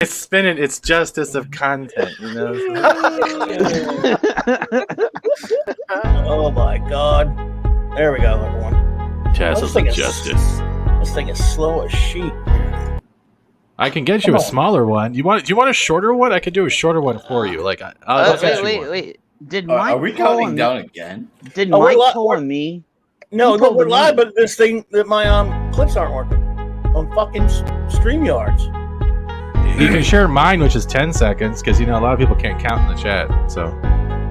I spin it. It's justice of content, you know. Oh my God! There we go, everyone. Justice of justice. This thing is slow as sheep. I can get you a smaller one. Do you want a shorter one? I could do a shorter one for you. Like, wait. Did Mike are we counting down again? Did Mike pull on me? No, we're live, but this thing that my clips aren't working on fucking StreamYards. You can share mine, which is 10 seconds, because you know a lot of people can't count in the chat. So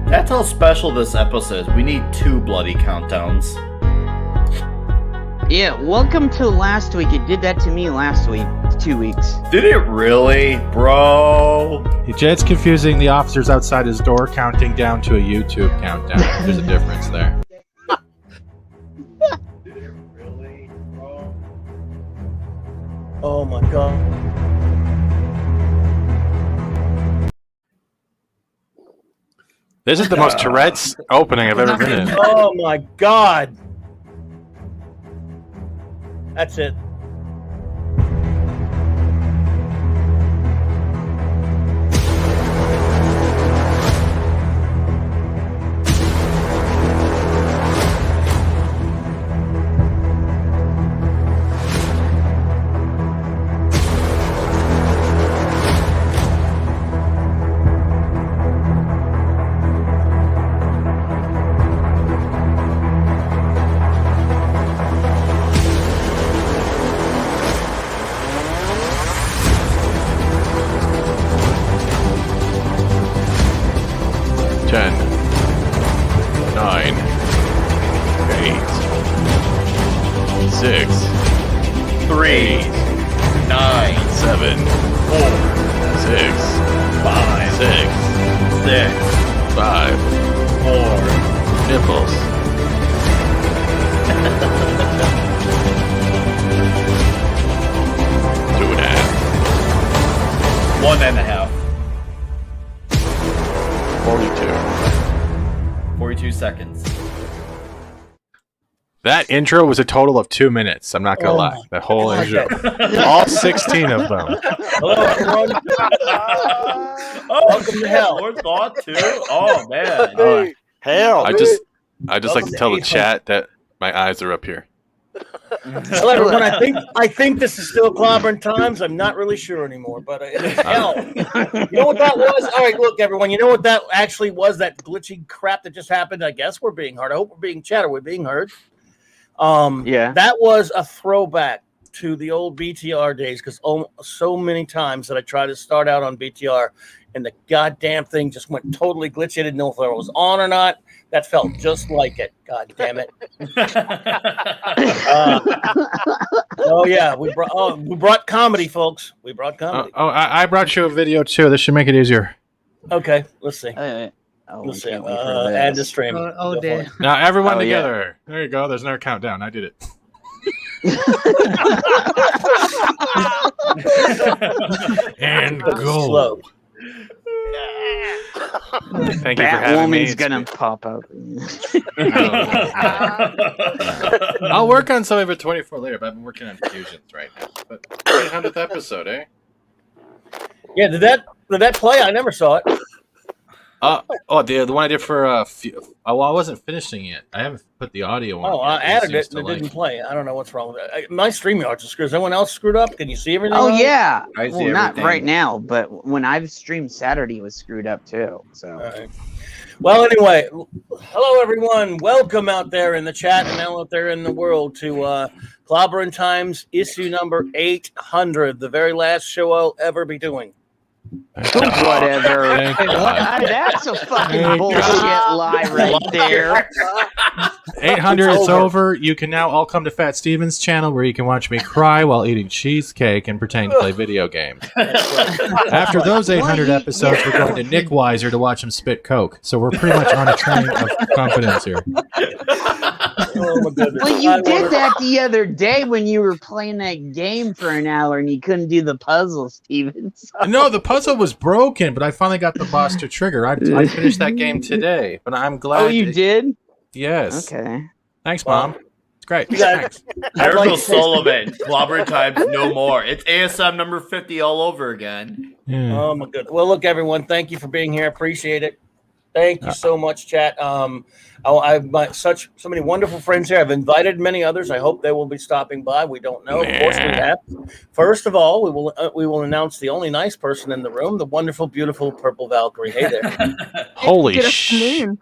that's how special this episode is. We need 2 bloody countdowns. Yeah, welcome to last week. It did that to me last week. 2 weeks. Did it really, bro? Jed's confusing the officers outside his door counting down to a YouTube countdown. There's a difference there. Did it really, bro? Oh my God. This is the most Tourette's opening I've ever been in. Oh my God. That's it. That intro was a total of 2 minutes. I'm not gonna lie. The whole intro, all 16 of them. Hello, everyone. Welcome to hell. More thought too. Oh man. Hell. I just like to tell the chat that my eyes are up here. Hello, everyone. I think this is still Clobbering Times. I'm not really sure anymore, but it is hell. You know what that was? All right, look, everyone. You know what that actually was? That glitchy crap that just happened. I guess we're being heard. I hope we're being chatted. We're being heard. Yeah, that was a throwback to the old BTR days, because so many times that I tried to start out on BTR and the goddamn thing just went totally glitchy. I didn't know if it was on or not. That felt just like it. God damn it. Oh yeah, we brought comedy, folks. We brought comedy. I brought you a video too. This should make it easier. Okay, let's see. Let's see. Add to stream. Dear. Now everyone together. Yeah. There you go. There's another countdown. I did it. And go. Slow. Thank you for having me. Batwoman's gonna pop up. I'll work on some of it 24 later, but I've been working on fusions right now. But 800th episode, eh? Yeah. Did that play? I never saw it. The one I did for well, I wasn't finishing it. I haven't put the audio on. I added it and it didn't play. I don't know what's wrong with that. My StreamYard's is screwed. Is anyone else screwed up? Can you see everything? Oh yeah. I see well, not everything. right now, but when I've streamed Saturday, it was screwed up too. So. All right. Well, anyway, hello everyone. Welcome out there in the chat and out there in the world to Clobbering Times issue number 800, the very last show I'll ever be doing. Whatever. That's a fucking bullshit lie right there. 800 is over. You can now all come to Fat Steven's channel where you can watch me cry while eating cheesecake and pretend to play video games. After those 800 episodes, we're going to Nick Weiser to watch him spit coke. So we're pretty much on a train of confidence here. Oh my goodness. Well, you did that the other day when you were playing that game for an hour and you couldn't do the puzzle, Steven. So. No, the puzzle was broken, but I finally got the boss to trigger. I finished that game today, but I'm glad. Oh, you did? Yes. Okay. Thanks, Mom. It's great. You guys, I'd like Miracle to say- Sullivan, clobbering times no more. It's ASM number 50 all over again. Yeah. Oh my good. Well, look, everyone, thank you for being here. I appreciate it. Thank you so much, chat. I've got so many wonderful friends here. I've invited many others. I hope they will be stopping by. We don't know. Of course, we have. First of all, we will announce the only nice person in the room, the wonderful, beautiful Purple Valkyrie. Hey there. Holy Good shit. afternoon.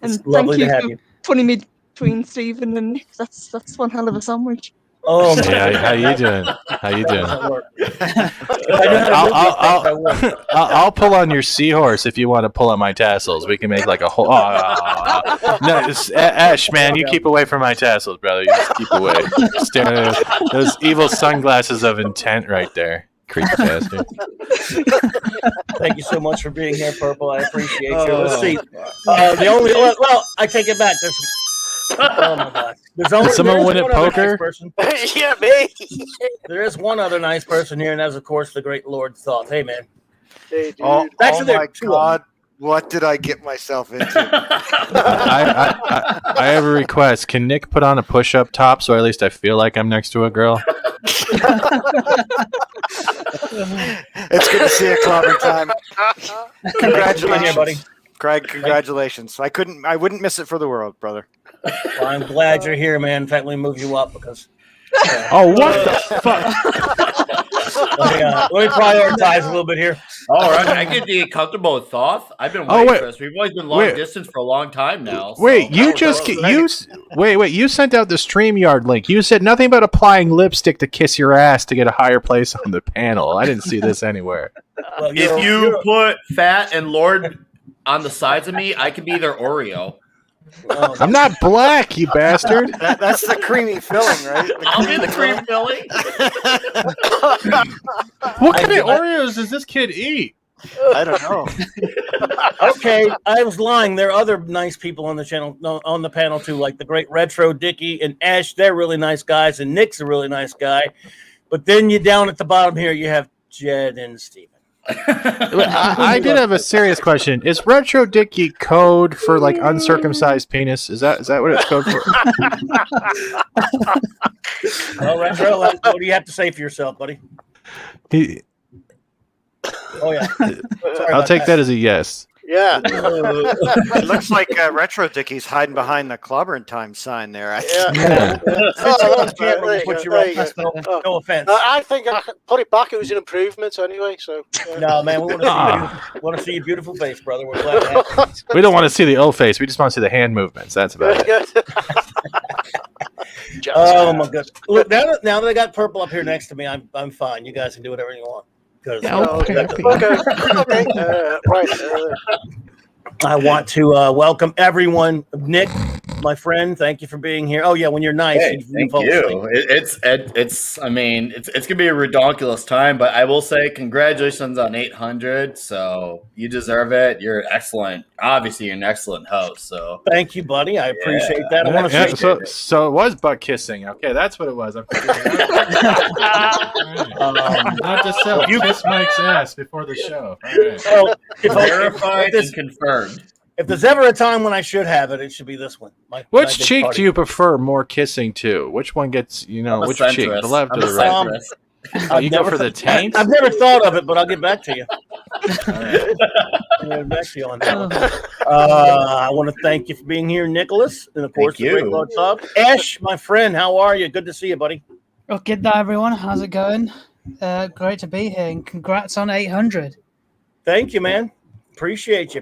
And It's lovely thank to have you you. for putting me between Stephen and Nick. That's one hell of a sandwich. Oh, my Hey, how you doing? How you doing? doesn't work. If I knew how to move these things, I would. I'll pull on your seahorse if you want to pull on my tassels. We can make like a whole. No, Ash, man, you keep away from my tassels, brother. You just keep away. Staring at those evil sunglasses of intent right there, creepy bastard. Thank you so much for being here, Purple. I appreciate you. Let's see. Well, I take it back. Oh my God! Did someone win at poker? Yeah, me. There is one other nice person here, and that's of course the great Lord Thoth. Hey, man. Hey, dude. Actually, Oh there are my two of God. What did I get myself into? I have a request. Can Nick put on a push-up top so at least I feel like I'm next to a girl? It's good to see you, Clobber Time. Thanks for being here, Congratulations, buddy. Craig. Congratulations. I wouldn't miss it for the world, brother. Well, I'm glad you're here, man. In fact, let me move you up because. Oh, what the fuck? Let me prioritize a little bit here. All right, I get to get comfortable with Thoth. I've been Oh, waiting wait. for this. We've always been long Wait. distance for a long time now. so- Wait, you just wait. You sent out the StreamYard link. You said nothing about applying lipstick to kiss your ass to get a higher place on the panel. I didn't see this anywhere. Well, If you put Fat and Lord on the sides of me, I could be their Oreo. I'm not black, you bastard. That's the creamy filling, right? I'll be the cream filling. What kind of Oreos does this kid eat? I don't know. Okay, I was lying. There are other nice people on the channel, on the panel too, like the great Retro Dickie and Ash. They're really nice guys, and Nick's a really nice guy. But then you down at the bottom here, you have Jed and Steven. I did have a serious question. Is Retro Dickie code for like uncircumcised penis? Is that what it's code for? Well, Retro, what do you have to say for yourself, buddy? Oh yeah, I'll take that as a yes. Yeah. It looks like Retro Dickie's hiding behind the Clobbering Time sign there. Yeah. No offense. I think I put it back. It was an improvement anyway. So No, man, we want to see your beautiful face, brother. We're glad to have you. We don't want to see the O face. We just want to see the hand movements. That's about it. Oh my goodness! Look, now that I got Purple up here next to me, I'm fine. You guys can do whatever you want. Okay. Right. I want to welcome everyone. Nick, my friend, thank you for being here. Oh yeah, when you're nice, Hey, thank you. It's gonna be a redonkulous time, but I will say congratulations on 800. So you deserve it. You're excellent. Obviously, you're an excellent host. So Thank you, buddy. I appreciate that. I want to Yeah, say so it was butt kissing. Okay, that's what it was. I'm not to sell. You kiss Mike's ass before the show. All right. so, verified and confirmed. if there's ever a time when I should have it, it should be this one. Which cheek do you prefer more kissing to? Which one gets, which cheek? The left or the right? Oh, you go for the taint? I've never thought of it, but I'll get back to you. I'll get back to you on that one. I want to thank you for being here, Nicholas, and of course, the great Lord Sub. Ash, my friend, how are you? Good to see you, buddy. Oh, good day, everyone. How's it going? Great to be here, and congrats on 800. Thank you, man. Appreciate you,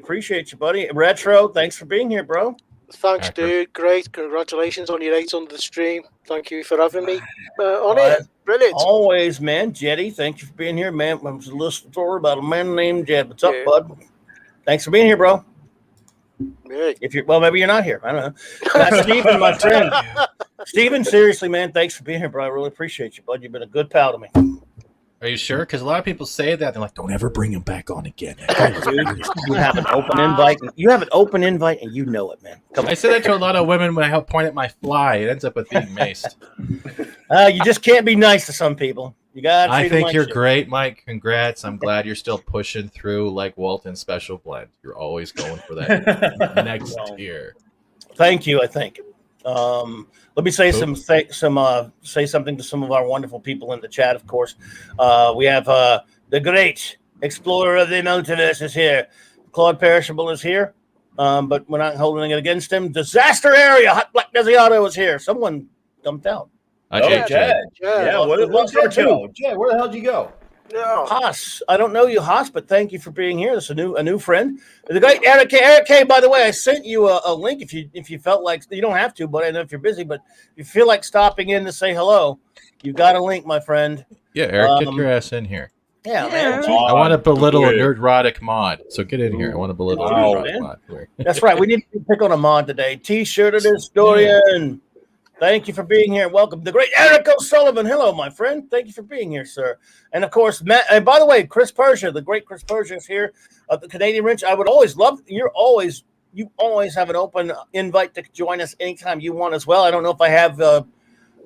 buddy. Retro, thanks for being here, bro. Thanks, dude. Great. Congratulations on your 800 stream. Thank you for having me on it. Brilliant. Always, man. Jetty, thank you for being here, man. I was listening to a story about a man named Jed. What's up, bud? Thanks for being here, bro. Really? Maybe you're not here. I don't know. That's Steven, my friend. Steven, seriously, man, thanks for being here, bro. I really appreciate you, bud. You've been a good pal to me. Are you sure? Because a lot of people say that. They're like, don't ever bring him back on again. Dude, you have an open invite. You have an open invite, and you know it, man. I say that to a lot of women when I help point at my fly. It ends up with being maced. You just can't be nice to some people. You got. I think you're great, Mike. Congrats. I'm glad you're still pushing through like Walton's Special Blend. You're always going for that next tier. Thank you. I think. Let me say say something to some of our wonderful people in the chat. Of course, we have the great explorer of the multiverse is here. Claude Perishable is here, but we're not holding it against him. Disaster area. Hot Black Desiato is here. Someone dumped out. Jed. Yeah, what's up, Joe? Jed, where the hell did you go? No. Haas, I don't know you, Haas, but thank you for being here. This is a new friend. The great Eric K. Eric K. By the way, I sent you a link if you felt like you don't have to, but I know if you're busy. But if you feel like stopping in to say hello, you got a link, my friend. Yeah, Eric, get your ass in here. Yeah, man. I want to belittle a nerdrotic mod, so get in here. I want to belittle a nerdrotic mod. That's right. We need to pick on a mod today. T-shirted historian. Thank you for being here. Welcome. The great Eric O'Sullivan. Hello, my friend. Thank you for being here, sir. And, of course, Matt. And, by the way, Chris Persia, the great Chris Persia is here. The Canadian Wrench. I would always love – you always have an open invite to join us anytime you want as well. I don't know if I have a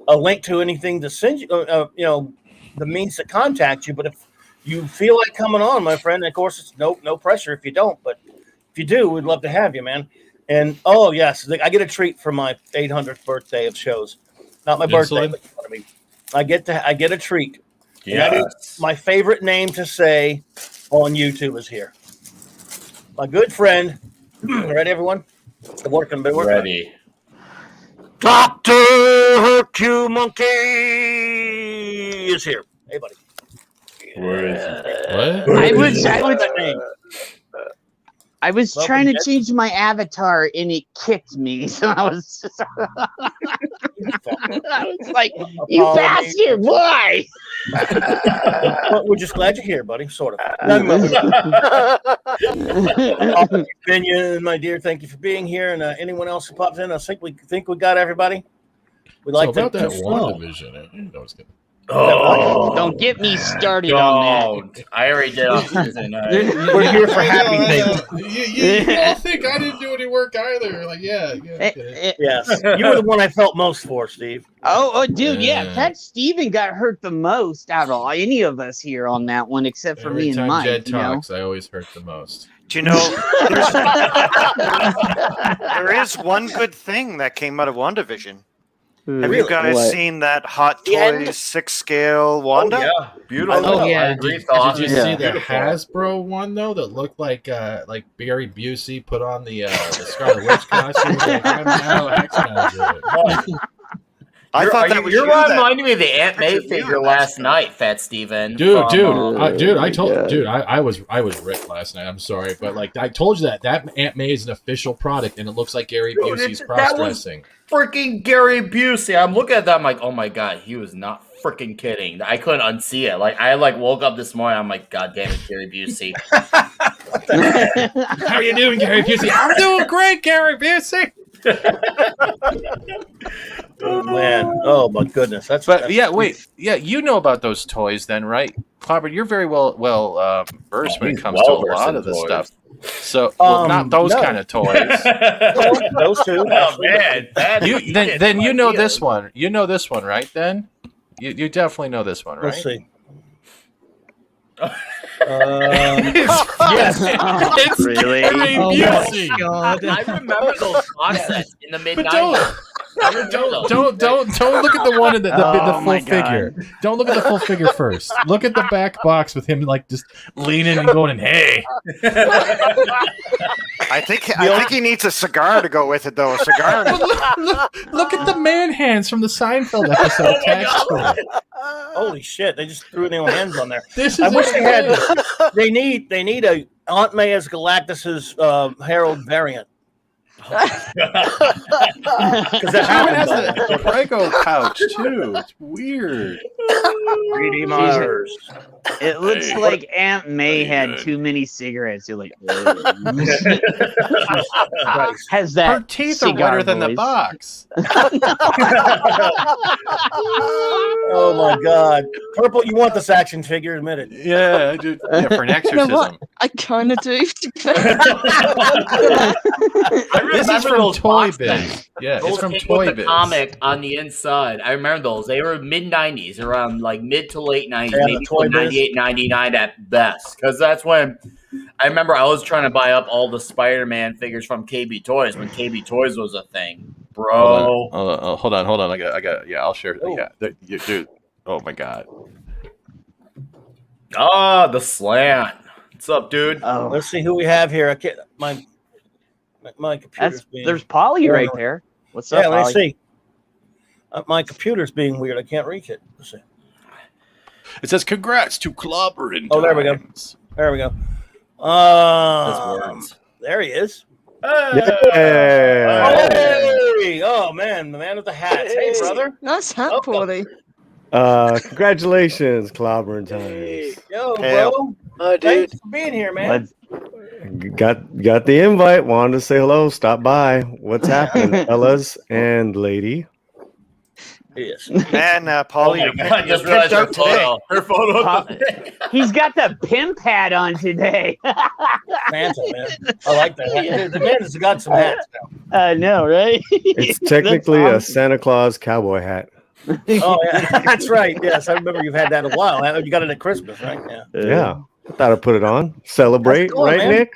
link to anything to send you, the means to contact you. But if you feel like coming on, my friend, and of course, it's no pressure if you don't. But if you do, we'd love to have you, man. And oh yes, I get a treat for my 800th birthday of shows. Not my birthday, but I get a treat. Yeah, that is my favorite name to say on YouTube is here. My good friend, ready everyone? Working. Ready. Dr. Hercule Monkey is here. Hey, buddy. Where is What? I was trying to change my avatar and it kicked me, so I was just, I was like, "You bastard! Why?" Well, we're just glad you're here, buddy. Sort of. Binion, my dear, thank you for being here, and anyone else who pops in, I think we got everybody. We like about that WandaVision. I didn't know it was good. Oh, don't get me started on that. I already did. We're here for happy things. You all think I didn't do any work either? Like, yes, you were the one I felt most for, Steve. Oh, dude, yeah. Pet Steven got hurt the most out of any of us here on that one, except for me and Mike. Jed talks, I always hurt the most. Do you know? There is one good thing that came out of WandaVision. Have you guys seen that Hot Toys 6-scale Wanda? Oh, yeah. Beautiful. Oh, yeah. Did you see the Hasbro one though that looked like Barry Busey put on the Scarlet Witch costume? Like, I thought that was you're reminding me of the Aunt May figure last night, Fat Steven. Dude, I was ripped last night. I'm sorry, but like I told you that Aunt May is an official product, and it looks like Gary Busey's cross-dressing. Freaking Gary Busey! I'm looking at that. I'm like, oh my god, he was not freaking kidding. I couldn't unsee it. Like I woke up this morning. I'm like, god damn it, Gary Busey. How are you doing, Gary Busey? I'm doing great, Gary Busey. Oh man! Oh my goodness! You know about those toys, then, right, Clobber? You're very well versed when it comes to a lot of this stuff. So, not those kind of toys. Those two. Oh man! Then you know this one. You know this one, right? Then you definitely know this one, right? Let's see. Yes. It's really? Oh my God! I remember those box sets in the mid-90s. Don't look at the one in the full figure. Don't look at the full figure first. Look at the back box with him like just leaning and going, "Hey." I think he needs a cigar to go with it, though. A cigar. Look at the man hands from the Seinfeld episode attached to it. Holy shit! They just threw their hands on there. I wish they had. They need a Aunt May as Galactus's Harold variant. Because it has the Prego pouch too. It's weird. 3D Mars. It looks like Aunt May had too many cigarettes. You're like, has that? Her teeth are wetter than the box. Oh my god, Purple! You want this action figure? Admit it. Yeah, I do. Yeah, for an exorcism. You know what? I kind of do. This is from Toy Biz. Yeah, it's from Toy Biz. Comic on the inside. I remember those. They were mid-90s, around like mid to late 90s, maybe 98, 99 at best. Because that's when I remember I was trying to buy up all the Spider-Man figures from KB Toys when KB Toys was a thing. bro. Hold on. I got. Yeah, I'll share. Yeah, dude. Oh my god. Ah, the slant. What's up, dude? Oh, Let's see who we have here. I can't. My computer's being. there's Polly right there. What's up, Yeah, let me Polly? see. My computer's being weird. I can't reach it. Let's see. It says congrats to Clobberin. Oh, there we go. There we go. That's words. There he is. Yeah. Hey! Oh man, the man with the hats. Hey, brother. Nice hat, Welcome. Paulie. Congratulations, Clobbering Hey, Times. yo, Hey. bro. Hi, dude. Thanks for being here, man. Got the invite. Wanted to say hello. Stop by. What's happening, fellas and lady? Yes. Man, Paulie, Oh my God, I just realized her photo. Her photo. He's got the pimp hat on today. Santa, man. I like that. Dude, the man has got some hats now. I know, right? It's technically a awesome. Santa Claus cowboy hat. Oh, yeah. That's right. Yes, I remember you've had that a while. You got it at Christmas, right? Yeah. Yeah. I thought I'd put it on. Celebrate, How's it going, right, man? Nick?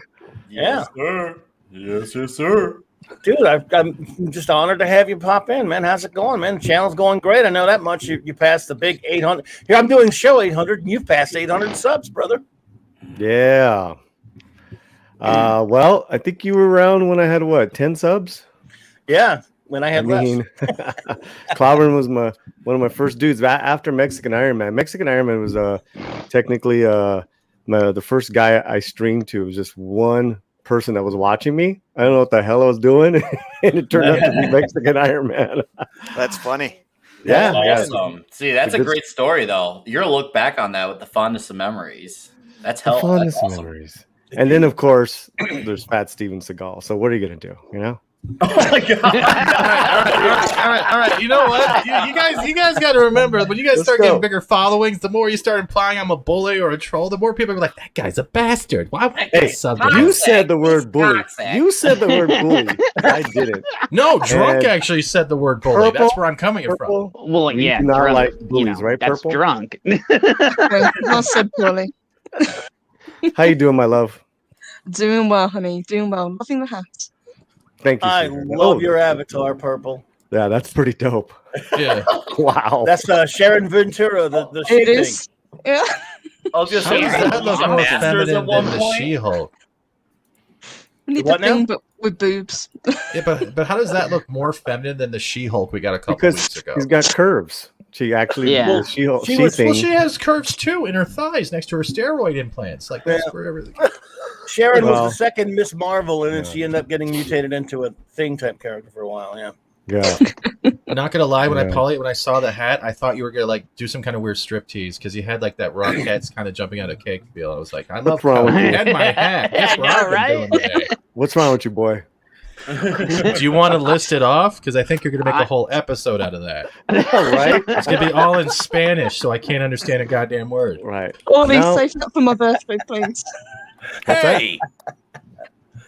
Yeah. Sir. Yes, sir. Dude, I'm just honored to have you pop in, man. How's it going, man? The channel's going great. I know that much. You passed the big 800. Here, I'm doing show 800, and you've passed 800 subs, brother. Yeah. Well, I think you were around when I had what, 10 subs? Yeah, when I had less. Clobbering was one of my first dudes after Mexican Iron Man. Mexican Iron Man was technically the first guy I streamed to. It was just one person that was watching me. I don't know what the hell I was doing, and it turned out to be Mexican Iron Man. that's funny. Yeah, That's awesome. See, that's a Good- great story, though. You're gonna look back on that with the fondness of memories. That's the hell. fondest That's awesome. memories. And then, of course, there's Fat Steven Seagal. So what are you gonna do? You know? Oh my God. All right. You know what? You guys got to remember when you guys Let's start go. getting bigger followings, the more you start implying I'm a bully or a troll, the more people are like, that guy's a bastard. Why would I Hey, sub Toxic. You said the word bully. Toxic. You said the word bully. I didn't. No, Drunk And actually said the word bully. Purple- That's where I'm coming from. Purple. Well, You yeah, do not drunk, like bullies, right, That's Purple? drunk. Well said, Paulie. How you doing, my love? Doing well, honey. Doing well. Loving the hat. Thank you. I sweetheart. love Oh, your avatar, Purple. Yeah, that's pretty dope. Yeah. Wow. That's Sharon Ventura, the It she thing. is. Yeah. I was just How saying, does that look more Masters feminine at one than the point. She-Hulk? We need What the thing, now? but with boobs. Yeah, but how does that look more feminine than the She-Hulk we got a couple because weeks ago? he's got curves. She actually, Yeah. the she Well, thing. she has curves too in her thighs next to her steroid implants. Like that's where everything. Sharon Well, was the second Miss Marvel, and then yeah. she ended up getting mutated into a thing type character for a while. Yeah. Yeah. Not gonna lie, when Yeah. I saw the hat, I thought you were gonna like do some kind of weird striptease because you had like that Rockettes kind of jumping out of cake feel. I was like, I love wrong with how you? and my hat. Guess what I know, I've been right? doing today. What's wrong with you, boy? Do you want to list it off? Because I think you're gonna make a whole episode out of that. Right. It's gonna be all in Spanish, so I can't understand a goddamn word. Right. Paulie, No. save that for my birthday, please. What's that?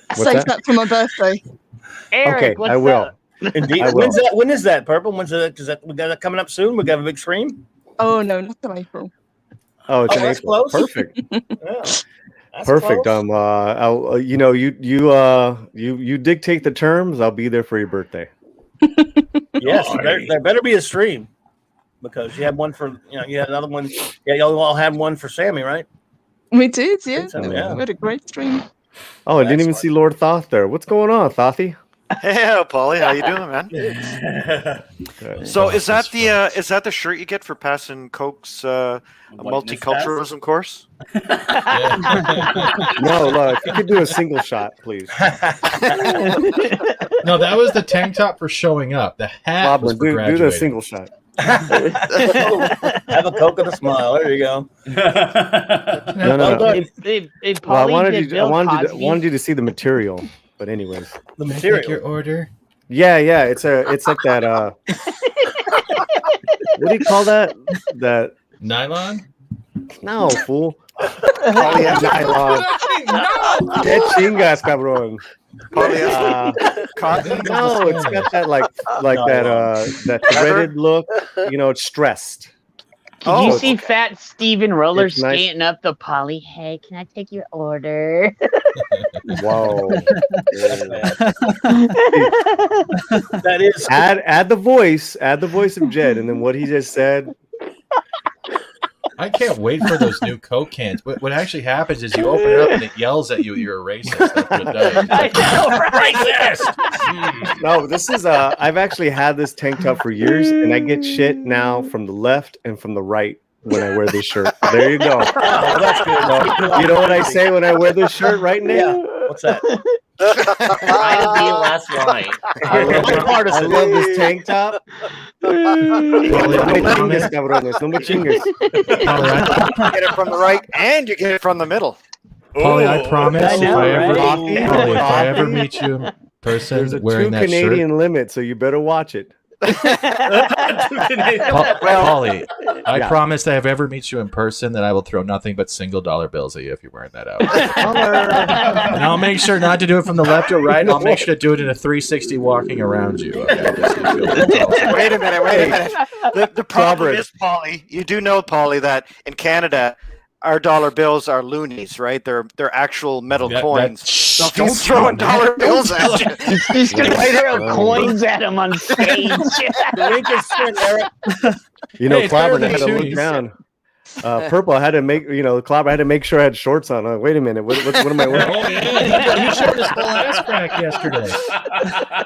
What's Save that? that for my birthday. Eric, Okay, what's I will. up? Indeed. I will. When is that, Purple? When's that? We got that coming up soon? We got a big stream. Oh no, not till April. Oh, it's Oh, in that's April. close. Perfect. Yeah. That's Perfect. close. I'll, you dictate the terms. I'll be there for your birthday. Yes, All right. there better be a stream because you had one for you had another one. Yeah, y'all all had one for Sammy, right? We did, yeah. So, yeah. We had a great stream. Oh, I didn't even Excellent. see Lord Thoth there. What's going on, Thothy? Hey, Paulie, how you doing, man? Good. So is that the shirt you get for passing Coke's multiculturalism course? No, look, if you could do a single shot, please. No, that was the tank top for showing up. The hat was Clobbering, for do graduating. the single shot. Have a Coke and a smile. There you go. No, Well no. done. If Well, I Paulie wanted did you. Bill Cosby, wanted you to see the material. But anyways, The Can I material. take your order? yeah. It's like that. What do you call that? That Nylon? no, fool. Nylon. Que chingas, cabrón. Cotton? No, it's got that that threaded look. You know, it's stressed. Did you Oh, see Fat Steven roller it's nice. skating up the Polly? Hey, can I take your order? Whoa. That is Add the voice of Jed, and then what he just said. I can't wait for those new Coke cans. What actually happens is you open it up and it yells at you, you're a racist. That's what it does. I know, right? Racist! No, this is I've actually had this tank top for years, and I get shit now from the left and from the right when I wear this shirt. There you go. Oh, that's good. So, you know what I say when I wear this shirt right now? Yeah. What's that? Try to be less right. I love this tank top. No me chingues, cabrones. No me chingues. You get it from the right and you get it from the middle. Polly, I promise I know, if right? I ever meet you in person There's a wearing 2 that Canadian limit, so you better watch it. Polly, I Yeah. promise that if I ever meet you in person, that I will throw nothing but single dollar bills at you if you're wearing that out. And I'll make sure not to do it from the left or right. I'll make sure to do it in a 360 walking around you. Okay? Just to feel the Wait a minute. The problem Clobberin. is, Polly, you do know, Polly, that in Canada, our dollar bills are loonies, right? They're actual metal coins. So if he's throwing dollar bills at you, He's gonna throw coins at him on stage. The link is sent, Eric. You know, Hey, it's better Clobberin, I than had to look Shooties. down. Purple, I had to make, Clobber, I had to make sure I had shorts on. Wait a minute, what am I wearing? Oh, yeah. You showed us full ass crack yesterday.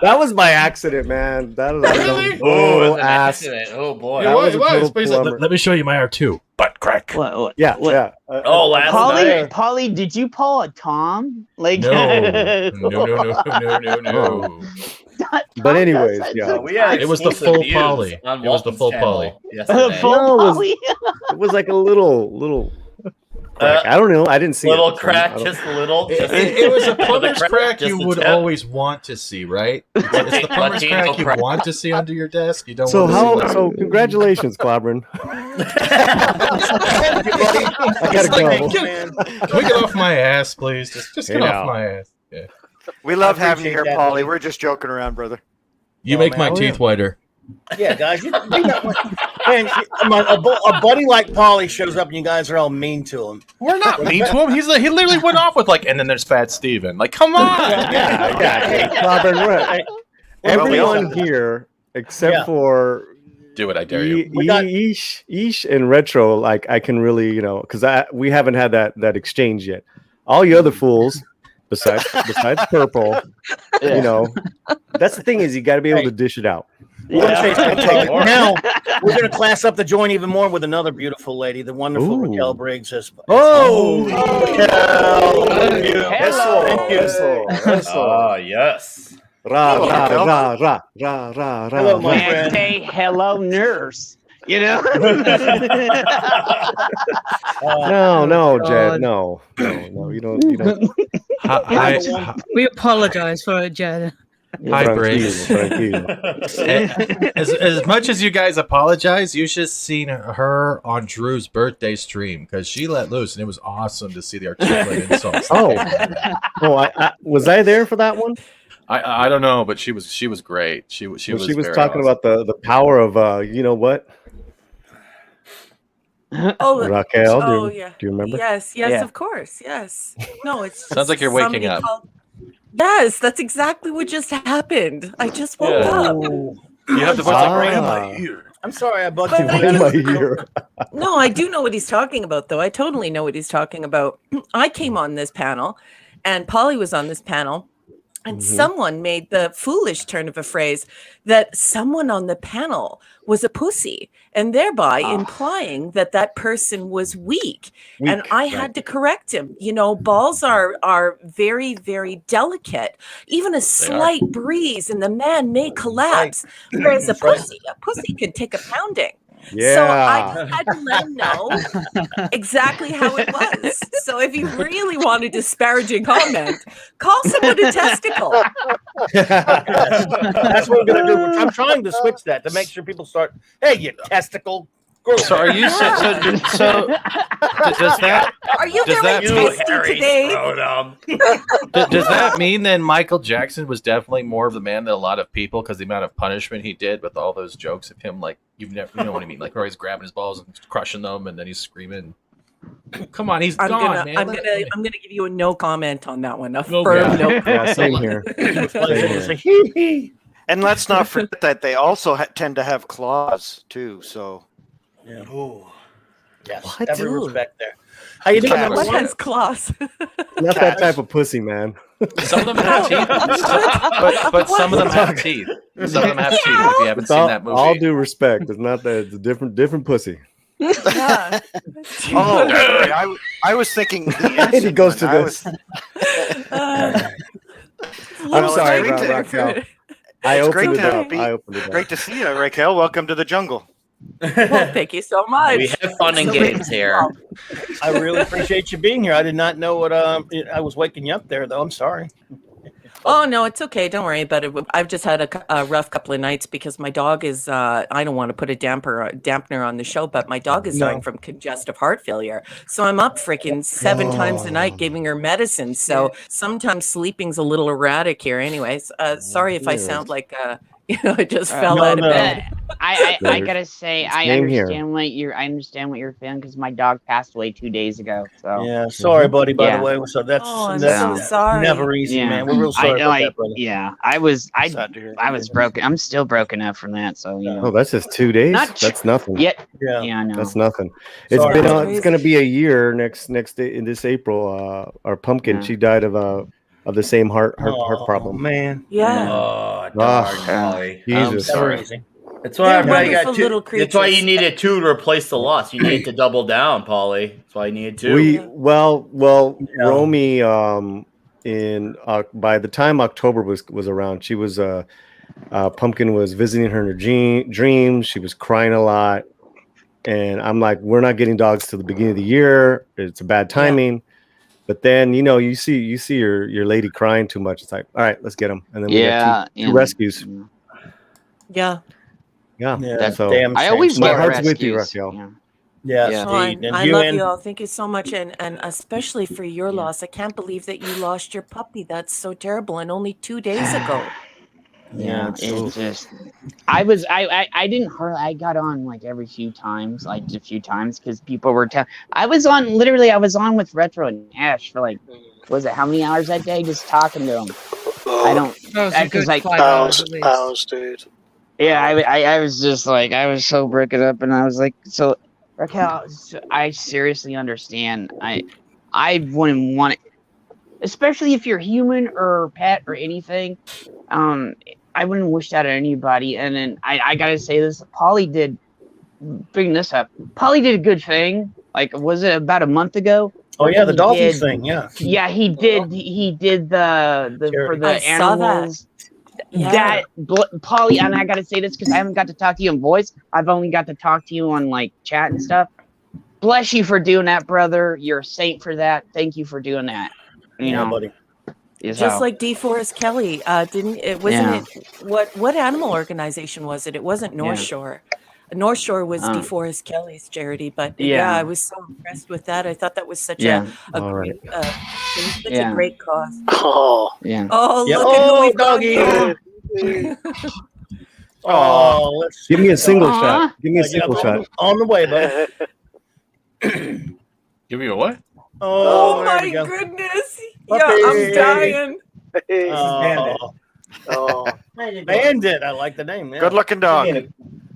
That was by accident, man. That was Really? Oh, oh, it's an ass. accident. Oh boy. That was a total But he's like, plumber. let me show you my R2. Butt crack. Yeah. Oh, last Polly, night. Polly, did you pull a Tom? Like No. But anyways, Tom, yeah. that's We had It was the exclusive full views Polly. on It was the Walton's full channel Polly. yesterday. full No, it was- Polly. It was like a little crack. I don't know. I didn't see Little it. crack, I don't- just a little. Just It was a the plumber's crack just you the would tip. always want to see, right? It's the plumber's Latino crack you crack. want to see under your desk. You don't So want to see like- congratulations, Clobberin. I gotta go. Can we get off my ass, please? Just get Hey, off now. my ass. Yeah. we love having you appreciate here, that, Polly. buddy. We're just joking around, brother. You Oh, make man. my Oh, teeth whiter. Yeah, guys, you got man, a buddy like Polly shows up and you guys are all mean to him. We're not mean to him. He literally went off with like, and then there's Fat Steven. Like, come on. Yeah. Clobberin, right. Everyone here, except for Do it, I dare you. Ish and Retro, like I can really, because we haven't had that exchange yet. All you other fools, besides Purple, that's the thing is you got to be able to dish it out. Now we're going to class up the joint even more with another beautiful lady, the wonderful Ooh. Raquel Briggs. Oh, yes. Ra ra ra ra ra ra Hello, ra. my Can't friend. say hello, nurse. You know? No, Jed, no, you don't. Hi, We apologize for it, Jed. hi, Briggs. Tranquilo. As much as you guys apologize, you should have seen her on Drew's birthday stream because she let loose and it was awesome to see the articulate insults. I was I there for that one? I don't know, but she was great. She was She was very talking awesome. about the power of you know what? Oh, Raquel, oh do yeah. you remember? Yes, Yeah. of course. Yes. No, it's just Sounds like you're waking somebody up. Yes, that's exactly what just happened. I just woke Yeah. up. You have the voice Ah. like, right in my ear. I'm sorry, I bugged But you. I In do- my ear. No, I do know what he's talking about, though. I totally know what he's talking about. I came on this panel, and Polly was on this panel, and someone made the foolish turn of a phrase that someone on the panel was a pussy, and thereby implying that that person was weak. And I had to correct him. You know, balls are very, very delicate. Even a slight breeze, and the man may collapse. Whereas a pussy could take a pounding. So I just had to let him know exactly how it was. So if you really want a disparaging comment, call someone a testicle. That's what we're going to do. I'm trying to switch that to make sure people start, hey, you testicle So are you so does that Are you does that very tasty today? does that mean then Michael Jackson was definitely more of the man than a lot of people because the amount of punishment he did with all those jokes of him like you know what I mean, like where he's grabbing his balls and crushing them and then he's screaming. Come on, he's gone, man. I'm gonna give you a no comment on that one. A No firm comment. no Yeah, comment. same here. And let's not forget that they also tend to have claws too. So Yeah. Ooh. Yes. What? Every respect there. How you doing? Cat. What has claws? Not that type of pussy, man. Some of them have teeth, but some of them have teeth. Some of them have teeth. If you haven't With seen that movie, all due respect, it's not that. It's a different pussy. Yeah. oh, sorry, I was thinking. The He goes to I this. Well, I'm it's sorry, great to- Raquel. I It's great opened it to up. be- I opened it up. Great to see you, Raquel. Welcome to the jungle. Well, thank you so much. We have fun and So games here. I really appreciate you being here. I did not know what I was waking you up there, though. I'm sorry. Oh no, it's okay. Don't worry about it. I've just had a rough couple of nights because my dog is. I don't want to put a dampener on the show, but my dog is dying from congestive heart failure. So I'm up freaking 7 times a night giving her medicine. So sometimes sleeping's a little erratic here. Anyways, sorry if I sound like I just fell out of bed. I gotta say I Same here. understand what you're feeling because my dog passed away 2 days ago. So Yeah, sorry, buddy. By Yeah. the way, so that's Oh, I'm that's so sorry. never easy, Yeah. man. We're real sorry about that, brother. yeah, I was Sad to hear. broken. I'm still broken up from that. So you know, Oh, that's just 2 days. Not That's nothing. yet. Yeah. Yeah, I know. That's nothing. It's Sorry. been That's it's going to be a year next day in this April. Our pumpkin, Yeah. she died of the same heart problem. man. Yeah. Oh, Ah, darn, Molly. Jesus. Never Sorry. easy. That's why They're I wonderful got two. little That's why you creatures. needed 2 to replace the loss. You needed to double down, Polly. That's why you needed 2. We well, Yeah. Romy in by the time October was around, she was Pumpkin was visiting her in her dreams. She was crying a lot, and I'm like, we're not getting dogs till the beginning of the year. It's a bad timing. But then you see your lady crying too much. It's like, all right, let's get them. And then we got two rescues. Yeah. Yeah, Yeah, so damn I shame. always my get heart's rescues. with you, Raquel. Yeah. Yes, Yeah. Oh, indeed. And I you love and you all. Thank you so much, and especially for your loss. I can't believe that you lost your puppy. That's so terrible, and only 2 days ago. Yeah, it's it's just I didn't hardly I got on like every few times, like a few times because people were telling I was on with Retro and Ash for like was it how many hours that day just talking to them. I don't That was a good like 5 hours at least. Hours, dude. yeah, I was just like I was so broken up and I was like so Raquel, I seriously understand. I wouldn't want it, especially if you're human or pet or anything. I wouldn't wish that on anybody. And then I gotta say this, Polly did bring this up. Polly did a good thing. Like, was it about a month ago? oh yeah, the He Dolphins did- thing. Yeah. Yeah, he did. He did the for the I saw that. animals. Yeah. Polly, and I gotta say this because I haven't got to talk to you in voice. I've only got to talk to you on like chat and stuff. Bless you for doing that, brother. You're a saint for that. Thank you for doing that. You Yeah, know, buddy. Just like DeForest Kelly, didn't it? Wasn't it? What animal organization was it? It wasn't North Yeah. Shore. North Shore was DeForest Kelly's charity, but yeah. I was so impressed with that. I thought that was such a All right. great, it was such Yeah. a great cause. Oh, yeah. Oh, Yeah. look at who Oh, we've got doggy. here. Oh, let's Give me a single Aw. shot. Give me a Yeah, single shot. on the way, bud. give me a what? Oh, there we my go. goodness! Puppy. Yeah, I'm dying. Oh, oh. Bandit. I like the name. Yeah. Good looking dog.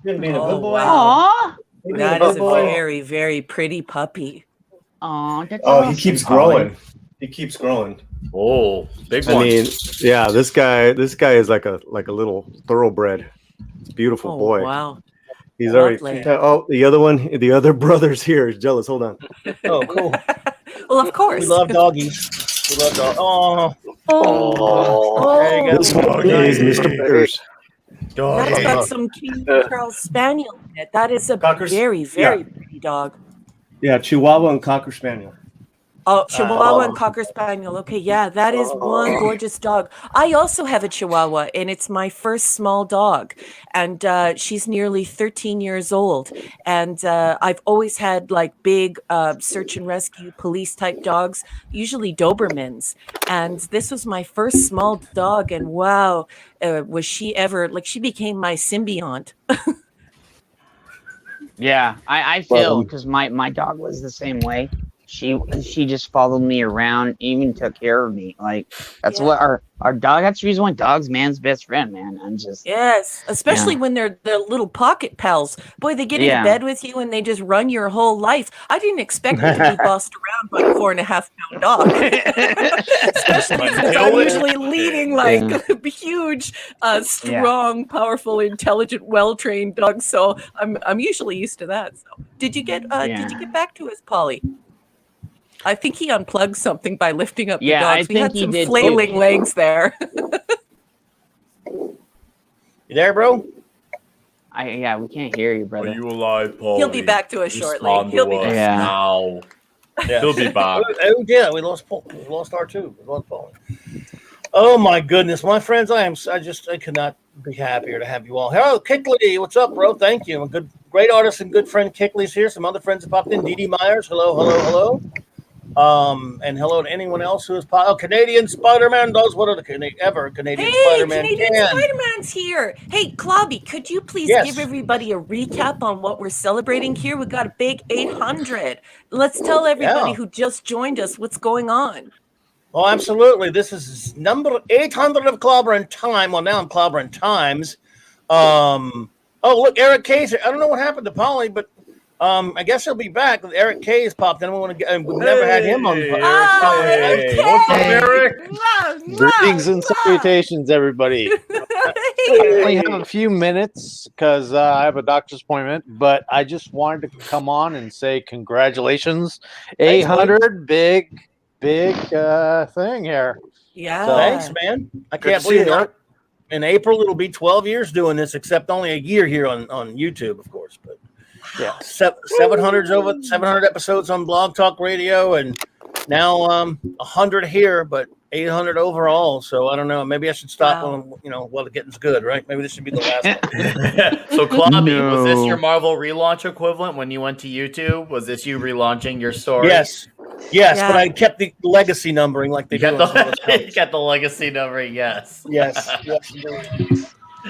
Oh, wow. Aw. That is a very, very pretty puppy. Aw, that's Oh, awesome. he keeps growing. He keeps growing. Oh, big I one. mean, yeah, this guy is like a little thoroughbred. It's a beautiful Oh, boy. wow. He's Lovely. already. Oh, the other brother's here is jealous. Hold on. Oh, cool. Well, of course. We love doggies. We love dogs. Oh, Oh. there you go. This one is Mr. Bears. That's got some King Charles Spaniel in it. That is a Cockers? very, very pretty dog. Yeah, Chihuahua and Cocker Spaniel. Oh, Chihuahua and Cocker Spaniel. Okay, yeah, that is one gorgeous dog. I also have a Chihuahua, and it's my first small dog. And she's nearly 13 years old. And I've always had like big search and rescue police type dogs, usually Dobermans. And this was my first small dog. And wow, was she ever, like, she became my symbiont. Yeah, I feel because my dog was the same way. She just followed me around, even took care of me. Like that's what our dog. That's the reason why dog's man's best friend, man. I'm just especially when they're little pocket pals. Boy, they get into bed with you and they just run your whole life. I didn't expect it to be bossed around by a 4.5-pound dog. Especially since I'm usually leading like huge, strong, powerful, intelligent, well-trained dogs. So I'm usually used to that. So did you get back to us, Polly? I think he unplugged something by lifting up the dogs. I think had he some did flailing legs there. You there, bro? We can't hear you, brother. Are you alive, Paul? He'll be back to us shortly. He'll be back. Now. He'll be back. Oh yeah, we lost Paul. We lost R2. We lost Paul. Oh my goodness, my friends, I could not be happier to have you all. Hello, Kickley. What's up, bro? Thank you. A great artist and good friend Kickley's here. Some other friends have popped in. Dee Dee Myers. Hello. And hello to anyone else who is Canadian Spider-Man does what are Canadian Spider-Man Canadian Spider-Man's here. Hey, Clobby, could you please give everybody a recap on what we're celebrating here? We got a big 800. Let's tell everybody who just joined us what's going on. Oh, absolutely. This is number 800 of Clobbering Time. Well, now I'm Clobbering Times. Oh, look, Eric K's here. I don't know what happened to Polly, but I guess he'll be back. Eric K has popped in. We've never had him on. What's up, Eric? Greetings and salutations, everybody. I only have a few minutes because I have a doctor's appointment, but I just wanted to come on and say congratulations. 800, big thing here. Yeah. So, thanks, man. I can't believe it. In April, it'll be 12 years doing this, except only a year here on YouTube, of course. But yeah, 700 episodes on Blog Talk Radio, and now 100 here, but 800 overall. So I don't know. Maybe I should stop while the getting's good, right? Maybe this should be the last one. So, Clobby, was this your Marvel relaunch equivalent when you went to YouTube? Was this you relaunching your story? Yes, but I kept the legacy numbering like they do. You got the legacy numbering, yes. Yes.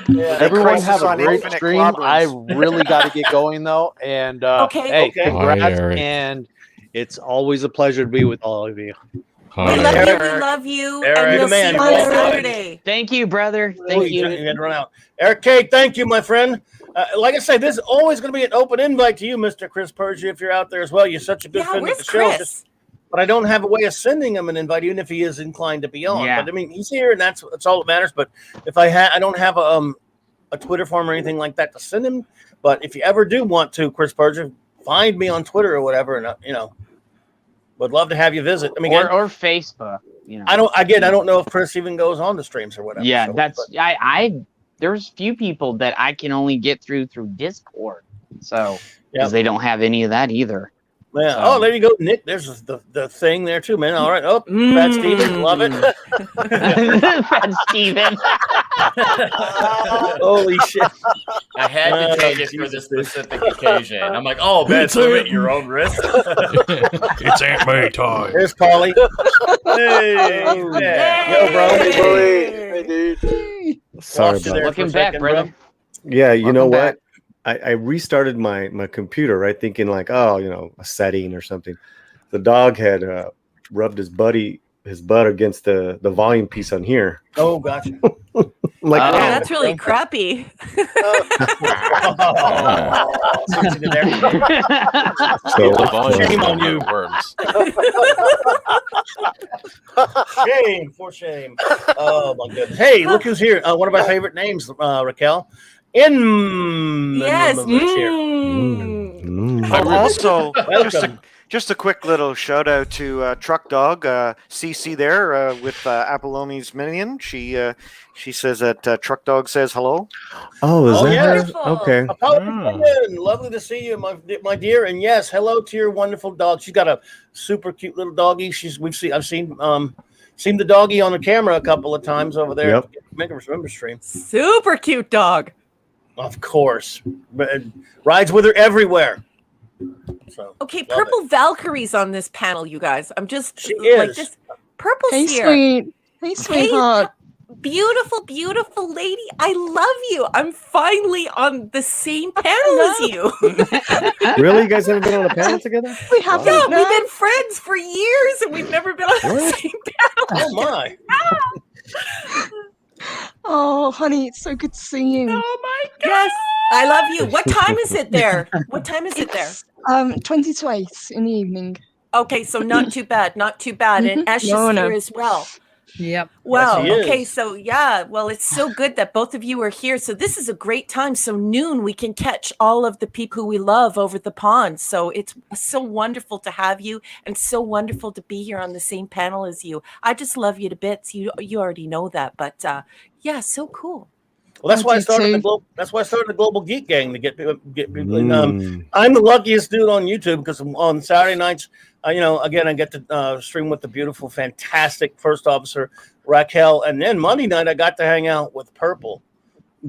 Yeah, everyone have a great stream. I really got to get going though, and congrats! And it's always a pleasure to be with all of you. We love you, and we'll see you on Saturday. Thank you, brother. Thank you. You had to run out. Eric K, thank you, my friend. Like I say, this is always going to be an open invite to you, Mr. Chris Persia, if you're out there as well. You're such a good friend of the show. But I don't have a way of sending him an invite, even if he is inclined to be on. Yeah. But I mean, he's here, and that's all that matters. But if I don't have a Twitter form or anything like that to send him. But if you ever do want to, Chris Persia, find me on Twitter or whatever, and would love to have you visit. I mean, or Facebook. I don't know if Chris even goes on the streams or whatever. Yeah, there's few people that I can only get through Discord, so because they don't have any of that either. Yeah. There you go, Nick. There's the thing there too, man. All right. Oh, Fat Steven, love it. Fat Steven. Holy shit! I had to change it for this specific occasion. I'm like, man, swim at your own risk. It's Aunt May time. There's Polly. Hey, yo, bro. Hey, dude. Sorry about that. Welcome back, brother. Yeah, you know what? I restarted my computer, right? Thinking like, a setting or something. The dog had rubbed his butt against the volume piece on here. Oh, gotcha. That's really crappy. Shame on you. Worms. Shame. Oh my goodness. Hey, look who's here. One of my favorite names, Raquel. Yes. Also, Just a quick little shout out to Truck Dog CC there with Apolloni's minion. She says that Truck Dog says hello. Oh, is that her? Wonderful. Okay. Lovely to see you, my dear. And yes, hello to your wonderful dog. She's got a super cute little doggie. I've seen the doggie on the camera a couple of times over there. Yep. Remember stream. Super cute dog. Of course, rides with her everywhere. So, Okay, Purple Valkyrie's on this panel, you guys. I'm just She like is. this. Purple's Hey, here. sweet. Hey, sweetheart. Beautiful, beautiful lady. I love you. I'm finally on the same panel as you. Really? You guys haven't been on a panel together? We have Yeah, we've been friends for years and we've never been on the same panel. Oh my! Oh, honey, it's so good to see you. Oh my God. Yes, I love you. What time is it there? What time is it there? 20 to 8 in the evening. Okay, so not too bad, not too bad. And Ash is here as well. Yep. Wow. Yes, he Okay. is. So yeah. Well, it's so good that both of you are here. So this is a great time. So noon we can catch all of the people we love over the pond. So it's so wonderful to have you, and so wonderful to be here on the same panel as you. I just love you to bits. You already know that, but yeah, so cool. Well, that's why I started the Global Geek Gang to get people. I'm the luckiest dude on YouTube because on Saturday nights, again, I get to stream with the beautiful, fantastic First Officer Raquel, and then Monday night I got to hang out with Purple.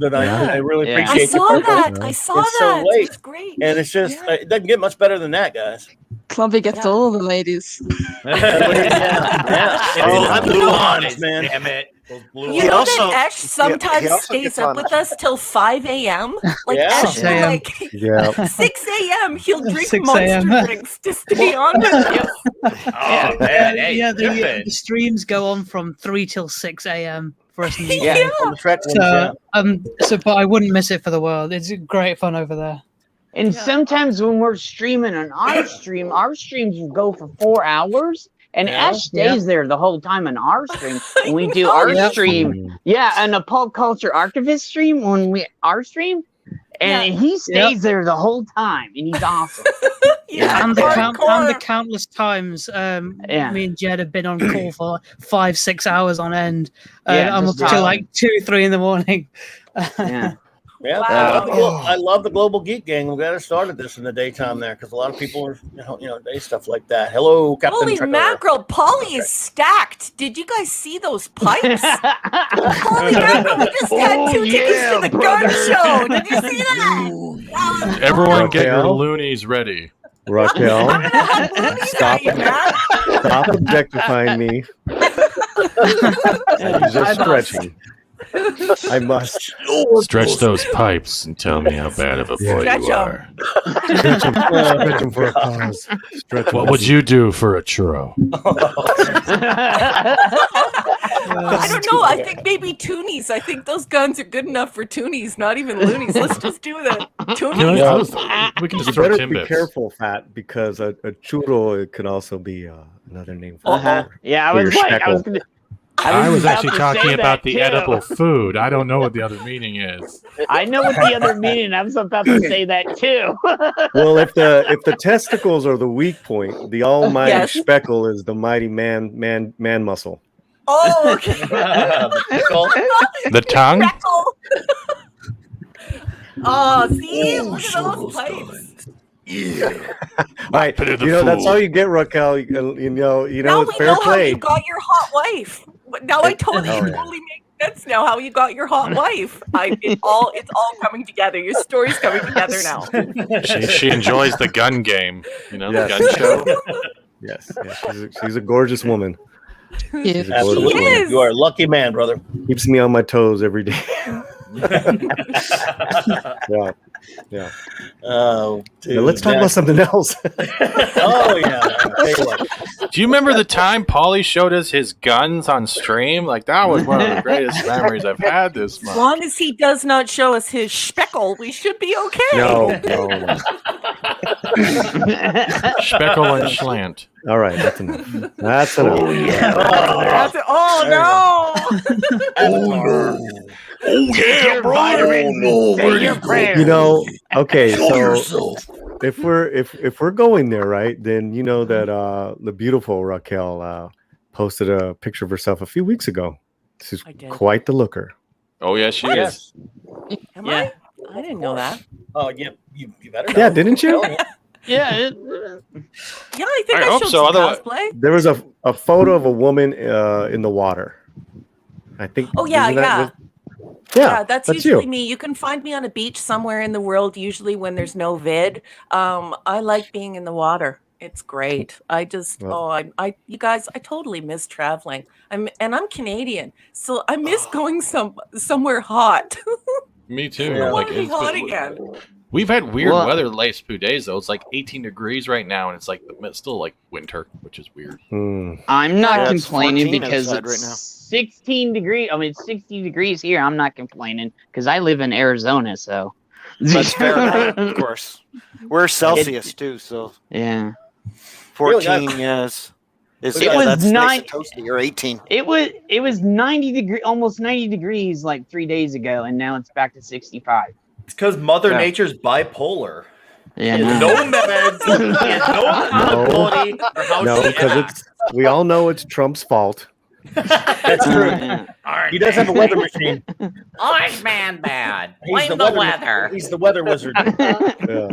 I really appreciate. I saw that. I saw it's that. So late. It's great. And it's just it doesn't get much better than that, guys. Clubby gets all the ladies. I'm blue honest, man. Damn it. You know that Ash sometimes stays up with us till 5 a.m. Like Ash, 6 a.m. like 6 a.m. He'll drink 6 monster a.m. drinks to stay on with you. Oh man, hey, the streams go on from 3 till 6 a.m. for us. On the Trek ones, But I wouldn't miss it for the world. It's great fun over there. And sometimes when we're streaming on our streams will go for 4 hours. And Ash stays there the whole time on our stream. When we do our stream. Yeah, and a pop culture archivist stream our stream. And he stays there the whole time. And he's awesome. And the countless times me and Jed have been on call for 5-6 hours on end. I'm up till like 2-3 in the morning. Yeah, Wow. I love the Global Geek Gang. We got started this in the daytime there because a lot of people are, day stuff like that. Hello, Captain. Holy Trekker. mackerel, Polly is stacked. Did you guys see those pipes? Holy mackerel, we just had 2 tickets to the gun show. Did you see that? Everyone get your loonies ready. Raquel, I'm gonna have loonies stop at you, man. Stop objectifying me. You're just stretching. I must Stretch those pipes and tell me how bad of a boy Stretch you are. stretch him for a cause. What would you do for a churro? I don't know. I think maybe toonies. I think those guns are good enough for toonies, not even loonies. Let's just do the toonies. We can just You throw better be timbits. careful, Fat, because a churro could also be another name for Yeah, I for was your like, speckle. I was actually about to talking say about that, the too. edible food. I don't know what the other meaning is. I know what the other meaning. I was about to say that too. Well, if the testicles are the weak point, the almighty Yes. speckle is the mighty man muscle. Oh, okay. The tongue? Freckle. Oh, see? Look at those pipes. All right, that's all you get, Raquel. You know, Now it's we fair know how play. you got your hot wife. Now I totally make sense now how you got your hot wife. It's all coming together. Your story's coming together now. She enjoys the gun game, Yes. the gun show. Yes, she's a gorgeous woman. Yeah. Absolutely. She is. You are a lucky man, brother. Keeps me on my toes every day. Yeah. Oh, dude. Now let's talk about something else. Oh, yeah. Tell you what. Do you remember the time Paulie showed us his guns on stream? Like, that was one of the greatest memories I've had this As month. long as he does not show us his speckle, we should be okay. No. Speckle and slant. All right, that's enough. That's enough. Oh no! Oh yeah, bro. Say your prayers. Okay, so if we're going there, right, then you know that the beautiful Raquel posted a picture of herself a few weeks ago. She's quite the looker. Oh yeah, she is. Am I? I didn't know that. Oh yeah, you better know. Yeah, didn't you? Yeah, I think I showed some cosplay. There was a photo of a woman in the water. I think. Oh yeah, yeah. Yeah, that's usually you. me. You can find me on a beach somewhere in the world, usually when there's no vid. I like being in the water. It's great. I just you guys, I totally miss traveling. I'm Canadian, so I miss going somewhere hot. Me too. I want Like, to be hot again. We've had weird weather the last few days though. It's like 18 degrees right now, and it's like it's still like winter, which is weird. I'm not complaining 14 because outside it's right now. 16 degrees. I mean, it's 60 degrees here. I'm not complaining because I live in Arizona, so That's fair enough, of course. We're Celsius too, so yeah. 14 is It was that's nice 9 and toasty, or 18. It was 90 degree, almost 90 degrees like 3 days ago, and now it's back to 65. It's because Mother Nature's bipolar. Yeah, no meds, no accountability for how No, she because acts. we all know it's Trump's fault. That's true. He does have a weather machine. Orange man bad. He's Blame the weather. He's the weather wizard. The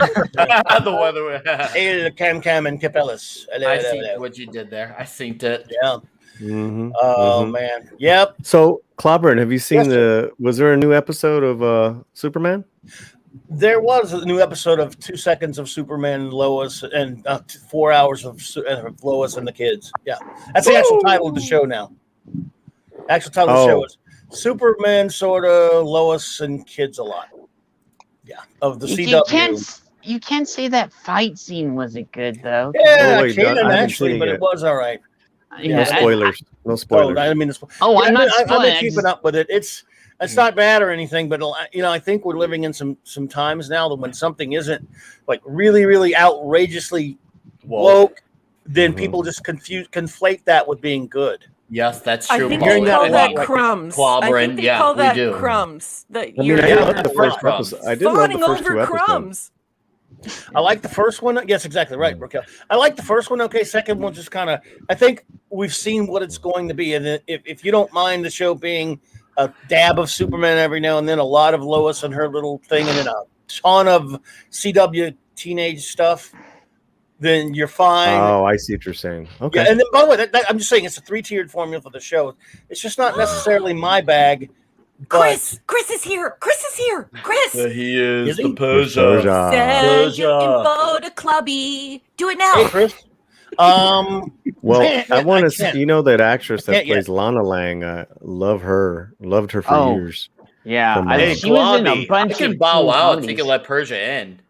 weather. Hey, Cam and Capellas. I see what you did there. I synced it. Yeah. Mm-hmm, Oh man. Yep. So, Clobbering, have you seen Yes, was there a new episode of Superman? There was a new episode of 2 seconds of Superman and Lois and 4 hours of Lois and the kids. Yeah. That's the actual title of the show now. Actual title of the show is Superman, sorta, Lois and kids a lot. Yeah. Of the CW. You can't say that fight scene wasn't good though. Yeah, wait, Kanan I haven't actually, seen it but yet. it was all right. No spoilers. No spoilers. Oh, I mean, I'm not I've spoiling. been keeping up with it. It's not bad or anything, but I think we're living in some times now that when something isn't like really, really outrageously woke, then people just conflate that with being good. Yes, that's I true. think Paul. they call that Like crumbs. I Clobbering. think they Yeah, call we that do. crumbs. That I mean, you're I did love the first episode. I did love the fawning first over 2 episodes. crumbs. I like the first one. Yes, exactly right, Raquel. I like the first one. Okay, second one just kind of. I think we've seen what it's going to be, and if you don't mind the show being a dab of Superman every now and then, a lot of Lois and her little thing, and then a ton of CW teenage stuff, then you're fine. Oh, I see what you're saying. Okay. Yeah, and then by the way, I'm just saying it's a 3-tiered formula for the show. It's just not necessarily my bag. But Chris is here. Chris is here. Chris. He is he? the Persia. Send your info to Clubby. Do it now. Hey, Chris. Well, I want to see. can't. You know that actress that Can't yet. plays Lana Lang. Loved her for years. Yeah, From, Hey, she was in a Globby, I bunch can of bow teen out. comedies. Take and let Persia in.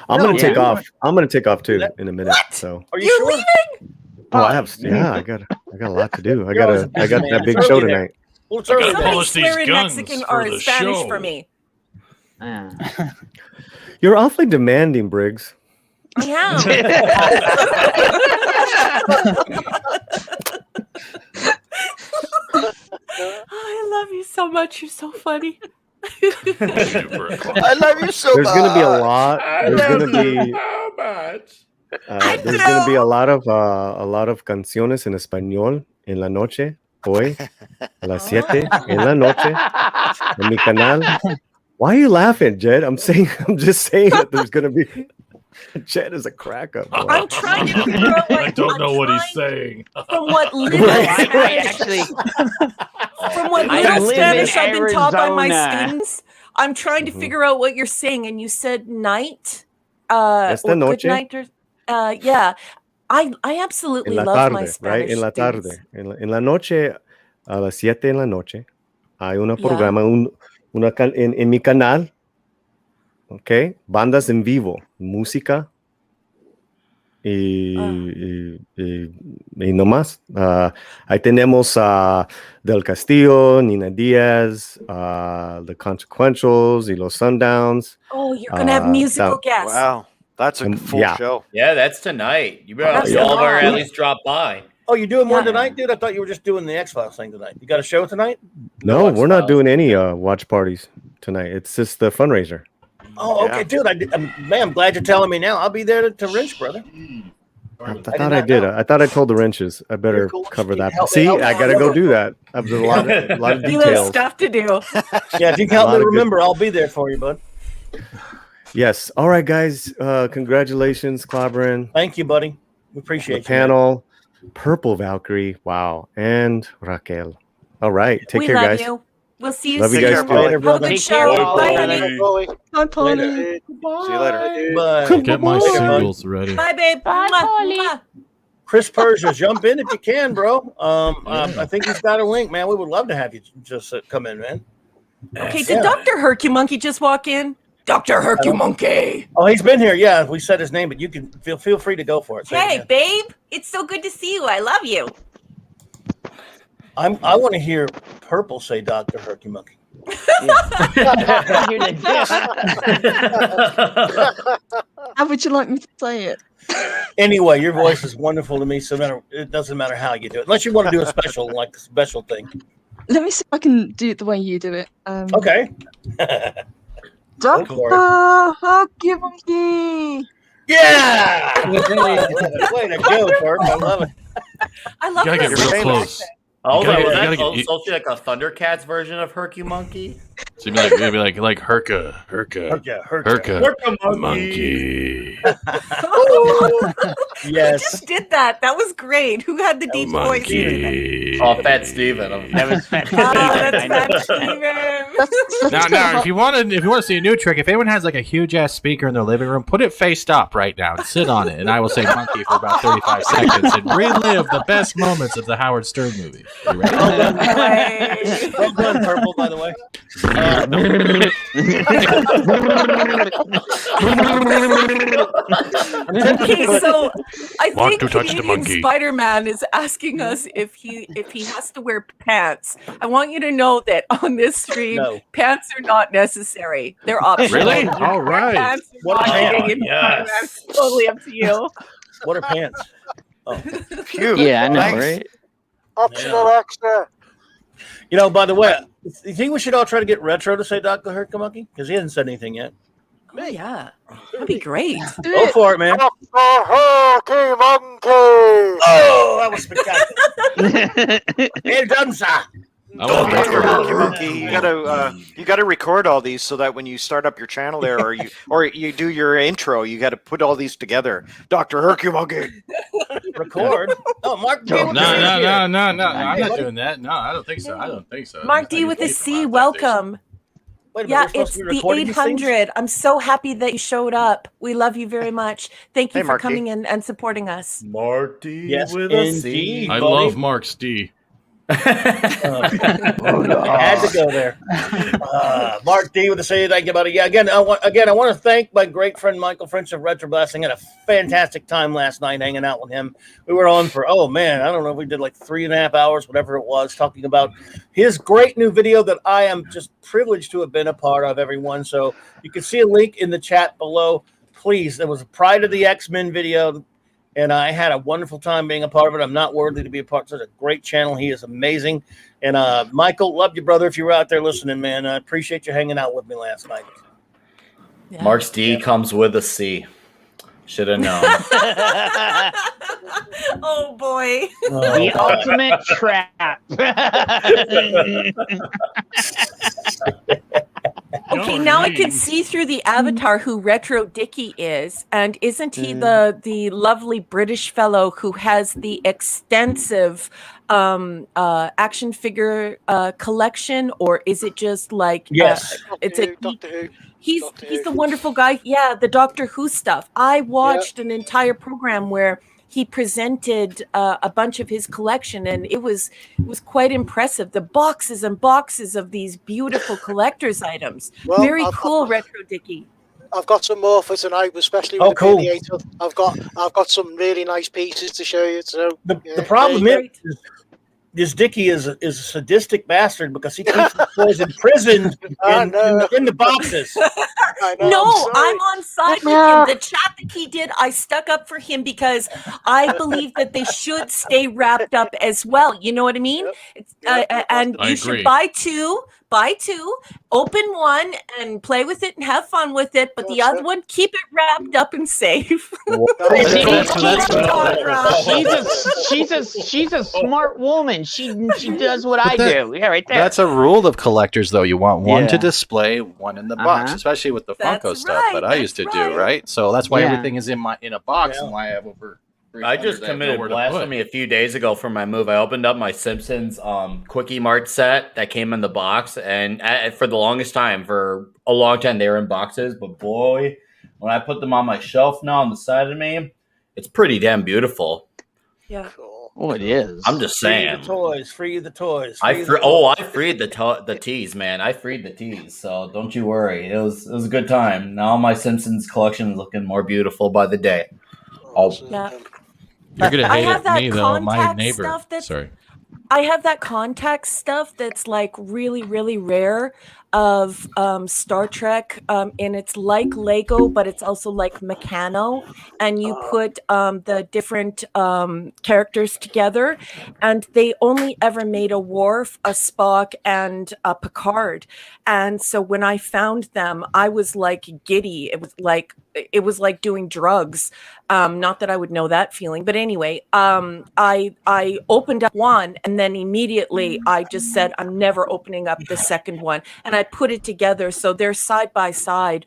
I'm gonna take yeah. off. I'm gonna take off too in a minute. So. Are you You're sure? leaving? Oh, I have. Yeah, I got a lot to do. I You're got always a that busy big man. show It's early tonight. Well, it's early gotta there. Somebody polish these swear in guns Mexican for or the Spanish show. for me. Yeah. You're awfully demanding, Briggs. I am. I love you so much. You're so funny. I love you so There's much. gonna be a lot. There's gonna be. How much? There's gonna be a lot of canciones en español en la noche hoy a las 7 en la noche en mi canal. Why are you laughing, Jed? I'm just saying that there's gonna be. Jed is a cracker. Boy. I'm trying to figure out what I don't know what he's saying. from what little Actually, from what I little live Spanish in I've been taught by my Arizona. students. I'm trying to figure out what you're saying, and you said night, Esta or noche? good night, or yeah. I absolutely En la love my tarde, Spanish right? En la students. tarde. En la noche, a las 7 en la noche, hay un Yeah. programa en mi canal, ¿ok? Bandas en vivo, música y no más. Ahí tenemos Del Castillo, Nina Diaz, The Consequentials y Los Sundowns. Oh, you're gonna have musical guests. Wow, that's a full yeah. show. Yeah, that's tonight. You better That's solve or at tomorrow. least drop by. Oh, you're doing one Yeah. tonight, dude? I thought you were just doing the X-Files thing tonight. You got a show tonight? No, Watch we're not Files. doing any watch parties tonight. It's just the fundraiser. Oh, okay, dude. Man, I'm glad you're telling me now. I'll be there to wrench, brother. I thought I did. I thought I told the wrenches. I better cover that. See, I gotta go do that. There's a lot of You have details. stuff to do. Yeah, if you can help me remember, I'll be there for you, bud. Yes. All right, guys. Congratulations, Clobberin. Thank you, buddy. We appreciate the panel. Purple Valkyrie. Wow. And Raquel. All right. Take care, guys. You. We'll see you love soon. You guys later, brother. Have a good show. Bye, honey. Bye, Polly. See you later. Bye. Get my singles ready. Bye, babe. Bye, Polly. Chris Persia, jump in if you can, bro. I think he's got a link, man. We would love to have you just come in, man. Okay, did Dr. Hercumonkey just walk in? Dr. Hercumonkey. Oh, he's been here. Yeah, we said his name, but you can feel free to go for it. Hey, babe. It's so good to see you. I love you. I want to hear Purple say Dr. Hercumonkey. How would you like me to say it? Anyway, your voice is wonderful to me, so it doesn't matter how you do it. Unless you want to do a special thing. Let me see if I can do it the way you do it. Okay. Dr. Hercumonkey. Yeah! Way to go, Perk. I love it. I love You gotta get real close. Oh, You gotta was get- that you gotta get- also like a Thundercats version of Hercumonkey? So it'd be like Herka monkey. Yes. Just did that. That was great. Who had the deep voice? Monkey. Oh, Fat Steven. That was Fat That's Fat Steven. Now, if you want to see a new trick, if anyone has like a huge ass speaker in their living room, put it faced up right now and sit on it, and I will say monkey for about 35 seconds and relive the best moments of the Howard Stern movie. You ready? Well done, Purple, by the way. Okay, so I Want think to touch the Canadian monkey. Spider-Man is asking us if he has to wear pants. I want you to know that on this stream, No. pants are not necessary. They're optional. Really? All right. Pants are What not a pant. getting in Spider-Man. It's totally up to you. What are pants? Oh. Phew. Yeah, I know, Thanks. right? Optional extra. You know, by the way, you think we should all try to get Retro to say Dr. Hercumonkey? Because he hasn't said anything yet. Oh, yeah. That'd be great. Go for it, man. Dr. Hercumonkey. Oh, that was spectacular. Well done, sir. Dr. Hercumonkey, you gotta record all these so that when you start up your channel there, or you do your intro, you got to put all these together. Dr. Hercumonkey. Record. Oh, Mark. No. I'm not doing that. No, I don't think so. Mark D with a C, welcome. Wait a minute, Yeah, we're supposed it's to be the recording these things? 800. I'm so happy that you showed up. We love you very much. Thank you Hey, for Mark D. coming in and supporting us. Marty Yes, with a indeed. C. I buddy. love Mark's D. I had to go there. Mark D with the say thank you, buddy. Yeah, again, I want to thank my great friend Michael French of Retro Blasting. Had a fantastic time last night hanging out with him. We were on for I don't know if we did like 3.5 hours, whatever it was, talking about his great new video that I am just privileged to have been a part of, everyone. So you can see a link in the chat below. Please, there was a Pride of the X-Men video. And I had a wonderful time being a part of it. I'm not worthy to be a part of such a great channel. He is amazing. And Michael, love you, brother. If you were out there listening, man, I appreciate you hanging out with me last night. Yeah. Mark's D comes with a C. Should have known. Oh, boy. The ultimate trap. Okay, now I can see through the avatar who Retro Dicky is, and isn't he the lovely British fellow who has the extensive action figure collection, or is it just like Yes. it's a Doctor Who. he's Doctor he's Who. the wonderful guy, yeah, the Doctor Who stuff. I watched an entire program where he presented a bunch of his collection, and it was quite impressive. The boxes and boxes of these beautiful collector's items. Well, Very cool, Retro Dicky. I've got some more for tonight, especially Oh, with cool. the Radiator. I've got some really nice pieces to show you. So The yeah, problem there you is this Dickie is a sadistic bastard because he keeps the toys imprisoned in the boxes. go. I know, No, I'm sorry. I'm on side with him. The chat that he did, I stuck up for him because I believe that they should stay wrapped up as well. You know what I mean? It's, and I you agree. should buy two, buy 2, open one, and play with it and have fun with it. But the other one, keep it wrapped up and safe. She's a smart woman. She does what I do. Yeah, right there. That's a rule of collectors, though. You want one to display, one in the box, especially with the Funko stuff that I used to do, right? So that's why everything is in a box, and why I have over. I just committed blasphemy a few days ago for my move. I opened up my Simpsons Quickie Mart set that came in the box, and for the longest time, for a long time, they were in boxes. But boy, when I put them on my shelf now on the side of me, it's pretty damn beautiful. Yeah. Oh, it is. I'm just saying. Free the toys. I freed the teas, man. I freed the teas, so don't you worry. It was a good time. Now my Simpsons collection is looking more beautiful by the day. Yeah. You're gonna hate me though. My neighbor. Sorry. I have that contact stuff that's like really, really rare of Star Trek, and it's like Lego, but it's also like Meccano, and you put the different characters together, and they only ever made a Worf, a Spock, and a Picard. And so when I found them, I was like giddy. It was like doing drugs. Not that I would know that feeling, but anyway, I opened up one, and then immediately I just said, I'm never opening up the second one. And I put it together. So they're side by side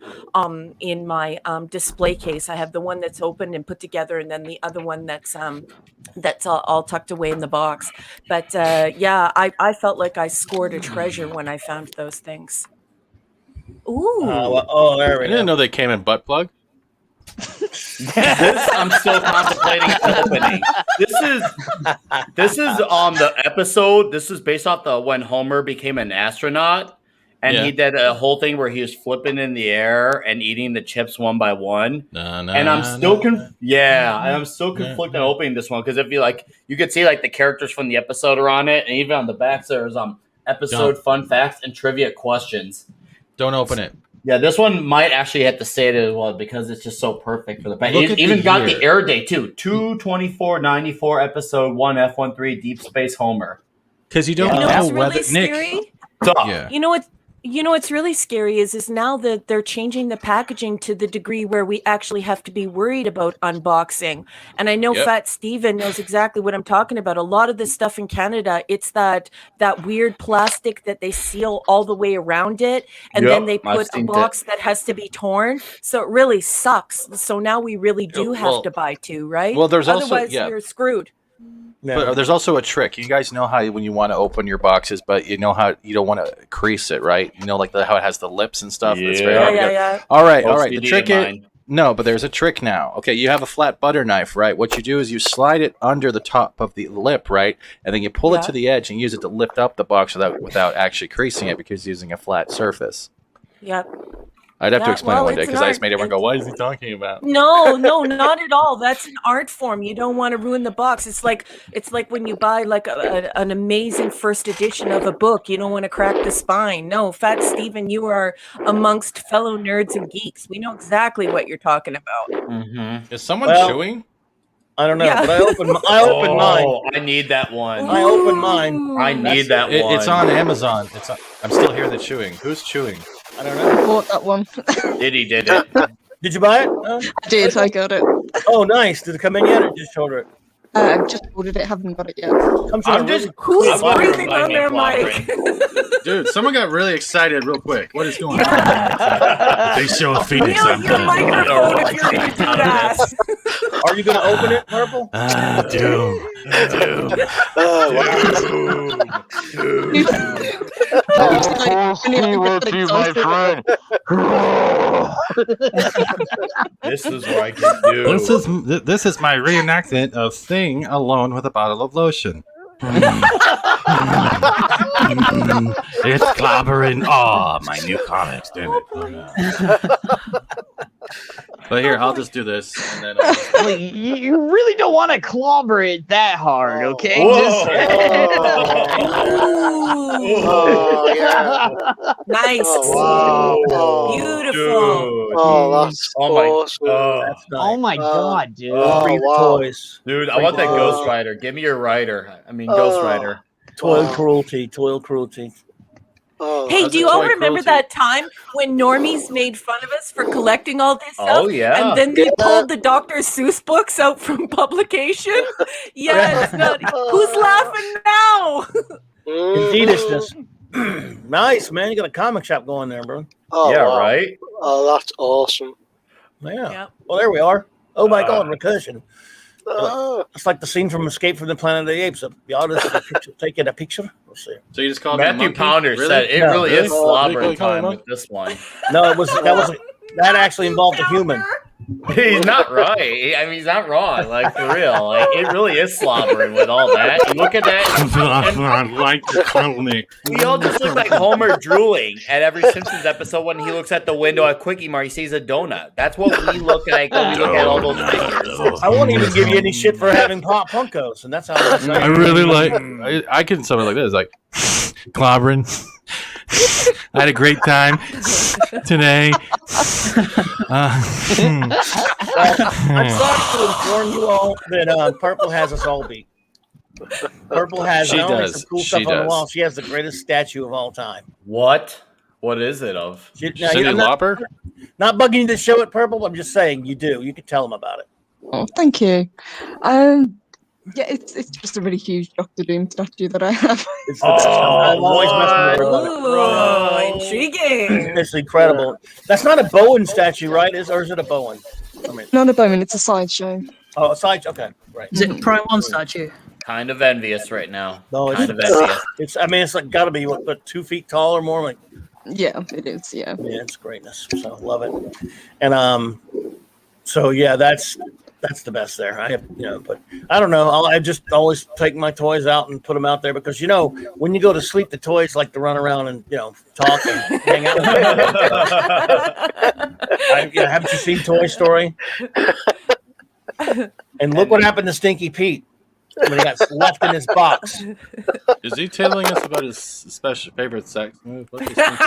in my display case. I have the one that's opened and put together, and then the other one that's all tucked away in the box. But yeah, I felt like I scored a treasure when I found those things. Ooh. There we go. I didn't know they came in butt plug. This I'm still contemplating opening. This is on the episode. This is based off when Homer became an astronaut, and he did a whole thing where he was flipping in the air and eating the chips one by one. And I'm still I'm still conflicted opening this one because if you could see like the characters from the episode are on it, and even on the back there's episode fun facts and trivia questions. Don't open it. Yeah, this one might actually have to say it as well because it's just so perfect for the back. It even got the air date too. 2/24/94, episode 1 F13 Deep Space Homer. Because you don't know whether Nick. You know what's really scary is now that they're changing the packaging to the degree where we actually have to be worried about unboxing. And I know Fat Steven knows exactly what I'm talking about. A lot of the stuff in Canada, it's that weird plastic that they seal all the way around it, and then they put a box that has to be torn. So it really sucks. So now we really do have to buy 2, right? Well, there's otherwise you're screwed. But there's also a trick. You guys know how when you want to open your boxes, but you know how you don't want to crease it, right? You know, like how it has the lips and stuff. That's very hard to get. All right. The trick is but there's a trick now. Okay, you have a flat butter knife, right? What you do is you slide it under the top of the lip, right, and then you pull it to the edge and use it to lift up the box without actually creasing it because you're using a flat surface. Yep. I'd have to explain it one day because I just made everyone go, what is he talking about? No, not at all. That's an art form. You don't want to ruin the box. It's like when you buy like an amazing first edition of a book. You don't want to crack the spine. No, Fat Steven, you are amongst fellow nerds and geeks. We know exactly what you're talking about. Mm-hmm. Is someone chewing? I don't know, but I opened mine. I need that one. I opened mine. I need that one. It's on Amazon. I'm still hearing the chewing. Who's chewing? I don't know. I bought that one. Did it? Did you buy it? I did. I got it. Oh, nice. Did it come in yet, or just order it? I've just ordered it. Haven't got it yet. Who's breathing on their mic? Dude, someone got really excited real quick. What is going on? They show a Phoenix. Your microphone if you're going to do that. Are you going to open it, Purple? Doom. This is what I can do. This is my reenactment of Thing alone with a bottle of lotion. It's clobbering. Oh, my new comics, damn it. But here, I'll just do this. And then Wait, you really don't want to clobber it that hard, okay? Nice. Beautiful. That's awesome. Oh my god, dude. Toys. Dude, I want that Ghost Rider. Give me your rider. I mean, Ghost Rider. Toil cruelty. Oh, Hey, do you all remember that time when normies made fun of us for collecting all this stuff? Oh, yeah. And then they pulled the Dr. Seuss books out from publication? Yeah, it's not. Who's laughing now? Indeedishness. Nice, man. You got a comic shop going there, bro. Oh, Yeah, wow. right? Oh, that's awesome. Yeah. Well, there we are. Oh my God, recursion. It's like the scene from Escape from the Planet of the Apes. The artist taking a picture. We'll see. So you just called me a Matthew monkey? Pounder Really? said it No, really really? is slobbering They call me a time monkey? with this one. No, that actually involved a human. He's not right. I mean, he's not wrong. Like, for real. Like, it really is slobbering with all that. You look at that. I like to call me. We all just look like Homer drooling at every Simpsons episode when he looks at the window at Quickie Mart. He sees a donut. That's what we look like when we look at all those figures. I won't even give you any shit for having Pop Funkos, and that's how I really like. I can something like this, like clobbering. I had a great time today. I'm sorry to inform you all that Purple has us all beat. Purple has She not only does. some cool She stuff on the does. wall, she has the greatest statue of all time. What? What is it of? Cyndi I'm Lauper? not bugging you to show it, Purple, but I'm just saying you do. You can tell them about it. Oh, thank you. Yeah, it's just a really huge Doctor Doom statue that I have. I'm always messing with her about it. Ooh, intriguing. It's incredible. That's not a Bowen statue, right? Or is it a Bowen? I mean, Not a Bowman, it's a sideshow. oh, a side. Okay, right. Is it Prime 1 statue? Kind of envious right now. No, Kind of envious. it's. I mean, it's like got to be what 2 feet tall or more. Like, Yeah, it is, yeah. yeah, it's greatness. So love it. And so yeah, that's the best there. I have, but I don't know. I just always take my toys out and put them out there because when you go to sleep, the toys like to run around and talk and hang out. Haven't you seen Toy Story? And look what happened to Stinky Pete when he got left in his box. Is he telling us about his special favorite sex move? What is Yes.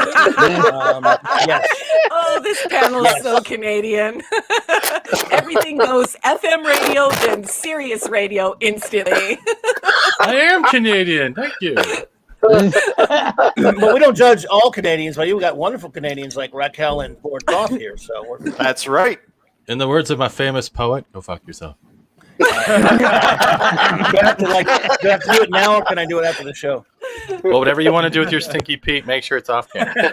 Oh, this panel is so Canadian. Everything goes FM radio, then Sirius radio instantly. I am Canadian. Thank you. But we don't judge all Canadians, but you got wonderful Canadians like Raquel and Ford Goff here. So That's right. In the words of my famous poet, go fuck yourself. do I have to do it now, or can I do it after the show? Well, whatever you want to do with your Stinky Pete, make sure it's off camera. You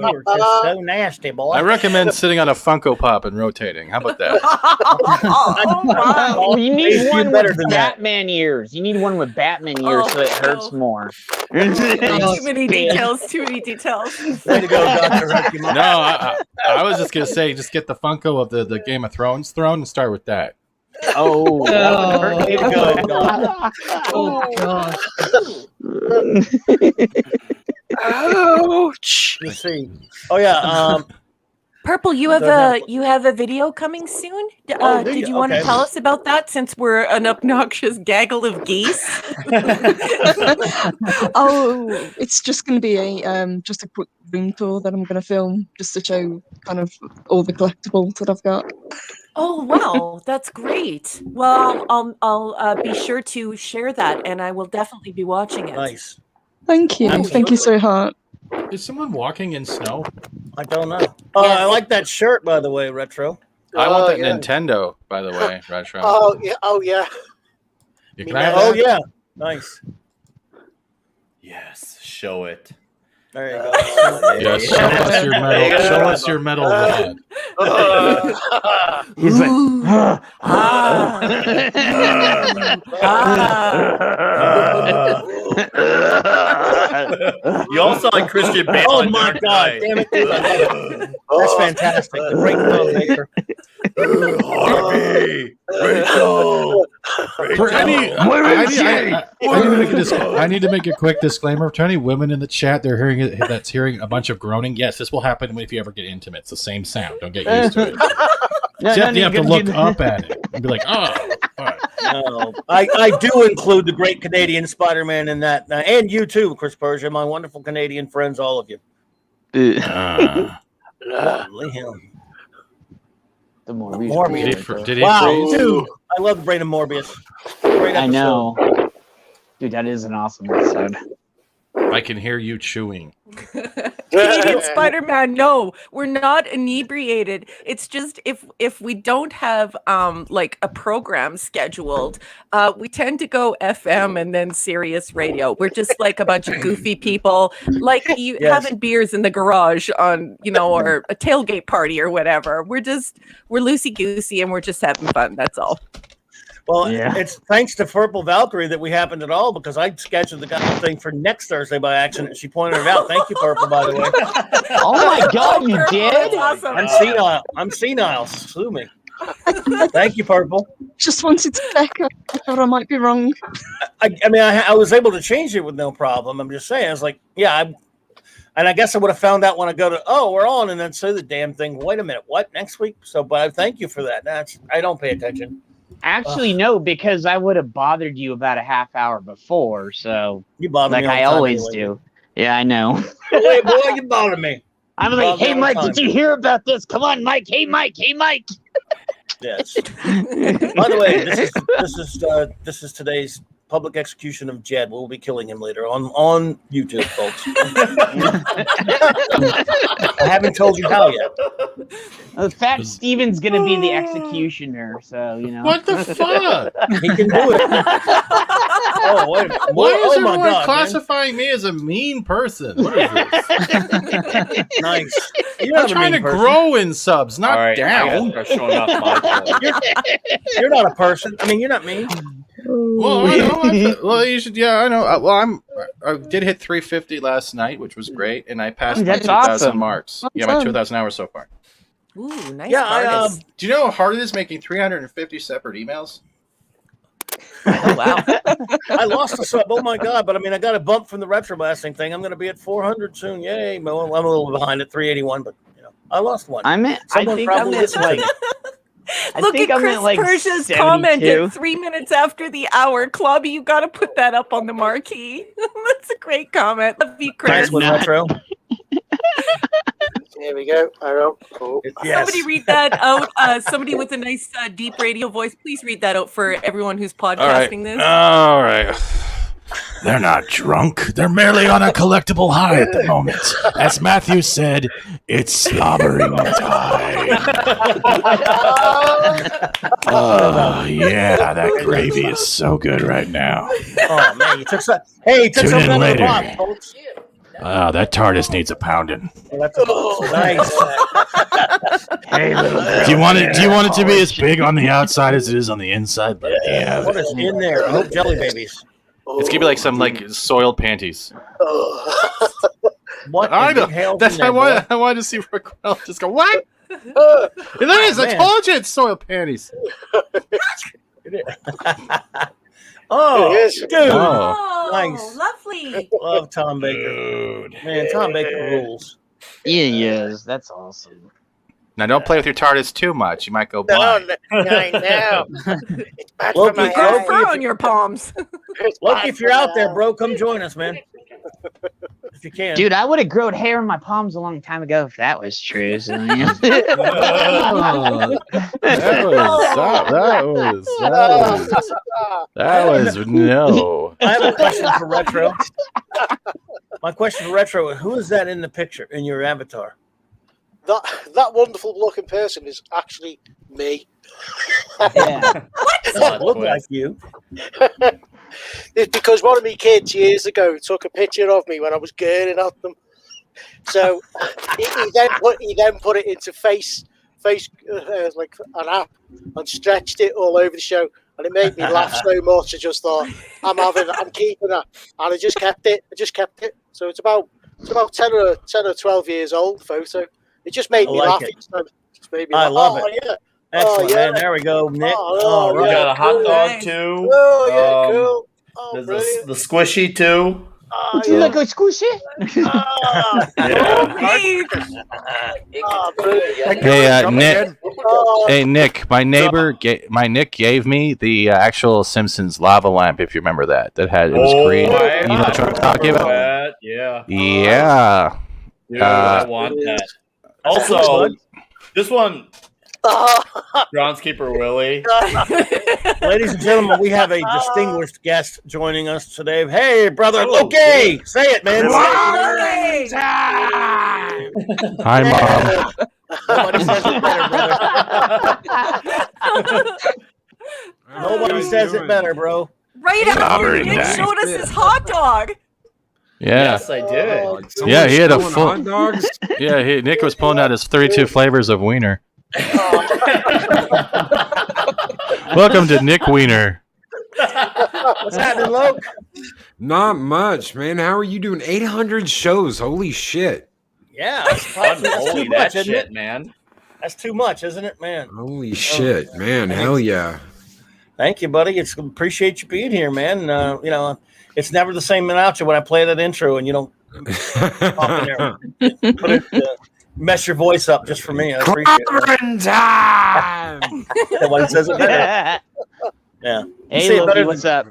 are just so nasty, boy. I recommend sitting on a Funko Pop and rotating. How about that? Oh, wow. You need one better with than that. Batman ears. You need one with Batman ears so it hurts more. Too many details, too many details. Way to go, Dr. No, I was just going to say, just get the Funko of the Game of Thrones throne and start with that. Oh, Way to go, dog. Oh, God. Ouch. Let's see. Oh yeah. Purple, you have a video coming soon. do Did you? you want to Okay. tell us about that since we're an obnoxious gaggle of geese? Oh, it's just going to be just a quick room tour that I'm going to film just to show kind of all the collectibles that I've got. Oh wow, that's great. Well, I'll be sure to share that, and I will definitely be watching it. Nice. Thank you. Absolutely. Thank you so much. Is someone walking in snow? I don't know. Oh, I like that shirt, by the way, Retro. I want that yeah. Nintendo, by the way, Retro. Oh yeah. Oh yeah. You can I have Oh that? yeah. Nice. Yes, show it. There you go. Yes, show us your metal. Show us your metal rod. He's like, You all saw like Christian Bale. Oh in my Dark God! Knight. Damn it! Dude, I love it. That's fantastic. The great filmmaker. Harvey, Rachel. For any, I need to make a quick disclaimer to any women in the chat. They're hearing a bunch of groaning. Yes, this will happen if you ever get intimate. It's the same sound. Don't get used to it. You have to look up at it and be like, oh. Fuck. No, I do include the great Canadian Spider-Man in that, and you too, Chris Persia, my wonderful Canadian friends, all of you. Lovely him. the Morbius. Did he Wow, freeze? dude, I love the brain of Morbius. Great I episode. know. Dude, that is an awesome episode. I can hear you chewing. Canadian Spider-Man, no, we're not inebriated. It's just if we don't have like a program scheduled, we tend to go FM and then Sirius Radio. We're just like a bunch of goofy people, like you having beers in the garage on, or a tailgate party or whatever. We're loosey-goosey and we're just having fun. That's all. Well, it's thanks to Purple Valkyrie that we happened at all, because I scheduled the goddamn thing for next Thursday by accident. She pointed it out. Thank you, Purple, by the way. Oh my God, you did? Awesome. I'm senile. Sue me. Thank you, Purple. Just wanted to check. I thought I might be wrong. I was able to change it with no problem. I'm just saying. I was like, and I guess I would have found out when I go to, we're on, and then say the damn thing. Wait a minute, what, next week? So, but thank you for that. I don't pay attention. Actually, no, because I would have bothered you about a half hour before, so you bother me like I always do. Yeah, I know. Hey, boy, you bother me. I'm like, hey, Mike, did you hear about this? Come on, Mike. Hey, Mike. Hey, Mike. Yes. By the way, this is today's public execution of Jed. We'll be killing him later on YouTube, folks. I haven't told you how yet. Fat Steven's gonna be the executioner, so What the fuck? He can do it. Oh, wait a minute. Why is my everyone God, classifying me as a mean person? What is this? Nice. I'm trying to grow in subs, not down. You're not a person. I mean, you're not mean. Well, I know. Well, you should. Yeah, I know. Well, I did hit 350 last night, which was great, and I passed my 2,000 marks. Yeah, my 2,000 hours so far. Ooh, nice. Yeah, do you know how hard it is making 350 separate emails? Oh, wow. I lost a sub. Oh my God! But I mean, I got a bump from the retro blasting thing. I'm going to be at 400 soon. Yay! Well, I'm a little behind at 381, but I lost one. I think I'm at like. Look at Chris Persia's comment at 3 minutes after the hour. Clobby, you got to put that up on the marquee. That's a great comment. Love you, Chris. Nice one, retro. There we go. Cool. Yes. Somebody read that out. Somebody with a nice deep radio voice. Please read that out for everyone who's podcasting this. All right. They're not drunk. They're merely on a collectible high at the moment. As Matthew said, it's slobbering time. Oh, yeah, that gravy is so good right now. Oh, man, you took some. Hey, you took Tune some in out of the later. box, folks. That TARDIS needs a pounding. Nice. Hey, little girl. Do you want it to be as big on the outside as it is on the inside? But yeah, What is in there? I hope jelly babies. it's gonna be like some soiled panties. What? I know. That's I wanted to see Raquel just go, what? It is. I told you it's soiled panties. Oh, dude. Oh, Nice. lovely. Love Tom Baker. Dude. Man, Tom Baker rules. Yeah, he is. That's awesome. Now don't play with your TARDIS too much. You might go No, blind. I know. It's bad Look, for my you Grow eyes. fur on your palms. Look, if you're out there, bro, come join us, man. If you can. Dude, I would have grown hair in my palms a long time ago if that was true. So, That was no. I have a question for Retro. My question for Retro is, who is that in the picture, in your avatar? That wonderful looking person is actually me. yeah. Doesn't look like you. It's because one of my kids years ago took a picture of me when I was gurning at them. So he then put it into face like an app and stretched it all over the show, and it made me laugh so much. I just thought I'm keeping that, and I just kept it. So it's about 10 or 12 years old photo. It just made me laugh. I love it. Yeah. Excellent, yeah. man. There we go, Nick. Oh, We yeah, got a hot cool. dog too. Oh yeah, cool. Oh, There's brilliant. the squishy too. Oh, Would you yeah. like a squishy? Oh, brilliant. Hey, Nick. Oh, Hey, Nick. My Nick gave me the actual Simpsons lava lamp. If you remember that, it was green. You know what I'm talking about? That, yeah. Yeah. Dude, I want that. Also, this one, Groundskeeper Willie. Ladies and gentlemen, we have a distinguished guest joining us today. Hey, brother Loki! Say it, man. Hi, Mom. Nobody says it better, brother. Nobody says it better, bro. Right after Nick showed us his hot dog. Yeah. Yes, I did. Yeah, he had a Someone full. hot dogs? Yeah, Nick was pulling out his 32 flavors of wiener. Welcome to Nick Wiener. What's happening, Loke? Not much, man. How are you doing? 800 shows. Holy shit. Yeah, that's Holy too that much, isn't shit, it? man. That's too much, isn't it, man? Holy shit, man. Hell yeah. Thank you, buddy. It's appreciate you being here, man. You know, it's never the same without you when I play that intro and you don't pop in there, put it, mess your voice up just for me. I appreciate Clobbering time! Nobody says it better. Yeah. Hey, Loki, what's up?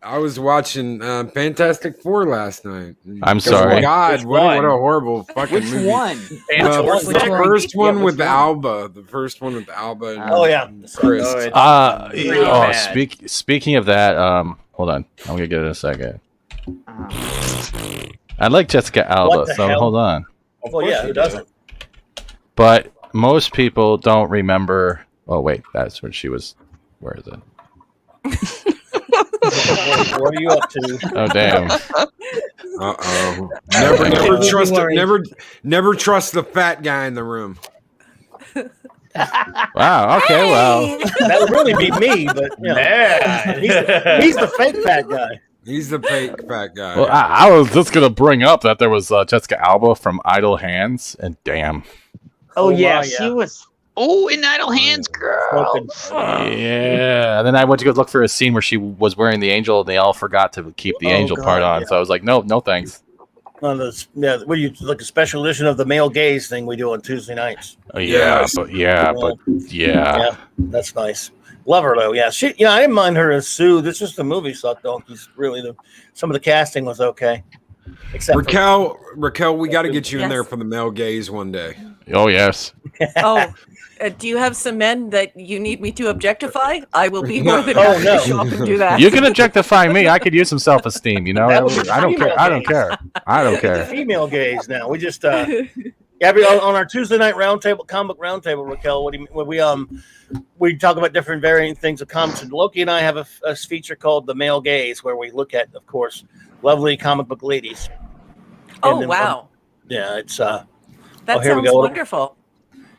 I was watching Fantastic Four last night. I'm sorry. Oh God, what a horrible fucking Which movie. one? The first one with Alba. The first one with Alba. And, Oh, yeah. Chris. Speaking of that, hold on. I'm gonna get it in a second. I like Jessica Alba, so hold on. Oh, yeah, who doesn't? But most people don't remember. Oh wait, that's when she was. Where is it? What are you up to? Oh damn! Uh-oh. Never trust the fat guy in the room. Wow. Okay. Well, that would really be me, but you know, he's the fake fat guy. He's the fake fat guy. well, I was just gonna bring up that there was Jessica Alba from Idle Hands, and damn. Oh, yeah, wow, she was. Oh, in Idle Hands, girl. Yeah. And then I went to go look for a scene where she was wearing the angel, and they all forgot to keep the angel part on. yeah. So I was like, no, thanks. What you like a special edition of the male gaze thing we do on Tuesday nights? Oh, yeah, Yeah. Yeah, that's nice. Love her though. Yeah, she. Yeah, I didn't mind her as Sue. This is the movie sucked. Donkeys. Really, some of the casting was okay. Except Raquel, we got to get you in Yes. there for the male gaze one day. Oh yes. Oh, do you have some men that you need me to objectify? I will be more than Oh, happy no. to show up and do that. You can objectify me. I could use some self-esteem. You know, That would be I don't care. I don't care. I don't the care. female gaze. Now we just on our Tuesday night roundtable, comic roundtable, Raquel. We talk about different varying things of comics. And Loki and I have a feature called the male gaze, where we look at, of course, lovely comic book ladies. Oh, And then, wow. Yeah, it's That here we sounds go. wonderful.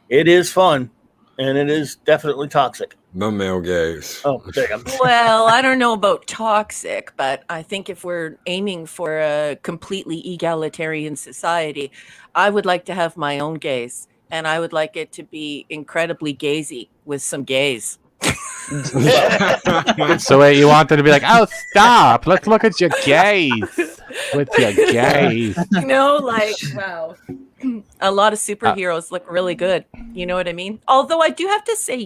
It is fun, and it is definitely toxic. The male gaze. Oh, damn. Well, I don't know about toxic, but I think if we're aiming for a completely egalitarian society, I would like to have my own gaze, and I would like it to be incredibly gazy with some gaze. So wait, you want them to be like, oh, stop. Let's look at your gaze. With your gaze. You know, like, wow. A lot of superheroes look really good. You know what I mean? Although I do have to say,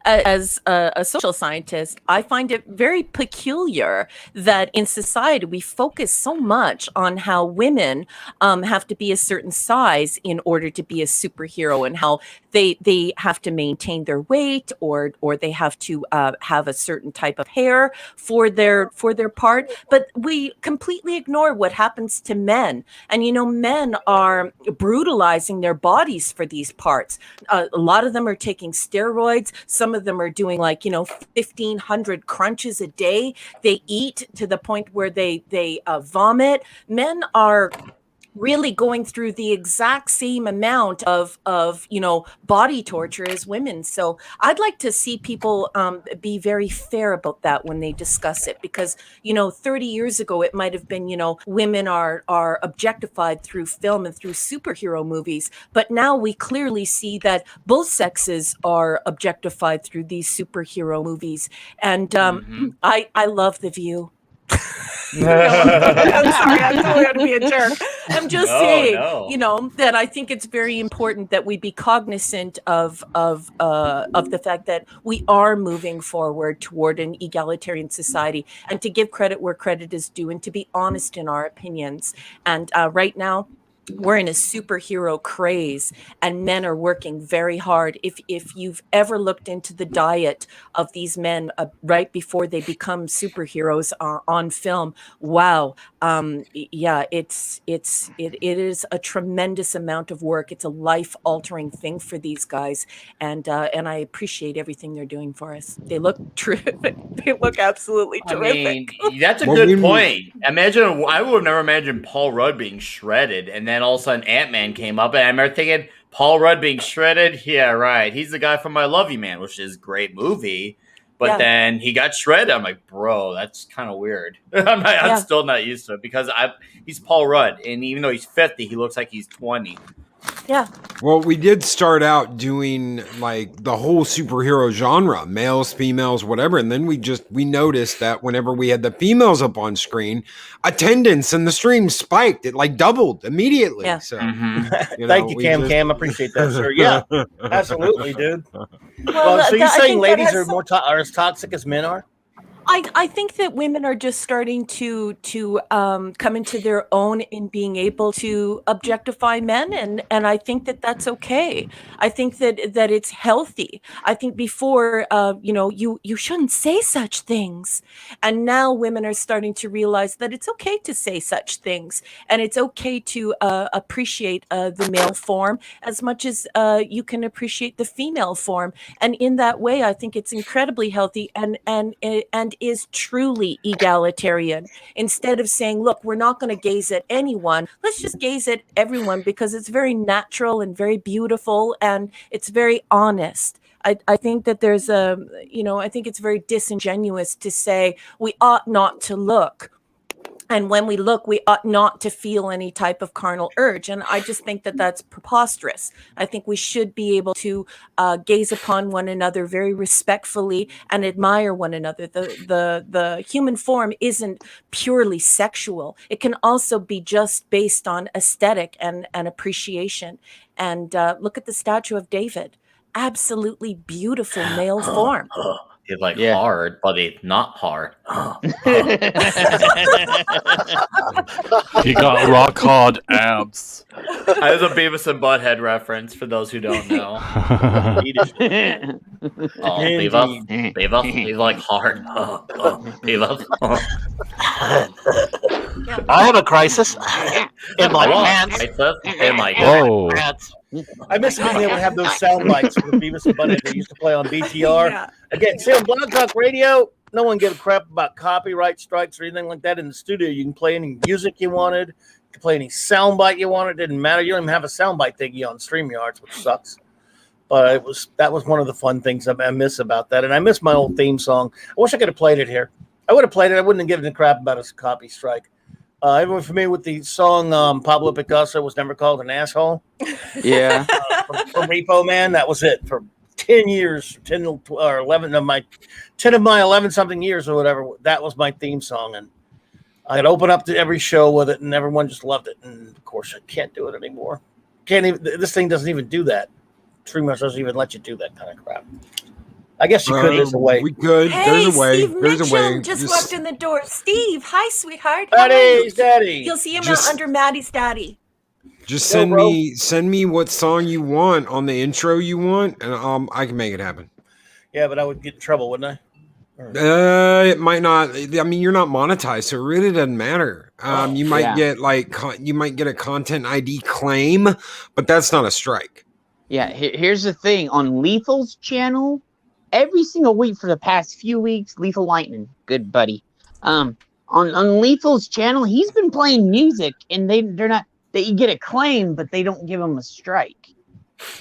as a social scientist, I find it very peculiar that in society we focus so much on how women have to be a certain size in order to be a superhero, and how they have to maintain their weight, or they have to have a certain type of hair for their part. But we completely ignore what happens to men. And men are brutalizing their bodies for these parts. A lot of them are taking steroids. Some of them are doing 1,500 crunches a day. They eat to the point where they vomit. Men are really going through the exact same amount of body torture as women. So I'd like to see people be very fair about that when they discuss it, because 30 years ago it might have been women are objectified through film and through superhero movies, but now we clearly see that both sexes are objectified through these superhero movies. And I love The View. I'm sorry, I'm totally going to be a jerk. I'm just saying, that I think it's very important that we be cognizant of the fact that we are moving forward toward an egalitarian society, and to give credit where credit is due, and to be honest in our opinions. And right now, we're in a superhero craze, and men are working very hard. If you've ever looked into the diet of these men right before they become superheroes on film, wow, yeah, it is a tremendous amount of work. It's a life-altering thing for these guys, and I appreciate everything they're doing for us. They look terrific. They look absolutely terrific. I mean, that's a good point. Imagine, I would have never imagined Paul Rudd being shredded, and then all of a sudden Ant-Man came up, and I remember thinking, Paul Rudd being shredded? Yeah, right. He's the guy from I Love You Man, which is a great movie. But then he got shredded. I'm like, bro, that's kind of weird. I'm still not used to it because he's Paul Rudd, and even though he's 50, he looks like he's 20. Yeah. Well, we did start out doing like the whole superhero genre, males, females, whatever. And then we noticed that whenever we had the females up on screen, attendance in the stream spiked. It like doubled immediately. Yeah. So thank you, Cam. Appreciate that, sir. Yeah, absolutely, dude. Well, so you're saying ladies are as toxic as men are? I think that women are just starting to come into their own in being able to objectify men, and I think that that's okay. I think that it's healthy. I think before, you shouldn't say such things, and now women are starting to realize that it's okay to say such things, and it's okay to appreciate the male form as much as you can appreciate the female form, and in that way, I think it's incredibly healthy and is truly egalitarian. Instead of saying, look, we're not going to gaze at anyone, let's just gaze at everyone because it's very natural and very beautiful and it's very honest. I think that there's I think it's very disingenuous to say we ought not to look. And when we look, we ought not to feel any type of carnal urge. And I just think that that's preposterous. I think we should be able to gaze upon one another very respectfully and admire one another. The human form isn't purely sexual. It can also be just based on aesthetic and appreciation. And look at the statue of David. Absolutely beautiful male form. He's like hard, but he's not hard. He got rock hard abs. That was a Beavis and Butthead reference for those who don't know. Beavis, he's like hard. Beavis. I have a crisis in my pants. In my pants. I miss being able to have those sound bites for the Beavis and Butthead they used to play on BTR. Yeah. Again, see on Blog Talk Radio, no one gave a crap about copyright strikes or anything like that. In the studio, you can play any music you wanted, you can play any sound bite you wanted. It didn't matter. You don't even have a sound bite thingy on StreamYards, which sucks. But that was one of the fun things I miss about that. And I miss my old theme song. I wish I could have played it here. I would have played it. I wouldn't have given a crap about a copy strike. Everyone familiar with the song Pablo Picasso was never called an asshole? Yeah. From Repo Man, that was it for 10 years, 10 or 11 of my 11 something years or whatever. That was my theme song, and I'd open up to every show with it, and everyone just loved it. And of course, I can't do it anymore. Can't even. This thing doesn't even do that. StreamYards doesn't even let you do that kind of crap. I guess you could. There's a way. We could. Hey, There's a way. Steve There's Mitchell a way. just walked in the door. Steve, hi, sweetheart. How are Daddy, you? Daddy. You'll see him Just- under Maddie's daddy. Just Yo, bro. send me what song you want on the intro you want, and I can make it happen. Yeah, but I would get in trouble, wouldn't I? It might not. I mean, you're not monetized, so it really doesn't matter. You might get you might get a content ID claim, but that's not a strike. Yeah, here's the thing. On Lethal's channel, every single week for the past few weeks, Lethal Lightning, good buddy. On Lethal's channel, he's been playing music, and they're not. You get a claim, but they don't give him a strike.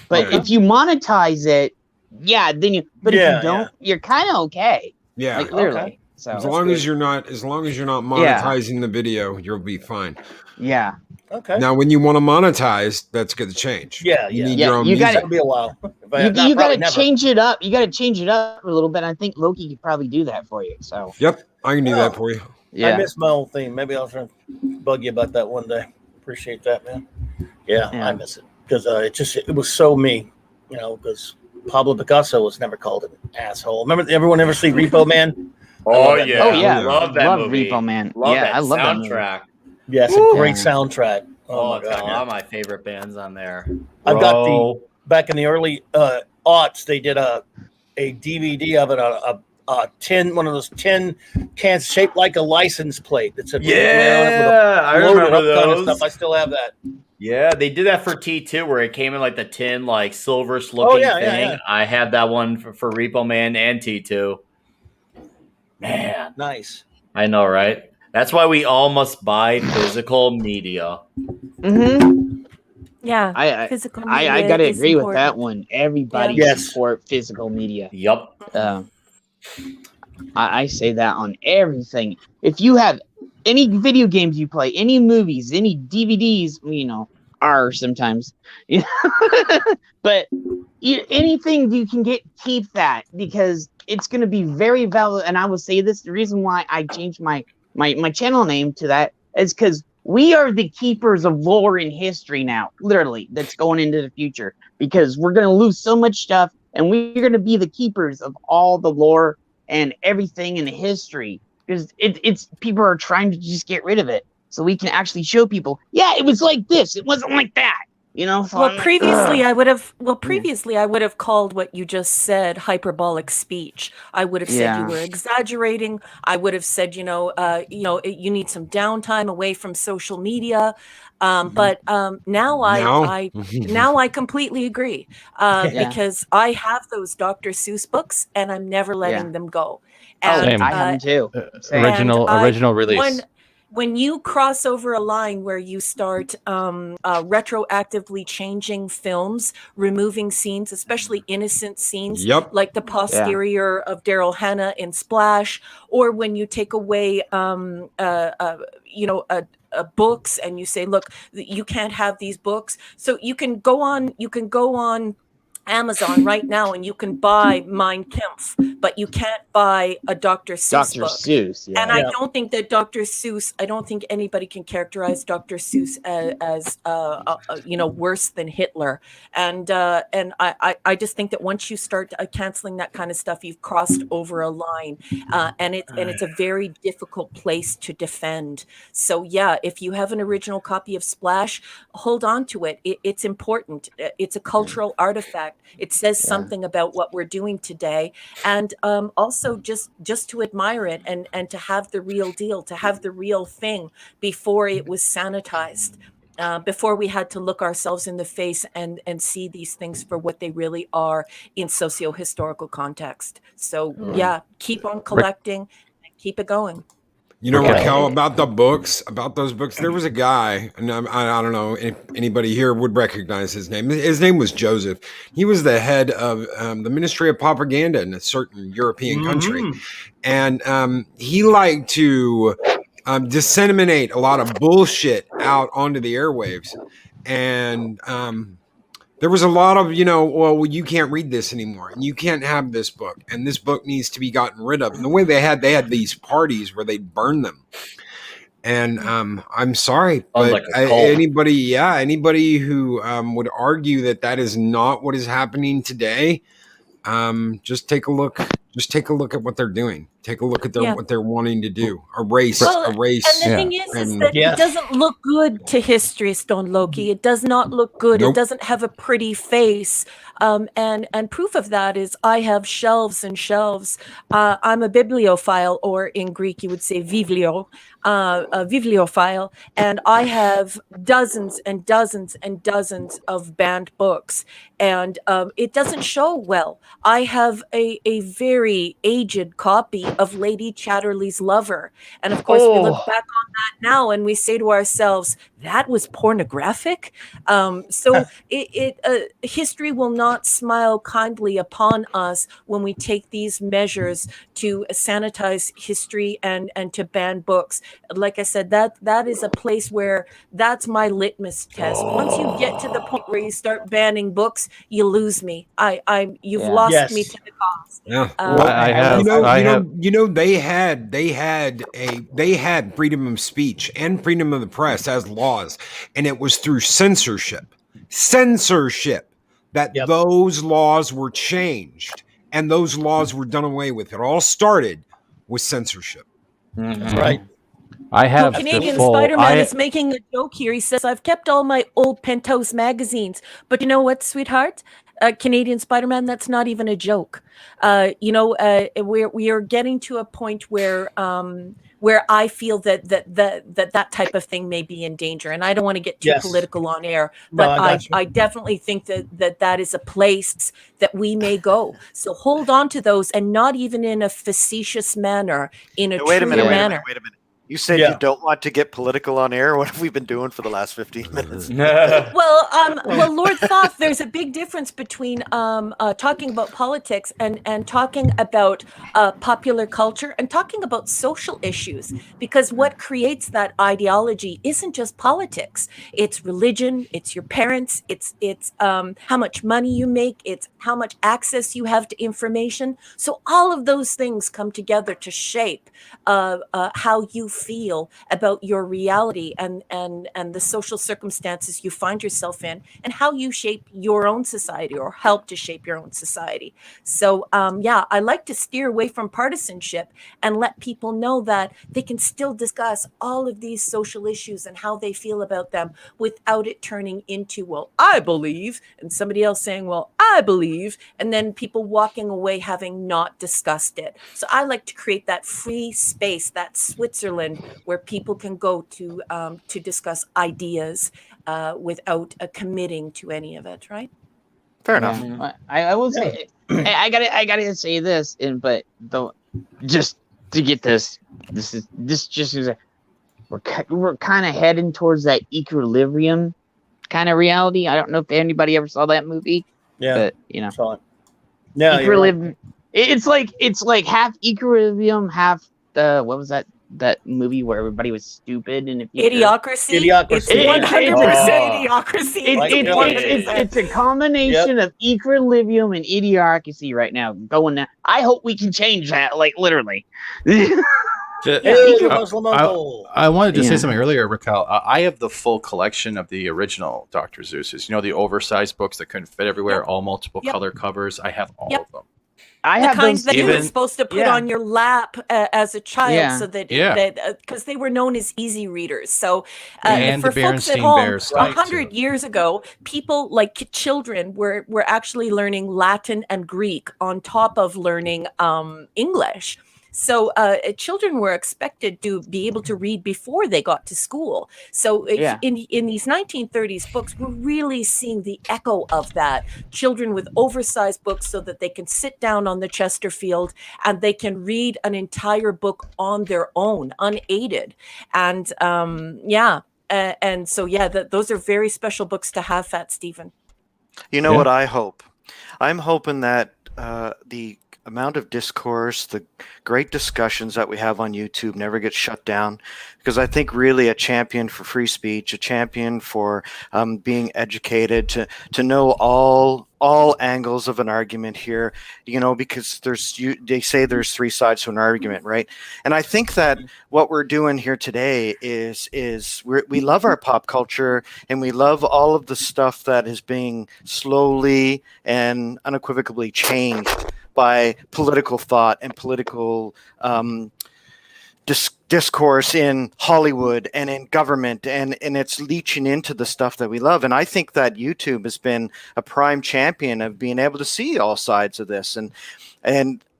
But if you monetize it, then you. But if you don't, you're kind of okay. Yeah, like literally. Okay. So as long as you're not monetizing the video, you'll be fine. Yeah. Okay. Now, when you want to monetize, that's going to change. Yeah, You yeah. need your own you music. gotta- It'll be a while. You got to change it up. You got to change it up a little bit. I think Loki could probably do that for you. So. Yep, I can do that for you. Yeah. I miss my old theme. Maybe I'll try to bug you about that one day. Appreciate that, man. Yeah. I miss it because it was so me, because Pablo Picasso was never called an asshole. Remember, everyone ever see Repo Man? Oh yeah, Oh yeah. love that Love movie. Repo Man. Love Yeah, that I love that movie. soundtrack. Yeah, it's a great soundtrack. Oh, it's got a lot of my favorite bands on there. I've got the back in the early aughts. They did a DVD of it, a tin, one of those tin cans shaped like a license plate. That's I remember those. Kind of stuff. I still have that. Yeah, they did that for T2 where it came in like the tin, like silverish looking thing. Yeah. I have that one for Repo Man and T2. Man, nice. I know, right? That's why we all must buy physical media. Mm-hmm. Yeah, physical media. I gotta agree with that one. Everybody support physical media. Yep. I say that on everything. If you have any video games you play, any movies, any DVDs, are sometimes, but anything you can get, keep that, because it's going to be very valuable. And I will say this: the reason why I changed my channel name to that is because we are the keepers of lore in history now, literally, that's going into the future, because we're going to lose so much stuff, and we're going to be the keepers of all the lore and everything in history, because it's people are trying to just get rid of it, so we can actually show people, it was like this, it wasn't like that. So previously I would have called what you just said hyperbolic speech. I would have said you were exaggerating. I would have said, you need some downtime away from social media. But now I completely agree, because I have those Dr. Seuss books and I'm never letting them go. And, I have them too. Original release. When you cross over a line where you start retroactively changing films, removing scenes, especially innocent scenes, like the posterior of Daryl Hannah in Splash, or when you take away, books and you say, look, you can't have these books. So you can go on Amazon right now and you can buy Mein Kampf, but you can't buy a Dr. Seuss book. Seuss, and I don't think that Dr. Seuss, I don't think anybody can characterize Dr. Seuss as worse than Hitler. And I just think that once you start canceling that kind of stuff, you've crossed over a line, and it's a very difficult place to defend. So if you have an original copy of Splash, hold on to it. It's important. It's a cultural artifact. It says something about what we're doing today, and also just to admire it and to have the real deal, to have the real thing before it was sanitized, before we had to look ourselves in the face and see these things for what they really are in socio-historical context. So keep on collecting and keep it going. Raquel, about those books, there was a guy, and I don't know if anybody here would recognize his name. His name was Joseph. He was the head of the Ministry of Propaganda in a certain European country. And he liked to disseminate a lot of bullshit out onto the airwaves. And there was a lot of, you can't read this anymore, and you can't have this book, and this book needs to be gotten rid of. And the way they had these parties where they'd burn them. And I'm sorry, but anybody who would argue that is not what is happening today, just take a look. Just take a look at what they're doing. Take a look at what they're wanting to do. Erase. And the thing is that it doesn't look good to history, Stone Loki. It does not look good. It doesn't have a pretty face. And proof of that is I have shelves and shelves. I'm a bibliophile, or in Greek you would say a bibliophile, and I have dozens and dozens and dozens of banned books, and it doesn't show well. I have a very aged copy of Lady Chatterley's Lover, and of course we look back on that now and we say to ourselves, that was pornographic. So history will not smile kindly upon us when we take these measures to sanitize history and to ban books. Like I said, that is a place where that's my litmus test. Once you get to the point where you start banning books, you lose me. You've lost me to the cause. Yeah. They had freedom of speech and freedom of the press as laws, and it was through censorship that those laws were changed and those laws were done away with. It all started with censorship. That's right. I have Canadian the full. Spider-Man is making a joke here. He says, "I've kept all my old Penthouse magazines, but you know what, sweetheart? Canadian Spider-Man, that's not even a joke. We are getting to a point where I feel that type of thing may be in danger, and I don't want to get too political on air, but I definitely think that is a place that we may go. So hold on to those, and not even in a facetious manner, in a true manner. Wait a minute. You said you don't want to get political on air. What have we been doing for the last 15 minutes? Well, Lord Thoth, there's a big difference between talking about politics and talking about popular culture and talking about social issues, because what creates that ideology isn't just politics. It's religion, it's your parents, it's how much money you make, it's how much access you have to information. So all of those things come together to shape how you feel about your reality and the social circumstances you find yourself in, and how you shape your own society or help to shape your own society. So I like to steer away from partisanship and let people know that they can still discuss all of these social issues and how they feel about them without it turning into, well, I believe, and somebody else saying, well, I believe, and then people walking away having not discussed it. So I like to create that free space, that Switzerland, where people can go to discuss ideas without committing to any of it. Right? Fair enough. I will say, I gotta say this, but just to get this is we're kind of heading towards that equilibrium kind of reality. I don't know if anybody ever saw that movie. Yeah, but saw it. No, equilibrium. Right. It's like half equilibrium, half what was that movie where everybody was stupid and Idiocracy. It's 100% Idiocracy. It's a combination of equilibrium and Idiocracy right now going down. I hope we can change that, like literally. I wanted to say something earlier, Raquel. I have the full collection of the original Dr. Seuss's. You know, the oversized books that couldn't fit everywhere, all multiple color covers. I have all of them. I have those that you were supposed to put on your lap as a child, so that because they were known as easy readers. So for folks at home, 100 years ago, people like children were actually learning Latin and Greek on top of learning English. So children were expected to be able to read before they got to school. So in these 1930s books, we're really seeing the echo of that. Children with oversized books so that they can sit down on the Chesterfield and they can read an entire book on their own, unaided. And those are very special books to have, Fat Stephen. You know what I hope? I'm hoping that the amount of discourse, the great discussions that we have on YouTube never get shut down, because I think really a champion for free speech, a champion for being educated, to know all angles of an argument here, you know, because they say there's three sides to an argument, right? And I think that what we're doing here today is we love our pop culture, and we love all of the stuff that is being slowly and unequivocally changed by political thought and political discourse in Hollywood and in government, and it's leaching into the stuff that we love. And I think that YouTube has been a prime champion of being able to see all sides of this. And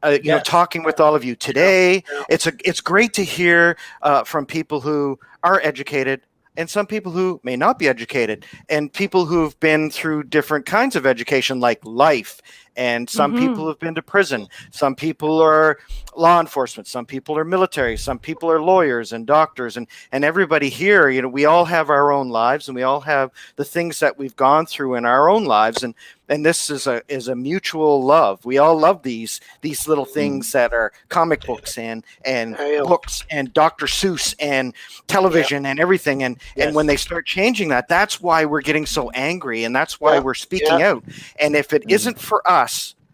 you know, talking with all of you today, it's great to hear from people who are educated, and some people who may not be educated, and people who've been through different kinds of education, like life. And some people have been to prison. Some people are law enforcement. Some people are military. Some people are lawyers and doctors. And everybody here, you know, we all have our own lives, and we all have the things that we've gone through in our own lives. And this is a mutual love. We all love these little things that are comic books and books and Dr. Seuss and television and everything. And when they start changing that, that's why we're getting so angry, and that's why we're speaking out. And if it isn't for us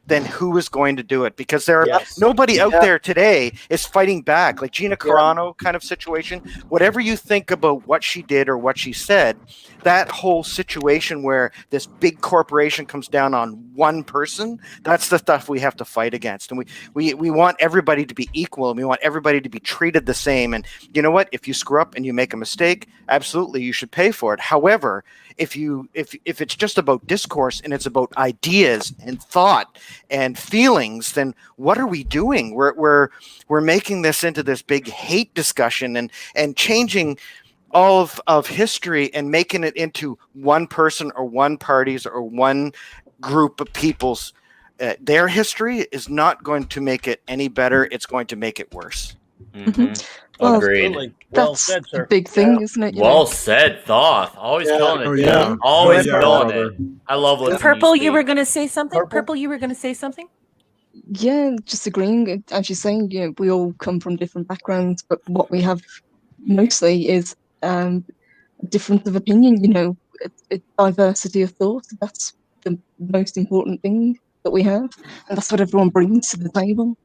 then who is going to do it? Because there are Yes. nobody out there today is fighting back, like Gina Carano kind of situation. Whatever you think about what she did or what she said, that whole situation where this big corporation comes down on one person, that's the stuff we have to fight against. And we want everybody to be equal, and we want everybody to be treated the same. And you know what? If you screw up and you make a mistake, absolutely you should pay for it. However, if it's just about discourse and it's about ideas and thought and feelings, then what are we doing? We're making this into this big hate discussion and changing all of history and making it into one person or one party's or one group of people's. Their history is not going to make it any better. It's going to make it worse. Well, Agreed. That's said, sir. a big thing, isn't it? Well said, Thoth. Always killing it. Oh, yeah. Always Yeah, killing brother. it. I love listening. Purple, to you were speak. going to say something? Purple, you were going to say something? Yeah, just agreeing. As you're saying, we all come from different backgrounds, but what we have mostly is difference of opinion. Diversity of thought. That's the most important thing that we have, and that's what everyone brings to the table.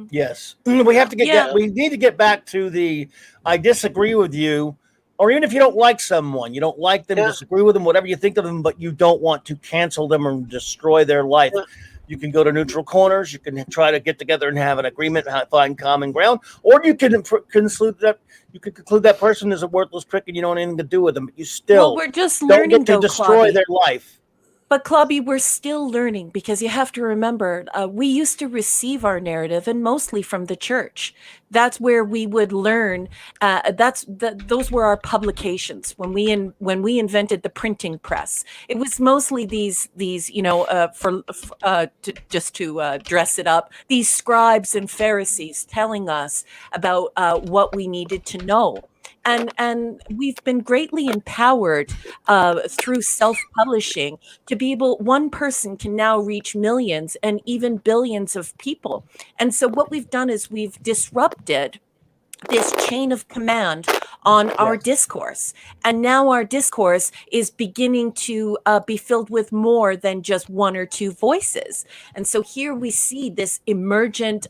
Yes, we have to get. We need to get back to the. I disagree with you, or even if you don't like someone, you don't like them, disagree with them, whatever you think of them, but you don't want to cancel them or destroy their life. You can go to neutral corners. You can try to get together and have an agreement, find common ground, or you can conclude that person is a worthless prick and you don't have anything to do with them. But you still we're just don't learning get to destroy their life. But Clobby, we're still learning, because you have to remember, we used to receive our narrative, and mostly from the church. That's where we would learn. Those were our publications when we invented the printing press. It was mostly these just to dress it up, these scribes and Pharisees telling us about what we needed to know. And we've been greatly empowered through self-publishing to be able, one person can now reach millions and even billions of people. And so what we've done is we've disrupted this chain of command on our discourse. And now our discourse is beginning to be filled with more than just one or two voices. And so here we see this emergent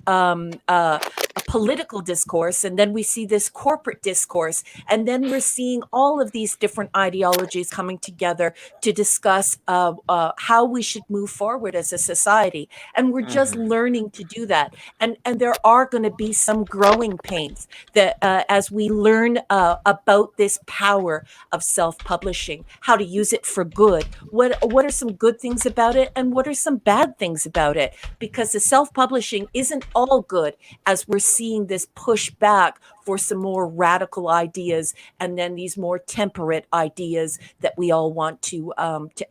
political discourse, and then we see this corporate discourse, and then we're seeing all of these different ideologies coming together to discuss how we should move forward as a society. And we're just learning to do that. And there are going to be some growing pains that as we learn about this power of self-publishing, how to use it for good. What are some good things about it, and what are some bad things about it? Because the self-publishing isn't all good, as we're seeing this push back for some more radical ideas, and then these more temperate ideas that we all want to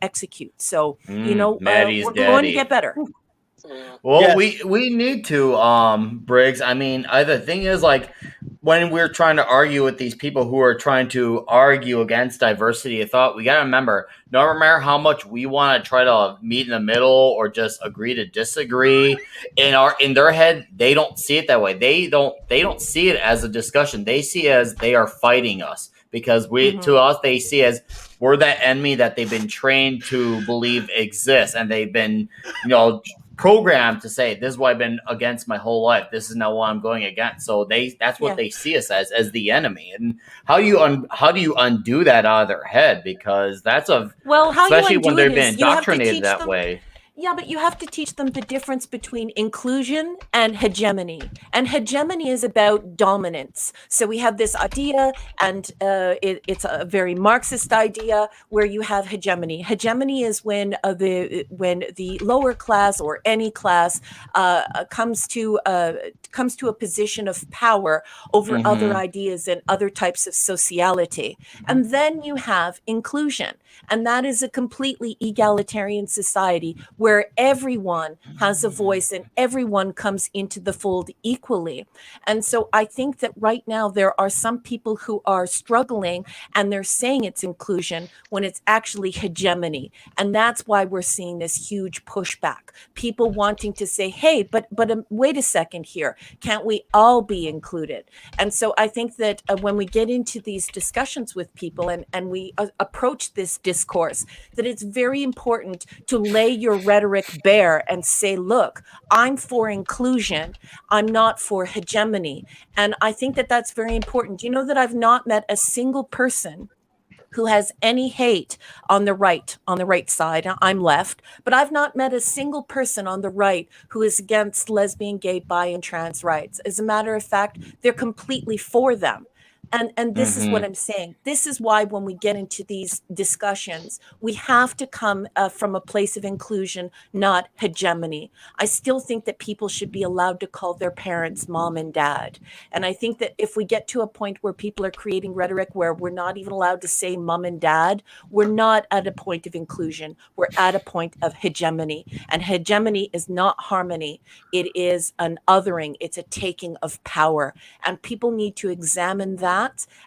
execute. So Maddie's we're going to get better. Well, we need to, Briggs. I mean, the thing is, like, when we're trying to argue with these people who are trying to argue against diversity of thought, we got to remember, no matter how much we want to try to meet in the middle or just agree to disagree, in their head, they don't see it that way. They don't see it as a discussion. They see it as they are fighting us, because to us, they see as we're that enemy that they've been trained to believe exists, and they've been, programmed to say, this is what I've been against my whole life. This is not what I'm going against. So that's what they see us as the enemy. And how do you undo that out of their head? Because that's especially when they've been indoctrinated that way. Yeah, but you have to teach them the difference between inclusion and hegemony. And hegemony is about dominance. So we have this idea, and it's a very Marxist idea, where you have hegemony. Hegemony is when the lower class or any class comes to a position of power over other ideas and other types of sociality. And then you have inclusion, and that is a completely egalitarian society where everyone has a voice and everyone comes into the fold equally. And so I think that right now there are some people who are struggling, and they're saying it's inclusion when it's actually hegemony. And that's why we're seeing this huge pushback. People wanting to say, hey, but wait a second here. Can't we all be included? And so I think that when we get into these discussions with people and we approach this discourse, that it's very important to lay your rhetoric bare and say, look, I'm for inclusion. I'm not for hegemony. And I think that that's very important. You know that I've not met a single person who has any hate on the right side. I'm left, but I've not met a single person on the right who is against lesbian, gay, bi, and trans rights. As a matter of fact, they're completely for them. And this is what I'm saying. This is why when we get into these discussions, we have to come from a place of inclusion, not hegemony. I still think that people should be allowed to call their parents mom and dad. And I think that if we get to a point where people are creating rhetoric where we're not even allowed to say mom and dad, we're not at a point of inclusion. We're at a point of hegemony. And hegemony is not harmony. It is an othering. It's a taking of power. And people need to examine that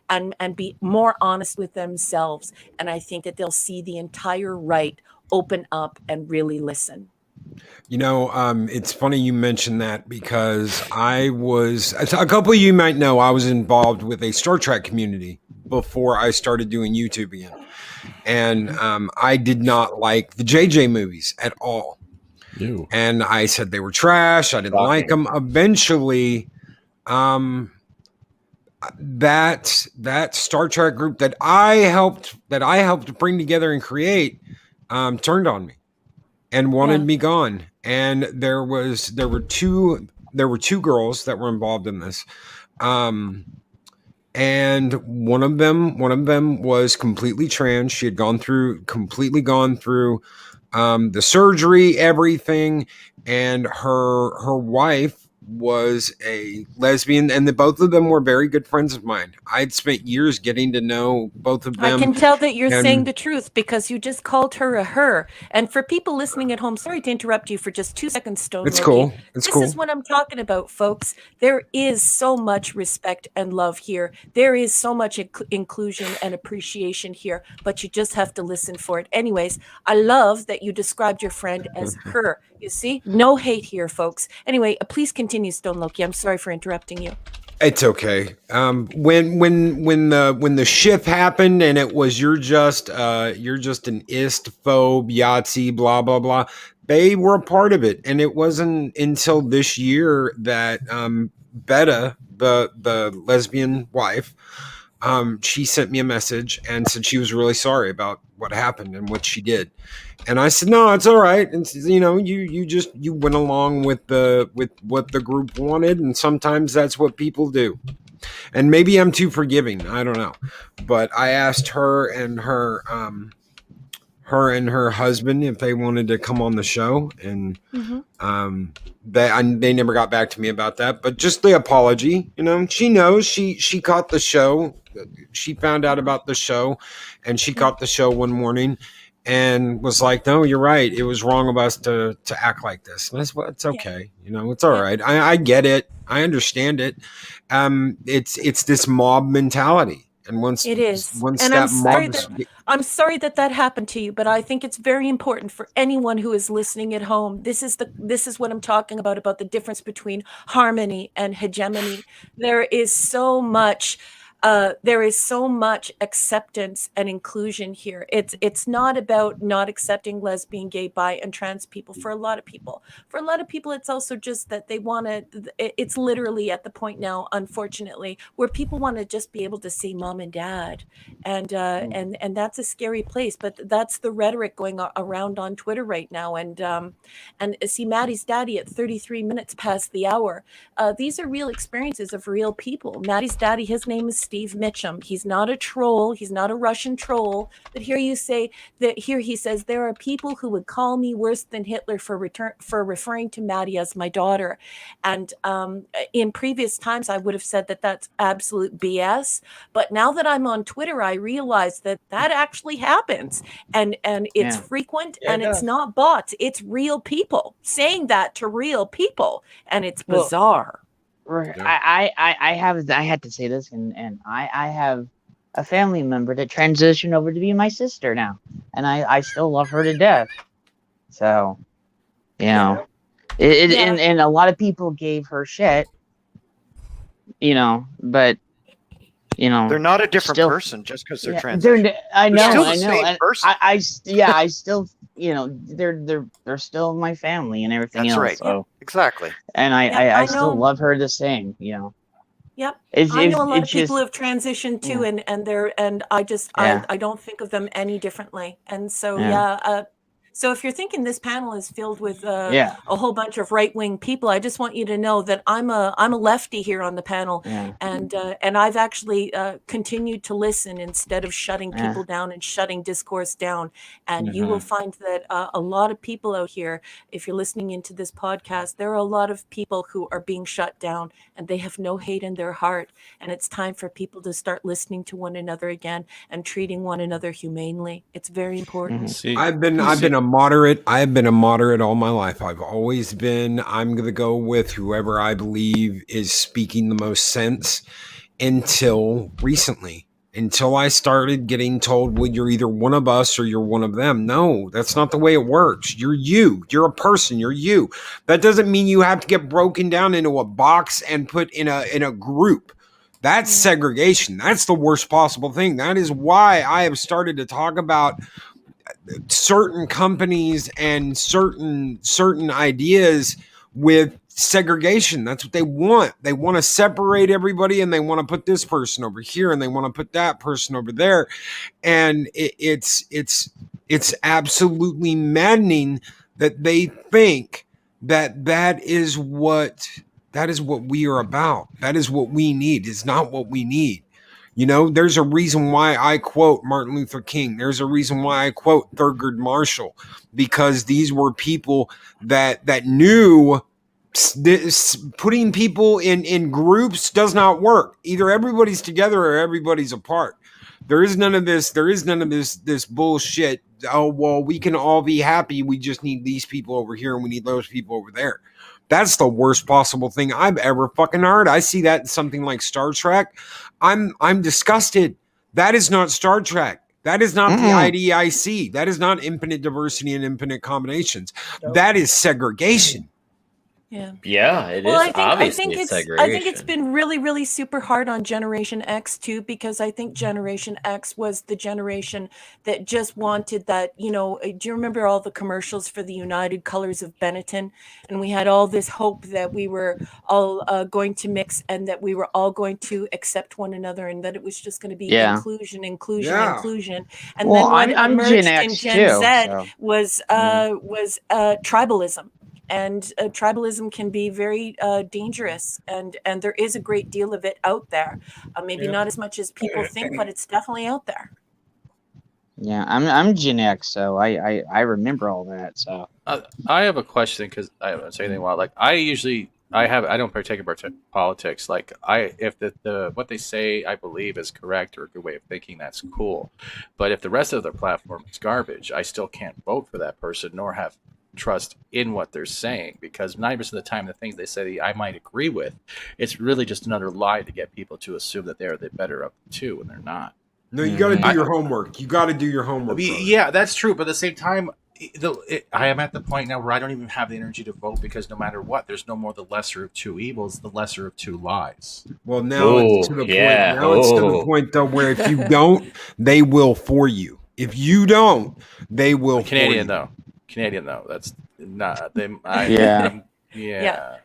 and be more honest with themselves. And I think that they'll see the entire right open up and really listen. You know, it's funny you mentioned that because a couple of you might know I was involved with a Star Trek community before I started doing YouTube again. And I did not like the JJ movies at all. Ew. And I said they were trash. I didn't like them. Eventually, that Star Trek group that I helped bring together and create turned on me and wanted me gone. And there were two girls that were involved in this. And one of them was completely trans. She had completely gone through the surgery, everything, and her wife was a lesbian, and both of them were very good friends of mine. I'd spent years getting to know both of them. I can tell that you're saying the truth because you just called her a her. And for people listening at home, sorry to interrupt you for just 2 seconds, Stone. It's Loki. cool. This is what I'm talking about, folks. There is so much respect and love here. There is so much inclusion and appreciation here, but you just have to listen for it. Anyways, I love that you described your friend as her. You see, no hate here, folks. Anyway, please continue, Stone Loki. I'm sorry for interrupting you. It's okay. When the shift happened and it was you're just an istphobe, Yahtzee, blah blah blah. They were a part of it, and it wasn't until this year that Betta, the lesbian wife, she sent me a message and said she was really sorry about what happened and what she did. And I said, no, it's all right. And you know, you went along with what the group wanted, and sometimes that's what people do. And maybe I'm too forgiving. I don't know. But I asked her and her husband if they wanted to come on the show, and they never got back to me about that. But just the apology, you know, she knows she caught the show. She found out about the show, and she caught the show one morning and was like, no, you're right. It was wrong of us to act like this. And that's what, it's okay. You know, it's all right. I get it. I understand it. It's this mob mentality. And once I'm sorry that happened to you, but I think it's very important for anyone who is listening at home. This is what I'm talking about the difference between harmony and hegemony. There is so much acceptance and inclusion here. It's not about not accepting lesbian, gay, bi, and trans people. For a lot of people, it's also just that they want to. It's literally at the point now, unfortunately, where people want to just be able to say mom and dad, and that's a scary place. But that's the rhetoric going around on Twitter right now. And see, Maddie's daddy at 33 minutes past the hour. These are real experiences of real people. Maddie's daddy, his name is Steve Mitchum. He's not a troll. He's not a Russian troll. But here he says there are people who would call me worse than Hitler for referring to Maddie as my daughter. And in previous times, I would have said that that's absolute BS. But now that I'm on Twitter, I realize that actually happens, and it's frequent, and it's not bots. It's real people saying that to real people, and it's bizarre. I had to say this, and I have a family member that transitioned over to be my sister now, and I still love her to death. So, you know, and a lot of people gave her shit, you know, but you know, they're not a different person just because they're trans. I know. Same person. I still they're still my family and everything That's else. right. So Exactly. and Yeah, I I still know. love her the same. Yep. It's I know a lot of it's people who just have transitioned too, yeah and I just yeah I don't think of them any differently. And so yeah so if you're thinking this panel is filled with yeah a whole bunch of right-wing people, I just want you to know that I'm a lefty here on the panel, yeah and I've actually continued to listen instead of shutting yeah. people down and shutting discourse down. And you will Mhm. find that a lot of people out here, if you're listening into this podcast, there are a lot of people who are being shut down, and they have no hate in their heart. And it's time for people to start listening to one another again and treating one another humanely. It's very important. I've been a moderate. I've been a moderate all my life. I've always been. I'm going to go with whoever I believe is speaking the most sense until recently. Until I started getting told, well, you're either one of us or you're one of them. No, that's not the way it works. You're you. You're a person. You're you. That doesn't mean you have to get broken down into a box and put in a group. That's segregation. That's the worst possible thing. That is why I have started to talk about certain companies and certain ideas with segregation. That's what they want. They want to separate everybody, and they want to put this person over here, and they want to put that person over there. And it's absolutely maddening that they think that is what we are about. That is what we need. It's not what we need. There's a reason why I quote Martin Luther King. There's a reason why I quote Thurgood Marshall, because these were people that knew putting people in groups does not work. Either everybody's together or everybody's apart. There is none of this bullshit. Oh, well, we can all be happy. We just need these people over here and we need those people over there. That's the worst possible thing I've ever fucking heard. I see that in something like Star Trek. I'm disgusted. That is not Star Trek. That is not the IDIC. That is not infinite diversity and infinite combinations. That is segregation. Yeah, it is obviously segregation. I think it's been really, really super hard on Generation X too, because I think Generation X was the generation that just wanted that, do you remember all the commercials for the United Colors of Benetton? And we had all this hope that we were all going to mix and that we were all going to accept one another and that it was just going to be inclusion. And then what emerged in Gen Z was tribalism. And tribalism can be very dangerous, and there is a great deal of it out there. Maybe not as much as people think, but it's definitely out there. Yeah, I'm Gen X, so I remember all that. So I have a question, because I haven't said anything while. Like I don't partake in politics. Like if the what they say I believe is correct or a good way of thinking, that's cool. But if the rest of their platform is garbage, I still can't vote for that person nor have trust in what they're saying, because 90% of the time the things they say I might agree with, it's really just another lie to get people to assume that they're the better of the two when they're not. No, you got to do your homework. You got to do your homework. Yeah, that's true. But at the same time, I am at the point now where I don't even have the energy to vote, because no matter what, there's no more the lesser of two evils, the lesser of two lies. Well, now it's to the point. Now it's to the point though where if you don't, they will for you. If you don't, they will. Canadian though, that's not them. Yeah.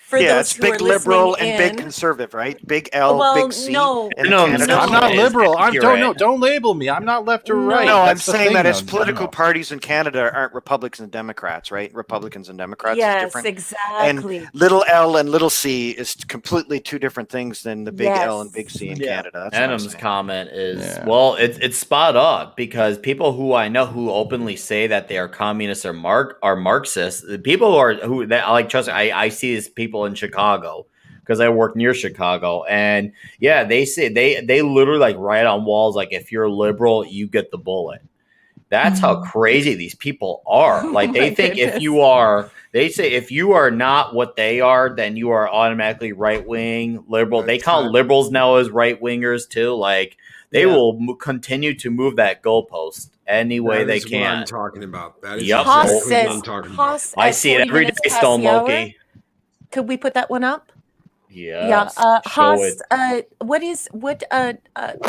For those it's who big are liberal listening and big in- conservative, right? Big L, Well, big C. no. in No, Canada. I'm not liberal. Don't label me. I'm not left or right. No, I'm That's the saying thing, that as though. political No. parties in Canada aren't Republicans and Democrats, right? Republicans and Democrats is Yes, different. exactly. And little L and little C is completely two different things than the big L and Yes. big C in Canada. That's what I'm Adam's saying. comment is it's spot on, because people who I know who openly say that they are communists or Marxists, the people trust me, I see these people in Chicago, because I work near Chicago, and they say they literally write on walls if you're liberal, you get the bullet. That's how crazy these people are. They think if you are, they say if you are not what they are, then you are automatically right wing liberal. They call liberals now as right wingers too. They will continue to move that goalpost any way they can. What I'm talking about. That is what I'm talking about. I see it every day, Stone Loki. Could we put that one up? Yeah. show Haas,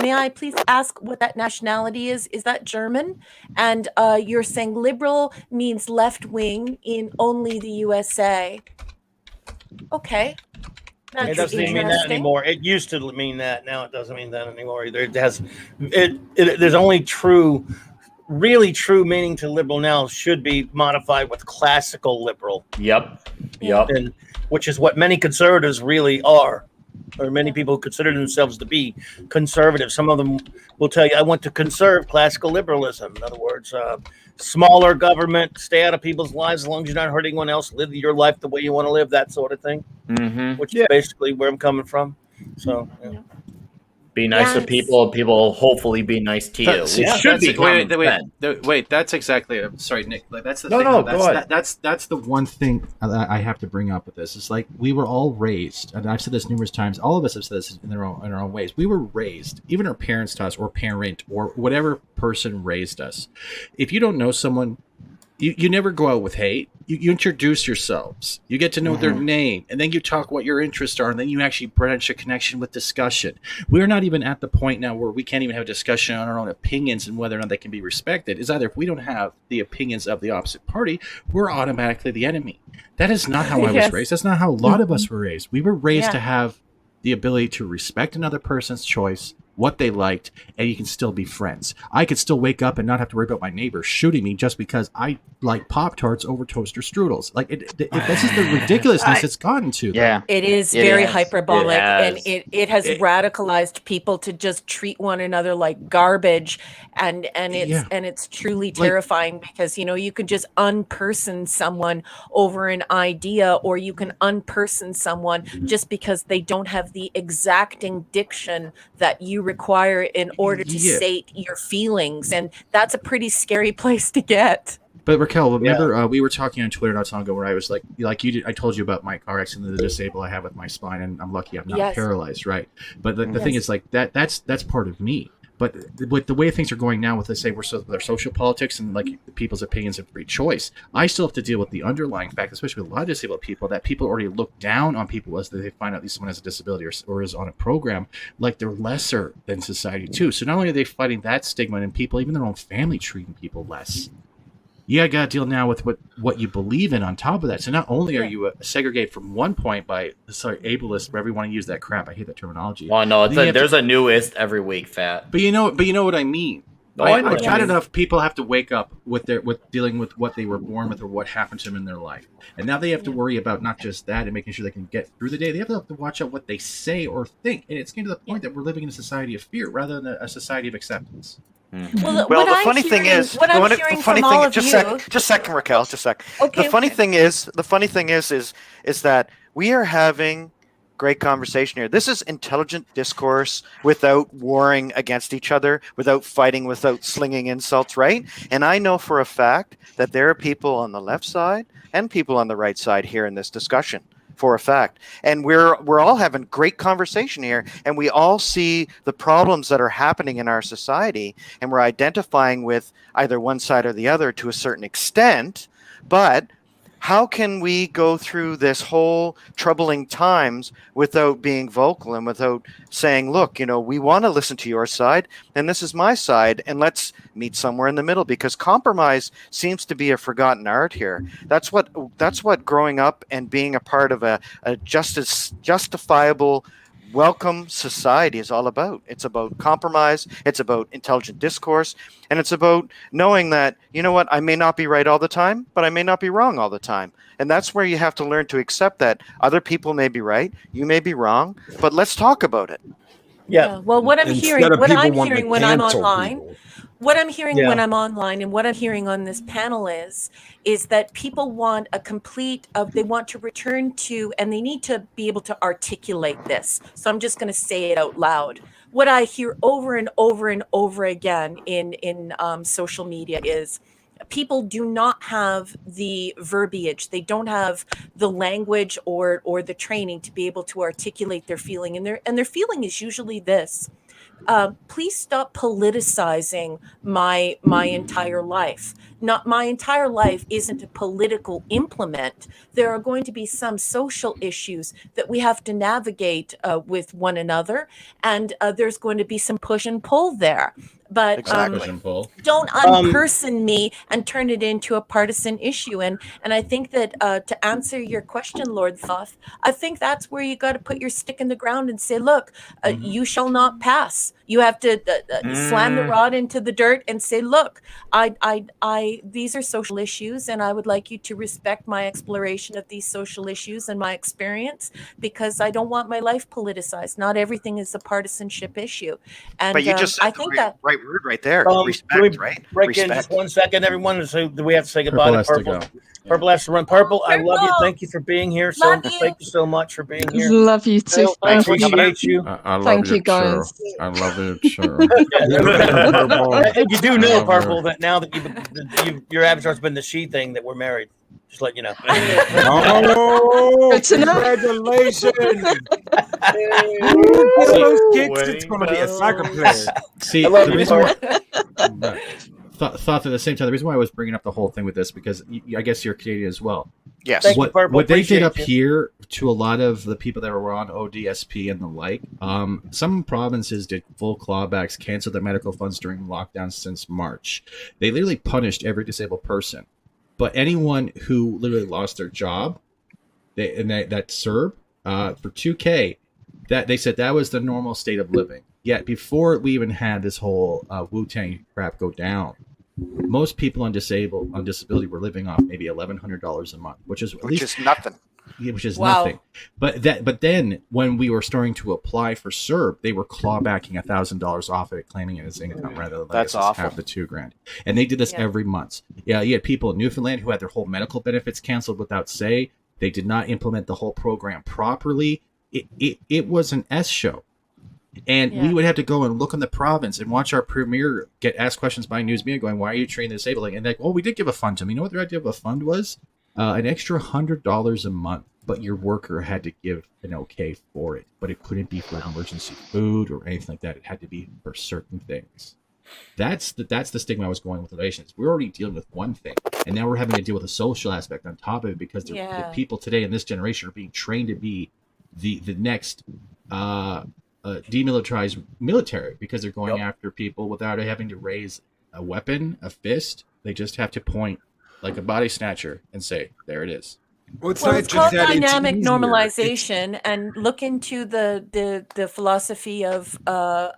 may I please ask what that nationality is? Is that German? And you're saying liberal means left wing in only the USA. Okay. That's It doesn't even mean that interesting. anymore. It used to mean that. Now it doesn't mean that anymore either. There's only really true meaning to liberal now should be modified with classical liberal. Yep. And which is what many conservatives really are, or many people consider themselves to be conservative. Some of them will tell you, I want to conserve classical liberalism. In other words, smaller government, stay out of people's lives as long as you're not hurting anyone else, live your life the way you want to live, that sort of thing, which is basically where I'm coming from. So, be nice to people. People hopefully be nice to you. It should be. Wait, that's exactly. I'm sorry, Nick. Like, that's the No, thing. no, That's, go ahead. that's the one thing that I have to bring up with this. It's like we were all raised, and I've said this numerous times. All of us have said this in our own ways. We were raised, even our parents taught us, or parent, or whatever person raised us. If you don't know someone, you never go out with hate. You introduce yourselves. You get to know their name, and then you talk what your interests are, and then you actually branch a connection with discussion. We're not even at the point now where we can't even have a discussion on our own opinions and whether or not they can be respected. Is either if we don't have the opinions of the opposite party, we're automatically the enemy. That is not how I was raised. That's not how a lot of us were raised. We were raised to have the ability to respect another person's choice, what they liked, and you can still be friends. I could still wake up and not have to worry about my neighbor shooting me just because I like Pop-Tarts over toaster strudels. Like, this is the ridiculousness it's gotten to. Yeah. It is very hyperbolic, and it has radicalized people to just treat one another like garbage, and it's truly terrifying because you can just unperson someone over an idea, or you can unperson someone just because they don't have the exacting diction that you require in order to sate your feelings, and that's a pretty scary place to get. But Raquel, remember we were talking on Twitter not so long ago where I was like you did, I told you about my car accident, the disable I have with my spine, and I'm lucky I'm not paralyzed, right? But the thing is, like, that's part of me. But with the way things are going now, with, let's say, their social politics and like people's opinions of free choice, I still have to deal with the underlying fact, especially with a lot of disabled people, that people already look down on people as they find out someone has a disability or is on a program, like they're lesser than society too. So not only are they fighting that stigma, and people, even their own family, treating people less. You got to deal now with what you believe in on top of that. So not only are you segregated from one point by ableist, wherever you want to use that crap. I hate that terminology. Well, no, there's a newest every week, Fat. But you know what I mean. I've had enough people have to wake up with dealing with what they were born with or what happened to them in their life, and now they have to worry about not just that and making sure they can get through the day. They have to watch out what they say or think, and it's getting to the point that we're living in a society of fear rather than a society of acceptance. Well, the funny thing is, just a second, Raquel, just a sec. Okay, the funny thing is that we are having great conversation here. This is intelligent discourse without warring against each other, without fighting, without slinging insults, right? And I know for a fact that there are people on the left side and people on the right side here in this discussion. For a fact. And we're all having great conversation here, and we all see the problems that are happening in our society, and we're identifying with either one side or the other to a certain extent. But how can we go through this whole troubling times without being vocal and without saying, look, we want to listen to your side and this is my side, and let's meet somewhere in the middle? Because compromise seems to be a forgotten art here. That's what growing up and being a part of a justifiable, welcome society is all about. It's about compromise, it's about intelligent discourse, and it's about knowing that, I may not be right all the time, but I may not be wrong all the time. And that's where you have to learn to accept that other people may be right, you may be wrong, but let's talk about it. Yeah. Well, what I'm hearing when I'm online, what I'm hearing when I'm online and what I'm hearing on this panel is that people want they want to return to, and they need to be able to articulate this. So I'm just going to say it out loud. What I hear over and over and over again in social media is people do not have the verbiage. They don't have the language or the training to be able to articulate their feeling. And their feeling is usually this. please stop politicizing my entire life. Not my entire life isn't a political implement. There are going to be some social issues that we have to navigate with one another, and there's going to be some push and pull there. But Push and pull. don't unperson me and turn it into a partisan issue. And I think that to answer your question, Lord Thoth, I think that's where you got to put your stick in the ground and say, look, you shall not pass. You have to slam the rod into the dirt and say, look, these are social issues, and I would like you to respect my exploration of these social issues and my experience, because I don't want my life politicized. Not everything is a partisanship issue. And But you just said I the think right word right there. Can Respect, we right? break in Respect. just 1 second, everyone? So do we have to say goodbye Purple to has to Purple? go. Purple has to run. Purple, I love you. Purple! Thank you for being here. So Love you. thank you so much for being here. Love you too. Phil, I Thank you. appreciate you. I love Thank you, you, guys. too. I love you, too. And you do know, love her. Purple, that now that your avatar's been the she thing, that we're married. Just let you know. Oh, Good to know. congratulations! Those kicks, it's going to be a soccer player. See, I love the you, reason why, Purple. thought at the same time, the reason why I was bringing up the whole thing with this, because I guess you're Canadian as well. Yes. Thank you, What, Purple. what they did Appreciate up you. here to a lot of the people that were on ODSP and the like, some provinces did full clawbacks, canceled their medical funds during lockdown since March. They literally punished every disabled person. But anyone who literally lost their job, that served for 2K, that they said that was the normal state of living. Yet before we even had this whole Wu-Tang crap go down, most people on disability were living off maybe $1,100 a month, which is nothing. Which is Wow. nothing. But then when we were starting to apply for CERB, they were clawbacking $1,000 off it, claiming it as income rather than That's awful. half the $2,000. And they did this every month. Yeah, you had people in Newfoundland who had their whole medical benefits canceled without say. They did not implement the whole program properly. It was an S show. And we would have to go and look in the province and watch our premier get asked questions by news media going, why are you treating the disabled? And like, well, we did give a fund to them. You know what their idea of a fund was? An extra $100 a month, but your worker had to give an okay for it. But it couldn't be for emergency food or anything like that. It had to be for certain things. That's the stigma I was going with relations. We're already dealing with one thing, and now we're having to deal with a social aspect on top of it, because the people today in this generation are being trained to be the next demilitarized military, because they're going after people without having to raise a weapon, a fist. They just have to point like a body snatcher and say, there it is. Well, it's Well, not it's just called that, it's dynamic easier. normalization, and look into the philosophy of or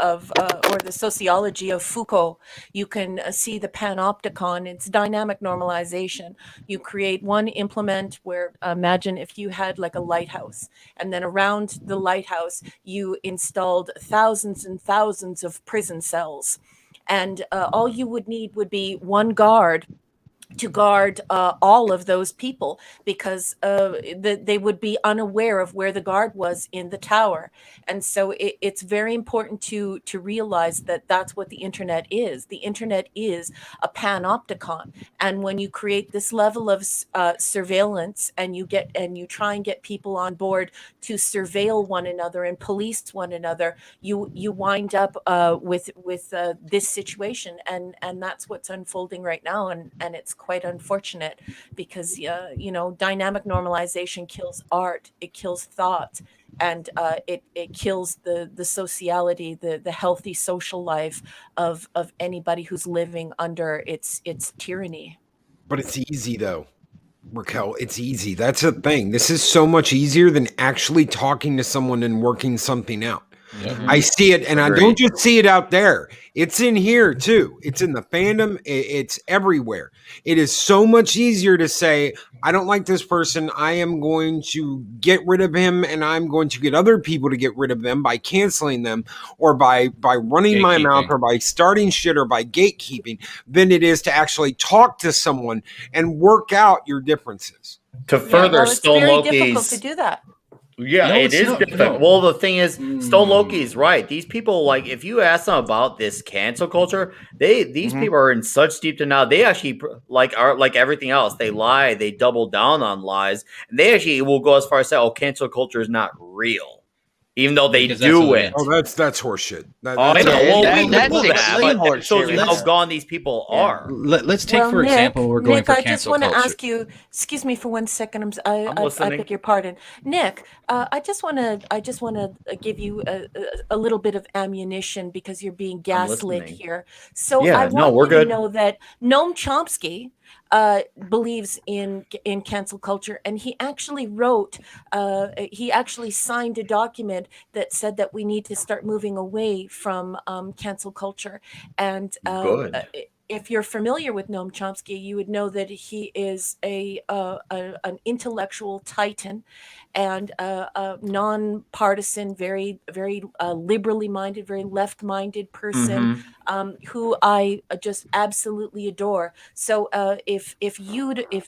the sociology of Foucault. You can see the panopticon. It's dynamic normalization. You create one implement where, imagine if you had like a lighthouse, and then around the lighthouse you installed thousands and thousands of prison cells, and all you would need would be one guard to guard all of those people, because they would be unaware of where the guard was in the tower. And so it's very important to realize that that's what the internet is. The internet is a panopticon. And when you create this level of surveillance, and you try and get people on board to surveil one another and police one another, you wind up with this situation. And that's what's unfolding right now. And it's quite unfortunate, because dynamic normalization kills art, it kills thought, and it kills the sociality, the healthy social life of anybody who's living under its tyranny. But it's easy though, Raquel. It's easy. That's the thing. This is so much easier than actually talking to someone and working something out. I see it, and I don't just see it out there. It's in here too. It's in the fandom. It's everywhere. It is so much easier to say, I don't like this person. I am going to get rid of him, and I'm going to get other people to get rid of them by canceling them, or by running my mouth, or by starting shit, or by gatekeeping, than it is to actually talk to someone and work out your differences. To further it's Stone very Loki's difficult to do that. Yeah, No, it it's is not. different. No. Well, the thing is, Stone Loki's right. These people, like, if you ask them about this cancel culture, these people are in such deep denial. They actually are like everything else. They lie. They double down on lies. And they actually will go as far as say, "Oh, cancel culture is not real." even though they Because do it. Oh, that's horseshit. I know. Well, we know that, but horse it shows shit. you how gone these people are. Let's take, for example, we're going Nick, for I just cancel want to culture. ask you. Excuse me for 1 second. I listening. beg your pardon, Nick. I just want to give you a little bit of ammunition because you're being gaslit listening. here. So Yeah, I no, want we're you good. to know that Noam Chomsky believes in cancel culture, and he actually he actually signed a document that said that we need to start moving away from cancel culture. And Good. if you're familiar with Noam Chomsky, you would know that he is an intellectual titan and a nonpartisan, very liberally minded, very left-minded person who I just absolutely adore. So if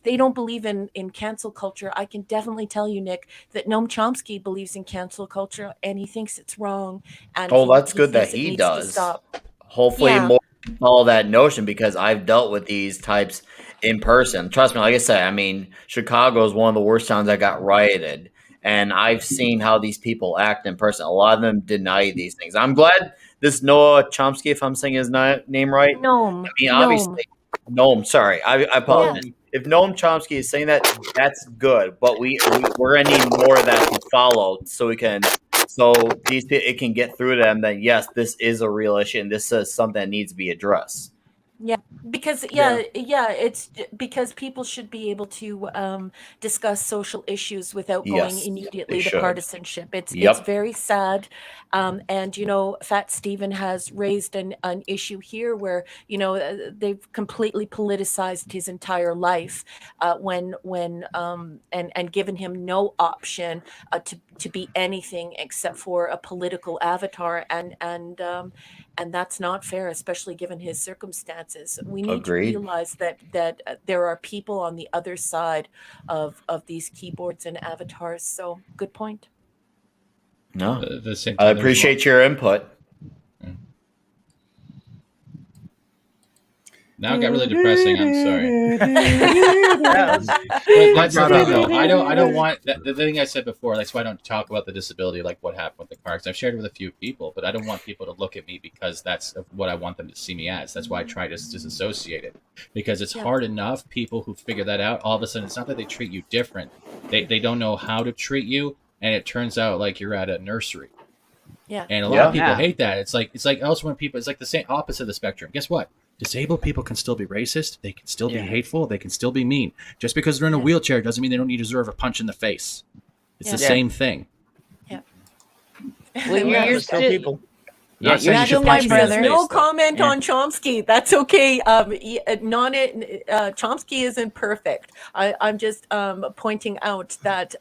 they don't believe in cancel culture, I can definitely tell you, Nick, that Noam Chomsky believes in cancel culture and he thinks it's wrong. And That's good that thinks it he needs does. to stop. Hopefully, Yeah. more follow that notion because I've dealt with these types in person. Trust me, like I said, I mean, Chicago is one of the worst towns that got rioted, and I've seen how these people act in person. A lot of them deny these things. I'm glad this Noah Chomsky, if I'm saying his name right. Noam. I mean, obviously, Noam. Sorry, I apologize. If Noam Chomsky is saying that, that's good. But we're gonna need more of that to follow, so it can get through to them that yes, this is a real issue and this is something that needs to be addressed. Yeah, because it's because people should be able to discuss social issues without going Yes, immediately they to should. partisanship. It's Yep. very sad, and Fat Stephen has raised an issue here where they've completely politicized his entire life and given him no option to be anything except for a political avatar, and that's not fair, especially given his circumstances. We need Agreed. to realize that there are people on the other side of these keyboards and avatars. So, good point. No, The same I time, there's appreciate your input. Now it got really depressing. I'm sorry. Yeah, But that's the thing, though. I don't want the thing I said before. That's why I don't talk about the disability, like what happened with the car. Because I've shared it with a few people, but I don't want people to look at me because that's what I want them to see me as. That's why I try to disassociate it, because it's hard enough. People who figure that out, all of a sudden, it's not that they treat you different. They don't know how to treat you, and it turns out like you're at a nursery. Yeah. And a lot of people hate that. It's like also when people, it's like the same opposite of the spectrum. Guess what? Disabled people can still be racist. They can still be hateful. They can still be mean. Just because they're in a wheelchair doesn't mean they don't deserve a punch in the face. It's the same thing. Yeah. Well, you're still people. Not saying you should punch me in the face, No though. comment on Chomsky. That's okay. Chomsky isn't perfect. I'm just pointing out that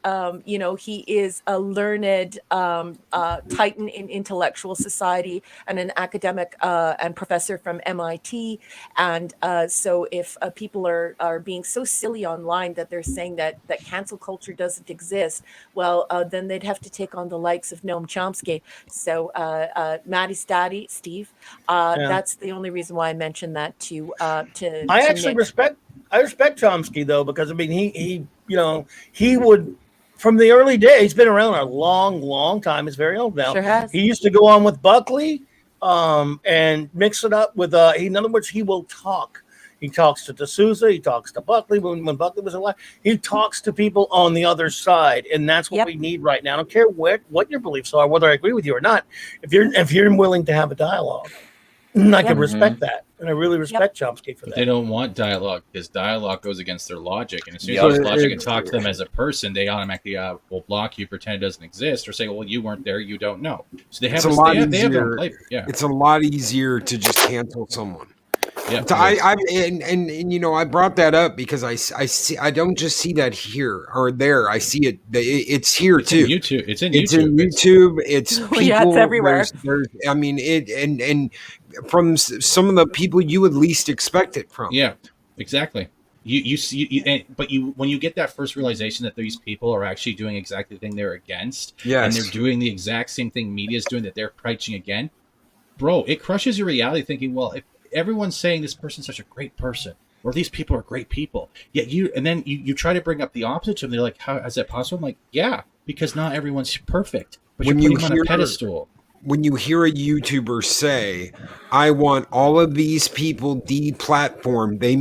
he is a learned titan in intellectual society and an academic and professor from MIT. And so if people are being so silly online that they're saying that cancel culture doesn't exist, well, then they'd have to take on the likes of Noam Chomsky. So Maddie's daddy, Steve. That's the only reason why I mentioned that to I actually Nick. respect Chomsky though, because I mean he would, from the early days, he's been around a long time. He's very old now. Sure has. He used to go on with Buckley and mix it up with in other words, he will talk. He talks to D'Souza. He talks to Buckley when Buckley was alive. He talks to people on the other side, and that's what we need right now. I don't care what your beliefs are, whether I agree with you or not. If you're willing to have a dialogue, I can respect that, and I really respect Chomsky for But that. they don't want dialogue because dialogue goes against their logic, and as soon as there's logic and talk to them as a person, they automatically will block you, pretend it doesn't exist, or say, "Well, you weren't there, you don't know." So they have they have their own flavor. Yeah, it's a lot easier to just cancel someone. Yeah, I brought that up because I don't just see that here or there. I see it. It's here too. YouTube. It's in It's YouTube. in YouTube. It's people. Yeah, it's everywhere. There's I mean it, and from some of the people you would least expect it from. Yeah, exactly. But when you get that first realization that these people are actually doing exactly the thing they're against, and they're doing the exact same thing media is doing that they're preaching again, bro, it crushes your reality. Thinking, well, if everyone's saying this person's such a great person, or these people are great people, yet you try to bring up the opposite to them. They're like, how is that possible? I'm like, yeah, because not everyone's perfect. But When you're you putting them on a pedestal. When you hear a YouTuber say, I want all of these people deplatformed, they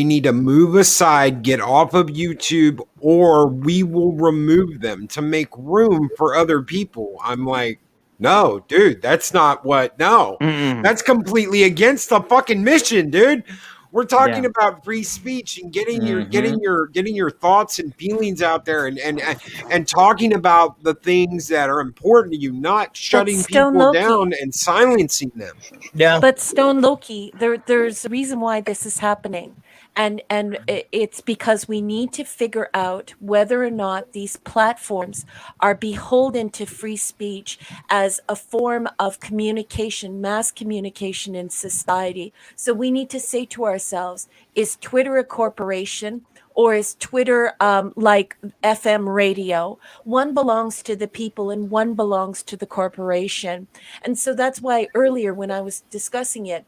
need to move aside, get off of YouTube, or we will remove them to make room for other people. I'm like, no, dude, that's not what, that's completely against the fucking mission, dude. We're talking about free speech and getting your thoughts and feelings out there and talking about the things that are important to you, not shutting people down and silencing them. Yeah. But Stone Loki, there's a reason why this is happening. And it's because we need to figure out whether or not these platforms are beholden to free speech as a form of communication, mass communication in society. So we need to say to ourselves, is Twitter a corporation? Or is Twitter like FM radio? One belongs to the people and one belongs to the corporation. And so that's why earlier when I was discussing it,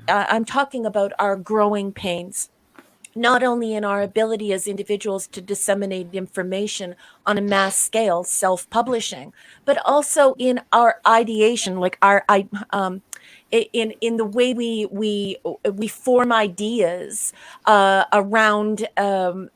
I'm talking about our growing pains. Not only in our ability as individuals to disseminate information on a mass scale, self-publishing, but also in our ideation, like in the way we form ideas around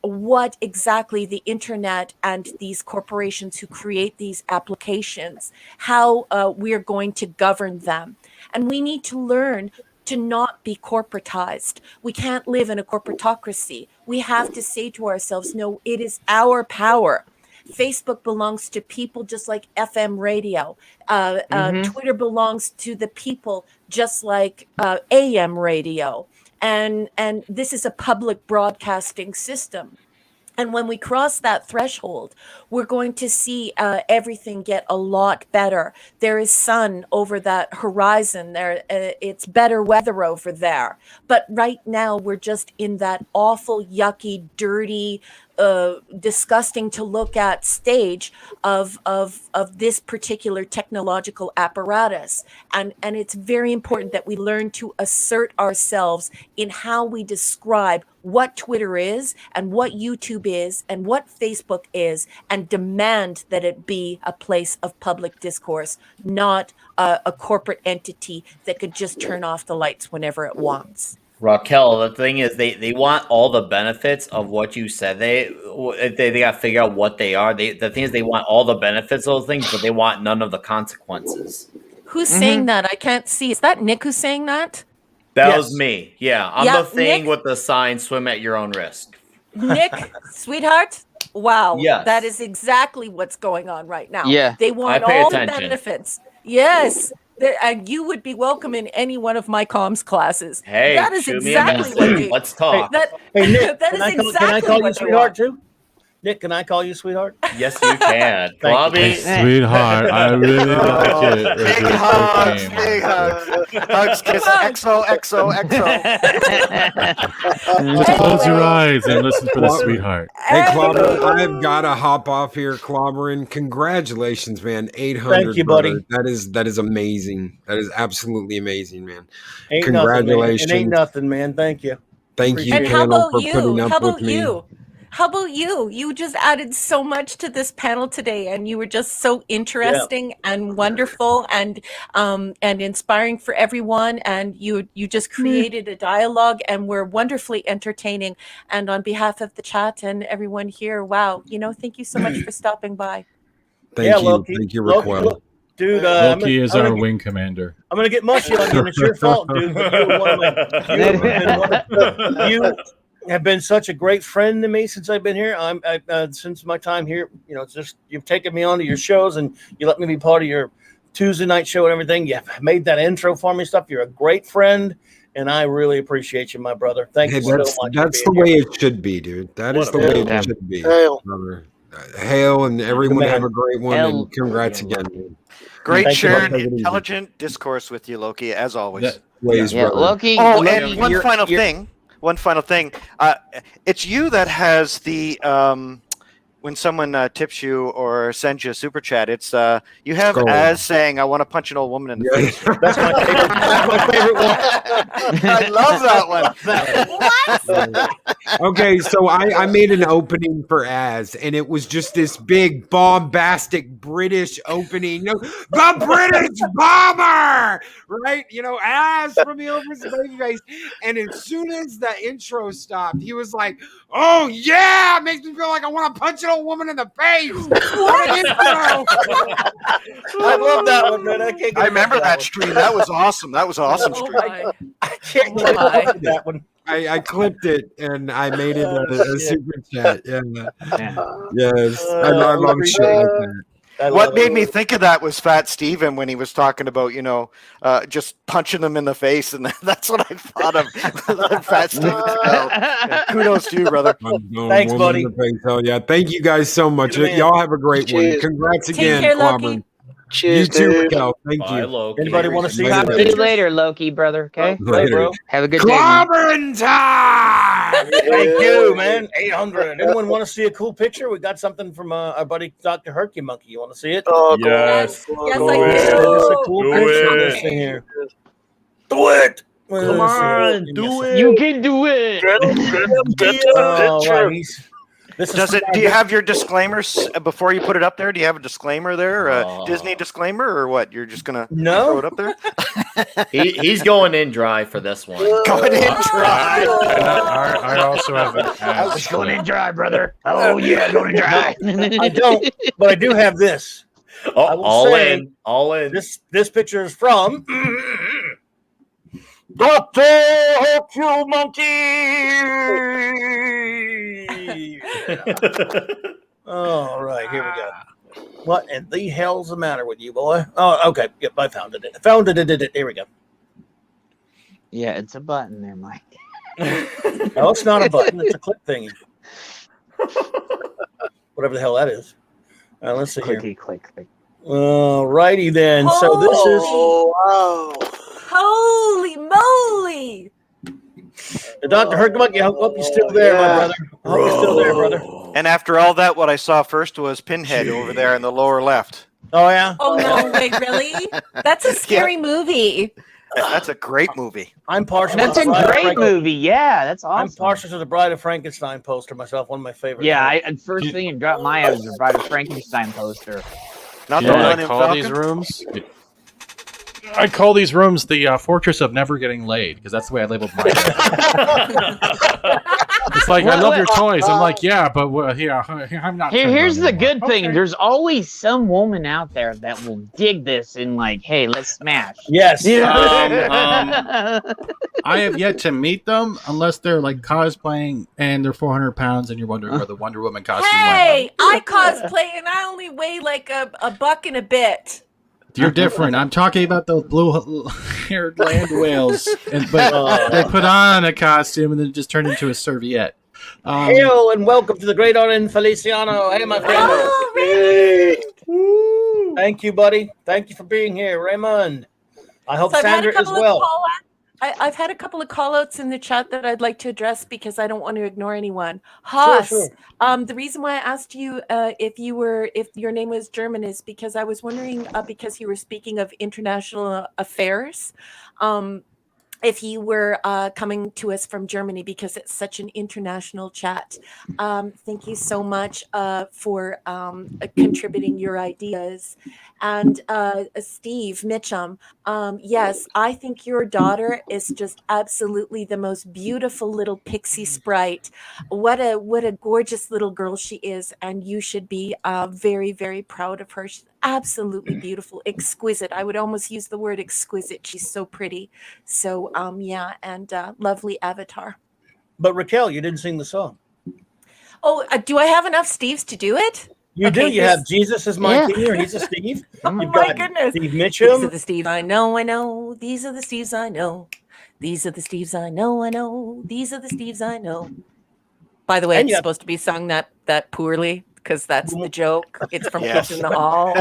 what exactly the internet and these corporations who create these applications, how we are going to govern them. And we need to learn to not be corporatized. We can't live in a corporatocracy. We have to say to ourselves, no, it is our power. Facebook belongs to people just like FM radio. Twitter belongs to the people just like AM radio. And this is a public broadcasting system. And when we cross that threshold, we're going to see everything get a lot better. There is sun over that horizon. It's better weather over there. But right now, we're just in that awful, yucky, dirty, disgusting to look at stage of this particular technological apparatus. And it's very important that we learn to assert ourselves in how we describe what Twitter is and what YouTube is and what Facebook is, and demand that it be a place of public discourse, not a corporate entity that could just turn off the lights whenever it wants. Raquel, the thing is, they want all the benefits of what you said. They got to figure out what they are. The thing is, they want all the benefits of those things, but they want none of the consequences. Who's saying that? I can't see. Is that Nick who's saying that? That was me. Yeah, I'm Yeah, the thing Nick? with the sign, swim at your own risk. Nick, sweetheart, wow. Yes. That is exactly what's going on right now. Yeah, They want I pay all attention. the benefits. Yes. And you would be welcome in any one of my comms classes. Hey, that is shoot me a exactly message. what they, Let's talk. That, Hey, Nick, that can is I call, exactly can I call you what they sweetheart want. too? Nick, can I call you sweetheart? Yes, you can. Thank you. Hey, sweetheart, I really like it. Big hugs, big hugs. Hugs, kiss, XO, XO, XO. Just close your eyes and listen for the sweetheart. Hey, Clobber, I've got to hop off here, Clobberin. Congratulations, man. 800. Thank you, buddy. Brother. That is amazing. That is absolutely amazing, man. Ain't Congratulations. Nothing, man. It ain't nothing, man. Thank you. Thank you, And how panel, about for you? putting up How about with me. you? How about you? You just added so much to this panel today, and you were just so interesting and wonderful and inspiring for everyone. And you just created a dialogue, and were wonderfully entertaining. And on behalf of the chat and everyone here, wow, thank you so much for stopping by. Thank you. Loki, Thank you, Loki, Raquel. look, dude. Loki is our wing commander. I'm gonna get mushy on you, and it's your fault, dude. But you have been such a great friend to me since I've been here. Since my time here, it's just you've taken me onto your shows and you let me be part of your Tuesday night show and everything. You've made that intro for me and stuff. You're a great friend, and I really appreciate you, my brother. Thank you so much. That's the way it should be, dude. That is the way it should be. Brother. Hail, and everyone have a great one, and congrats again, dude. Great Thank you. shared, intelligent discourse with you, Loki, as always. Ways, brother. Loki. Oh, Loki, and one final thing. It's you that has the when someone tips you or sends you a super chat, it's you have Scroll. as saying, "I want to punch an old woman in the face." That's my favorite. That's my favorite one. I love that one. Okay, so I made an opening for Az, and it was just this big bombastic British opening. The British bomber, right? Az from the Over's Babyface. And as soon as the intro stopped, he was like, "Oh yeah, it makes me feel like I want to punch an old woman in the face." I love that one, man. I can't. I remember that stream. That was awesome. That was an awesome Oh stream. my. I can't get over that one. I clipped it and I made it a super chat. Yeah. Yes. I love shit like that. What made me think of that was Fat Steven when he was talking about, just punching them in the face, and that's what I thought of. Fat Steven. Yeah, kudos to you, brother. Thanks, buddy. Hell yeah. Thank you guys so much. Y'all have a great one. Congrats Take again, care, Clobbering. Loki. Cheers, You too, dude. Raquel. Thank Bye, you. Loki. Anybody want to see Talk that? to you later, Loki, brother. Okay. Later. bro. Have a good day. Clobbering time! Thank you, man. 800. Anyone want to see a cool picture? We got something from our buddy Dr. Herky Monkey. You want to see it? Oh, Yes. Yes, Go I ahead. do. It's a cool Do picture of it. this thing here. Do it. Come on, do it. You can do it. Oh, right. This is Do you have your disclaimers before you put it up there? Do you have a disclaimer there, Disney disclaimer, or what? You're just gonna throw it up there? He's going in dry for this one. Going in dry. I also have an I was going in dry, brother. Oh yeah, going in dry. I don't, but I do have this. I will all say in, all in. This picture is from Dr. Hercule Monkey. All right, here we go. What in the hell's the matter with you, boy? Oh, okay. Yep, I found it. Here we go. Yeah, it's a button there, Mike. No, it's not a button. It's a click thingy. Whatever the hell that is. Let's see Clicky here. click. All righty then. So this is. wow. Holy moly! Dr. Hercule, I hope you're still there, my brother. I hope you're still there, brother. And after all that, what I saw first was Pinhead over there in the lower left. Oh, yeah? Oh no, wait, really? That's a scary movie. That's a great movie. I'm partial. That's to a the Bride of great Frankenstein. movie. Yeah, that's awesome. I'm partial to the Bride of Frankenstein poster myself. One of my favorites. Yeah, first thing that dropped my eye was the Bride of Frankenstein poster. Not You the know what one I in call Falcon? these rooms? I call these rooms the fortress of never getting laid because that's the way I labeled mine. It's like, I love your toys. I'm like, yeah, but I'm not. Here's the good thing. Okay. There's always some woman out there that will dig this and like, hey, let's smash. Yes. I have yet to meet them unless they're like cosplaying and they're 400 pounds and you're wondering where the Wonder Woman costume went. Hey, I cosplay and I only weigh like a buck and a bit. You're different. I'm talking about those blue-haired land whales, but they put on a costume and then just turned into a serviette. Hail and welcome to the great Orin Feliciano. Hey, my friend. Oh, Raymond. Woo. Thank you, buddy. Thank you for being here, Raymond. I hope So I've had Sandra a as couple well. of I've had a couple of call-outs in the chat that I'd like to address because I don't want to ignore anyone. Haas, Sure. the reason why I asked you if your name was German is because I was wondering because you were speaking of international affairs, if you were coming to us from Germany because it's such an international chat. Thank you so much for contributing your ideas. And Steve Mitchum, yes, I think your daughter is just absolutely the most beautiful little pixie sprite. What a gorgeous little girl she is, and you should be very, very proud of her. She's absolutely beautiful, exquisite. I would almost use the word exquisite. She's so pretty. So yeah, and lovely avatar. But Raquel, you didn't sing the song. Oh, do I have enough Steves to do it? You Okay, do. You have Jesus is my king, or he's a Steve. Oh You've my got goodness. Steve These Mitchum. are the Steves I know. These are the Steves I know. These are the Steves I know. These are the Steves I know. By the way, And it's you have- supposed to be sung that poorly because that's the joke. It's from Yes. Kids in the Hall.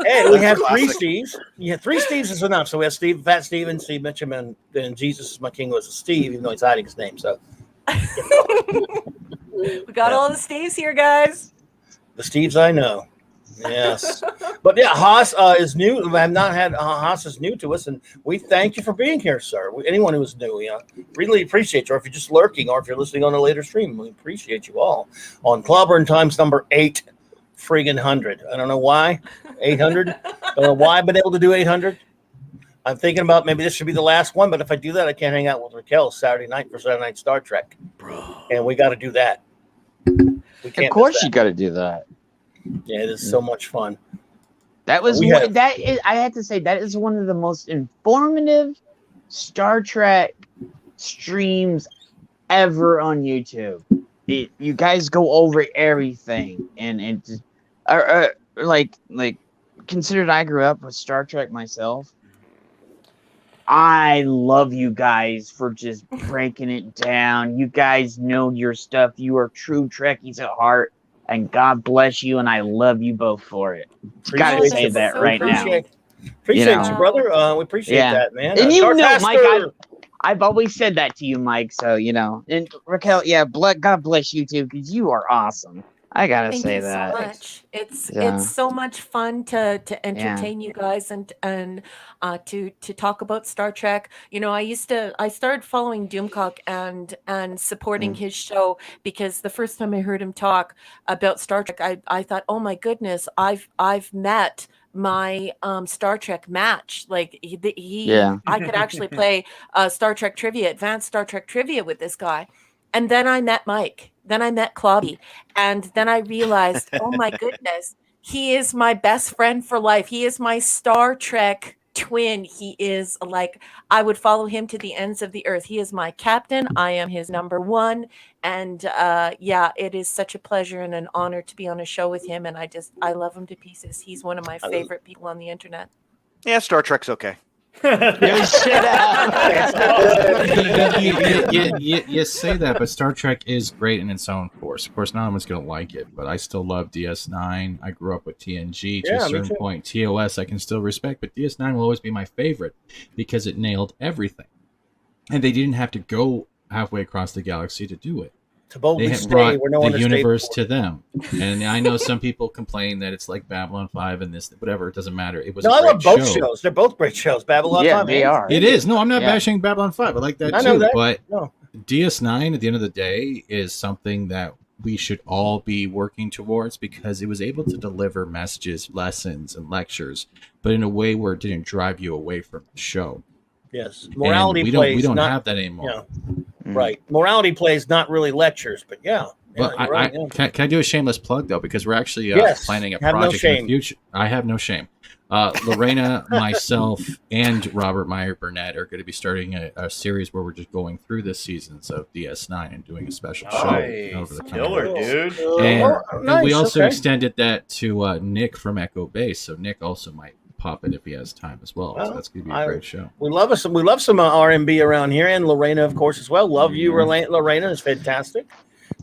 Hey, we have three Classic. Steves. Yeah, three Steves is enough. So we have Fat Steven, Steve Mitchum, and then Jesus is my king was a Steve, even though he's hiding his name. So We got all the Steves here, guys. The Steves I know. Yes. But yeah, Haas is new. I have not had Haas is new to us, and we thank you for being here, sir. Anyone who is new, really appreciate you. Or if you're just lurking, or if you're listening on a later stream, we appreciate you all on Clobbering Times number 800. I don't know why 800. I don't know why I've been able to do 800. I'm thinking about maybe this should be the last one, but if I do that, I can't hang out with Raquel Saturday night for Saturday Night Star Trek, and we got to do that. Of course, you got to do that. Yeah, it is so much fun. That was I had to say that is one of the most informative Star Trek streams ever on YouTube. You guys go over everything, and like considered I grew up with Star Trek myself. I love you guys for just breaking it down. You guys know your stuff. You are true Trekkies at heart. And God bless you, and I love you both for it. Gotta say that right now. Appreciate you, brother. We appreciate that, man. And you know, Mike, I've always said that to you, Mike. So and Raquel, God bless you too, because you are awesome. I gotta say that. Thank you so much. It's so much fun to entertain you guys and to talk about Star Trek. I started following Doomcock and supporting his show because the first time I heard him talk about Star Trek, I thought, oh my goodness, I've met my Star Trek match. Like I could actually play Star Trek trivia, advanced Star Trek trivia with this guy. And then I met Mike. Then I met Clobby. And then I realized, oh my goodness, he is my best friend for life. He is my Star Trek twin. He is like, I would follow him to the ends of the earth. He is my captain. I am his number one. And it is such a pleasure and an honor to be on a show with him. And I love him to pieces. He's one of my favorite people on the internet. Yeah, Star Trek's okay. You say that, but Star Trek is great in its own course. Of course, not everyone's going to like it, but I still love DS9. I grew up with TNG to a certain point. TOS I can still respect, but DS9 will always be my favorite because it nailed everything. And they didn't have to go halfway across the galaxy to do it. They had brought the universe to them. And I know some people complain that it's like Babylon 5 and this, whatever, it doesn't matter. It was I love both shows. They're both great shows. Babylon 5. They are. It is. No, I'm not bashing Babylon 5. I like that too. That. But DS9 at the end of the day is something that we should all be working towards because it was able to deliver messages, lessons, and lectures, but in a way where it didn't drive you away from the show. Yes. Morality plays. We don't have that anymore. Right. Morality plays, not really lectures, but But can I do a shameless plug though? Because we're actually planning a project in the future. I have no shame. Lorena, myself, and Robert Meyer Burnett are going to be starting a series where we're just going through the seasons of DS9 and doing a special show over the killer, dude. And we also extended that to Nick from Echo Base, so Nick also might pop in if he has time as well. So that's going to be a great show. We love some R&B around here, and Lorena, of course, as well. Love you, Lorena is fantastic.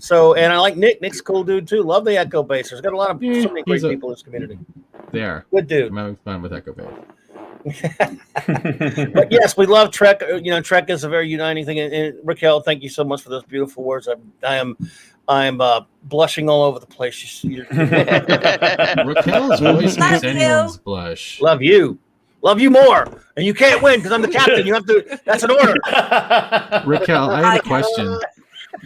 So, and I like Nick. Nick's a cool dude too. Love the Echo Base. There's got so many great people in this community. They are good dude. I'm having fun with Echo Base. But yes, we love Trek. Trek is a very uniting thing. And Raquel, thank you so much for those beautiful words. I'm blushing all over the place. Raquel's voice makes anyone's blush. Love you more, and you can't win because I'm the captain. You have to. That's an order. Raquel, I had a question.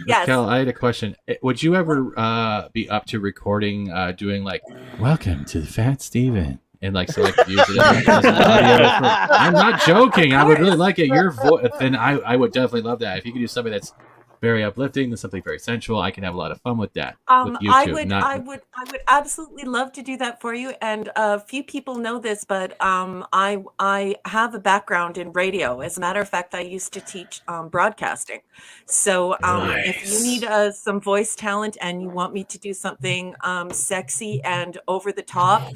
Yes. Raquel, I had a question. Would you ever be up to recording, doing like "Welcome to the Fat Steven" and like so like use it as an audio? I'm not joking. I would really like it. Your voice, then I would definitely love that. If you could do something that's very uplifting and something very sensual, I can have a lot of fun with that. With YouTube, I would absolutely love to do that for you. And a few people know this, but I have a background in radio. As a matter of fact, I used to teach broadcasting. So if you need some voice talent and you want me to do something sexy and over the top,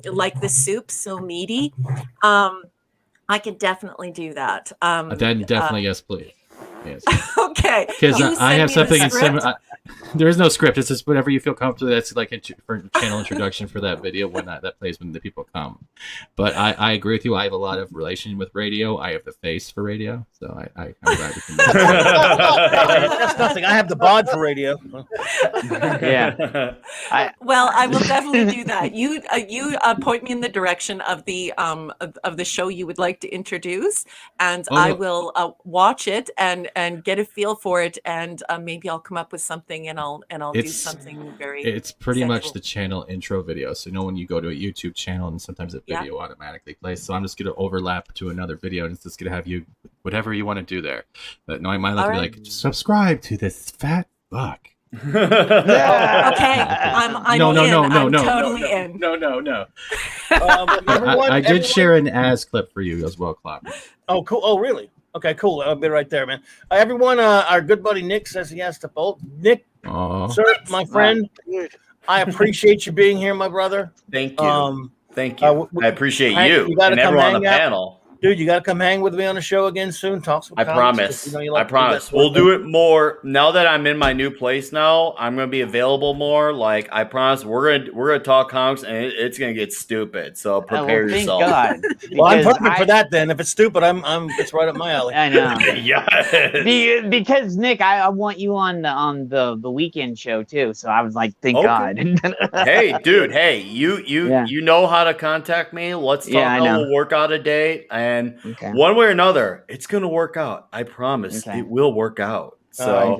like the soup, so meaty, I can definitely do that. Then definitely yes, please. Yes. Okay. Okay. Because You I send have me the something in script? there is no script. It's just whatever you feel comfortable. That's like for channel introduction for that video when that plays when the people come. But I agree with you. I have a lot of relation with radio. I have the face for radio, so I'm glad we can. That's nothing. I have the bod for radio. Yeah. Well, I will definitely do that. You point me in the direction of the show you would like to introduce, and I will watch it and get a feel for it, and maybe I'll come up with something, and I'll do something very. It's pretty sensual. much the channel intro video. So when you go to a YouTube channel, and sometimes a video automatically plays. So I'm just gonna overlap to another video, and it's just gonna have you whatever you want to do there. But no, I might like be like subscribe to this fat fuck. Okay, I'm No, totally in. No. I did share an As clip for you as well, Clobber. Oh, cool. Oh, really? Okay, cool. I'll be right there, man. Everyone, our good buddy Nick says he has to vote. Nick, sir, my friend, I appreciate you being here, my brother. Thank you. Thank you. I appreciate you gotta and come everyone on the hang out. panel. Dude, you got to come hang with me on the show again soon. Talk some I comics, promise. you I promise. We'll do it more now that I'm in my new place. Now I'm gonna be available more. Like I promise, we're gonna talk comics, and it's gonna get stupid. So prepare yourself. God. Well, I'm perfect for that. Then, if it's stupid, it's right up my alley. I know. Yes. Because Nick, I want you on the weekend show too. So I was like, thank God. Hey, dude. Hey, you know how to contact me. Let's talk. Yeah, I know. We'll work out a date, and one way or another, it's gonna work out. I promise. It will work out. So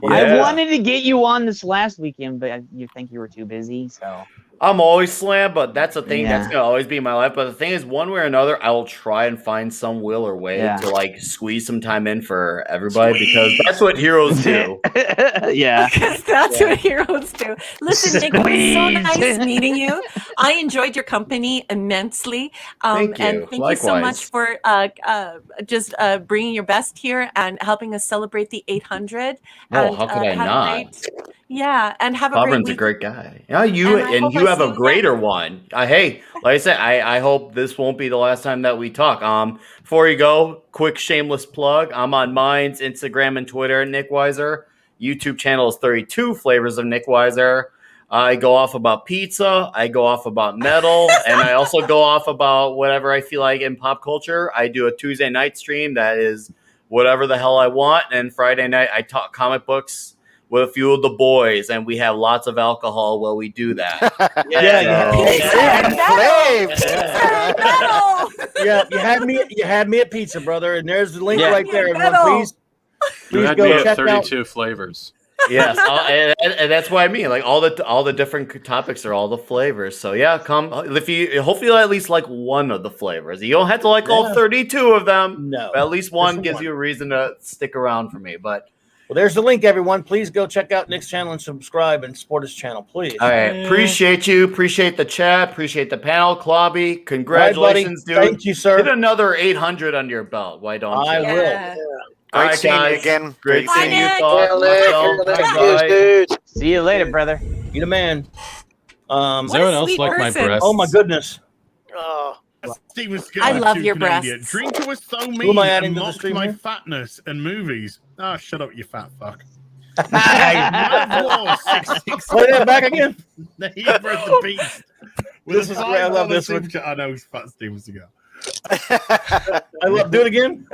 I wanted to get you on this last weekend, but you think you were too busy. So I'm always slammed, but that's a thing that's gonna always be in my life. But the thing is, one way or another, I will try and find some will or way to like squeeze some time in for everybody because that's what heroes do. Because that's what heroes do. Listen, Nick, it was so nice meeting you. I enjoyed your company immensely. Thank you. And thank you so much for just bringing your best here and helping us celebrate the 800. Oh, how could I not? And have a Clobberin's a great guy. Yeah, you have a greater one. Hey, like I said, I hope this won't be the last time that we talk. Before you go, quick shameless plug. I'm on Minds, Instagram, and Twitter, Nick Weiser. YouTube channel is 32 Flavors of Nick Weiser. I go off about pizza. I go off about metal, and I also go off about whatever I feel like in pop culture. I do a Tuesday night stream that is whatever the hell I want, and Friday night I talk comic books with a few of the boys, and we have lots of alcohol while we do that. You had me at pizza, brother, and there's the link right there. Everyone, please go check 32 flavors. Yes, and that's what I mean. Like all the different topics are all the flavors. So yeah, come if you hopefully at least like one of the flavors. You don't have to like all 32 of them. No, but at least one gives you a reason to stick around for me. But well, there's the link, everyone. Please go check out Nick's channel and subscribe and support his channel, please. All right, appreciate you. Appreciate the chat. Appreciate the panel, Clobby. Congratulations, dude. Thank you, sir. Get another 800 under your belt. Why don't you? I will. Yeah. All right, seeing guys. you again. Great seeing you. See you later, brother. You the man. Does anyone else like my breasts? Oh my goodness. I love your breasts. Drinker was so mean. Who am I adding and to the mocked stream my here? fatness and movies. Oh, shut up, you fat fuck. Play that back again. The Hebrew of the Beast. This is great. I love this one. I know it's Fat Steven Seagal. I love. Do it again.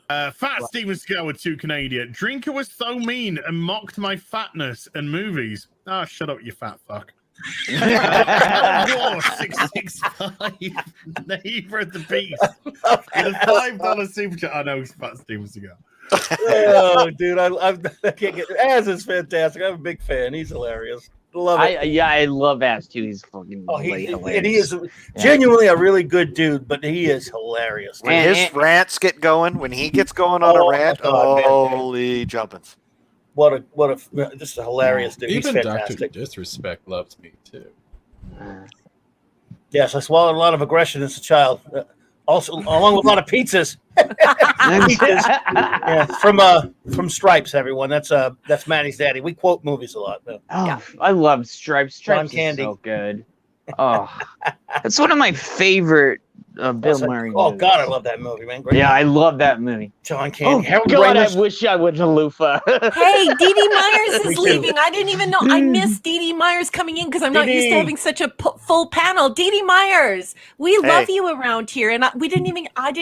Fat Steven Seagal with 2 Canadian. Drinker was so mean and mocked my fatness and movies. Oh, shut up, you fat fuck. War 665. The Hebrew of the Beast. With a $5 super chat. I know it's Fat Steven Seagal. Oh, dude, I can't get. Az is fantastic. I'm a big fan. He's hilarious. Love it. I love Az too. He's fucking hilarious. And he is genuinely a really good dude, but he is hilarious. When his rants get going, when he gets going on a rant, holy jumpins. What a this is a hilarious dude. Even He's Dr. fantastic. Disrespect loves me too. Yes, I swallowed a lot of aggression as a child. Also, along with a lot of pizzas. Yeah, from Stripes, everyone. That's Maddie's daddy. We quote movies a lot. Though. Oh, I love Stripes. John Stripes Candy. is so good. Oh, that's one of my favorite Bill Murray. Oh movies. God, I love that movie, man. Great Yeah, movie. I love that movie. John Candy. Oh Harold God, Ramis. I wish I went to Lufa. Hey, Dee Dee Myers Me is too. leaving. I didn't even know. I missed Dee Dee Myers coming in because I'm not used to Dee. having such a full panel. Dee Dee Myers, we love you around here, and I didn't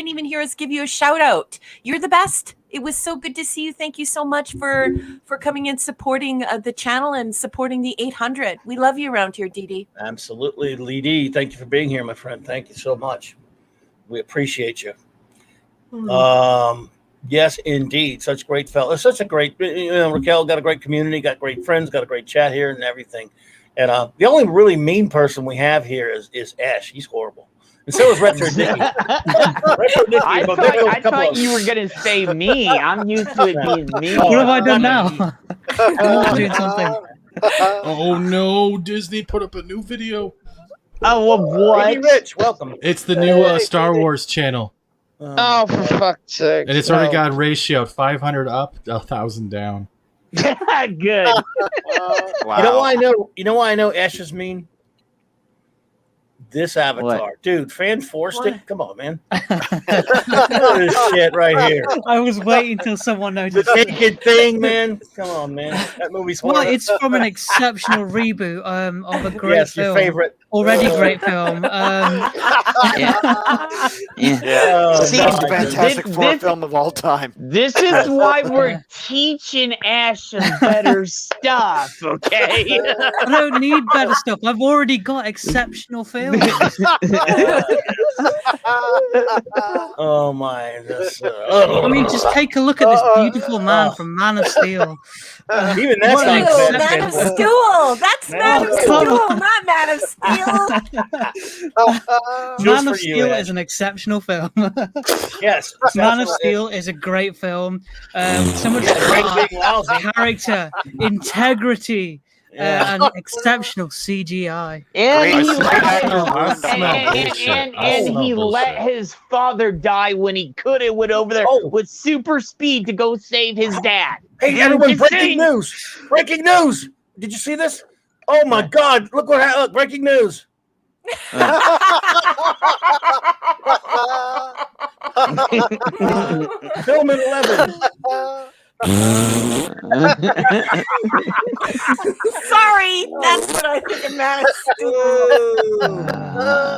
even hear us give you a shout out. You're the best. It was so good to see you. Thank you so much for coming in, supporting the channel and supporting the 800. We love you around here, Dee Dee. Absolutely, Lee D. Thank you for being here, my friend. Thank you so much. We appreciate you. Yes, indeed. Such great fellow. Such a great, Raquel got a great community, got great friends, got a great chat here and everything. And the only really mean person we have here is Ash. He's horrible. And so is Retro Dicky. I thought you were going to say me. I'm used to it being me. What have I done now? I'm doing something. Oh no, Disney put up a new video. Oh, well, what? Rich, welcome. It's the new Star Wars channel. Oh, for fuck's sake. And it's already got ratio 500 up, 1,000 down. Good. Wow. You know why I know Ash is mean? This avatar. What? Dude, fan forced it. Come on, man. This shit right here. I was waiting till someone noticed. The naked thing, man. Come on, man. That movie's Well, horrible. it's from an exceptional reboot of a great Yes, film. your favorite. Already great film. It's the most Fantastic Four film of all time. This is why we're teaching Ash some better stuff, okay? I don't need better stuff. I've already got exceptional films. Oh my! I mean, just take a look at this beautiful man from Man of Steel. Even that's what an not Man of exceptional- Stool. That's Man of Stool, not Man of Steel. Man of for you, Steel Ash. is an exceptional film. Yes, Man of exceptional. Steel is a great film. So much Great heart, being lousy. character, integrity, Yeah. and exceptional CGI. And he bullshit. let his father die when he could have went over there with super speed to go save his dad. Hey, everyone! Breaking news! Breaking news! Did you see this? Oh my God! Look what happened! Look, breaking news! Film at 11. Sorry, that's what I think of Man of Steel.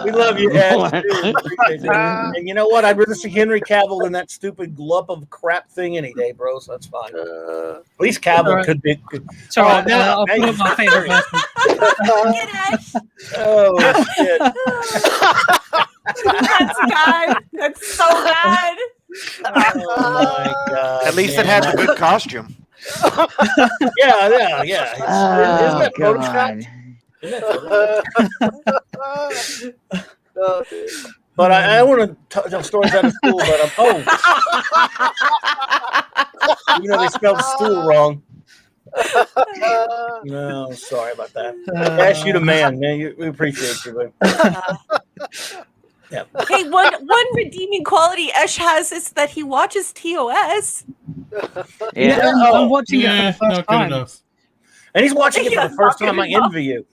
We love you, Ash. Dude, appreciate you. And you know what? I'd rather see Henry Cavill than that stupid lump of crap thing any day, bro. So that's fine. At least Cavill could be. It's all right. now- I'll put up my favorite version. Oh shit! That's bad. That's so bad. Oh my God! At least it had the good costume. Yeah. Isn't that Oh, photoshopped? God. But I want to tell stories out of school, but even though they spelled stool wrong. No, sorry about that. Ash, you the man. We appreciate you, man. Yeah. Hey, one redeeming quality Ash has is that he watches TOS. Yeah, I'm watching it Yeah, for the not first good time. enough. And he's watching it for the Yeah, first not time. good I enough. envy you.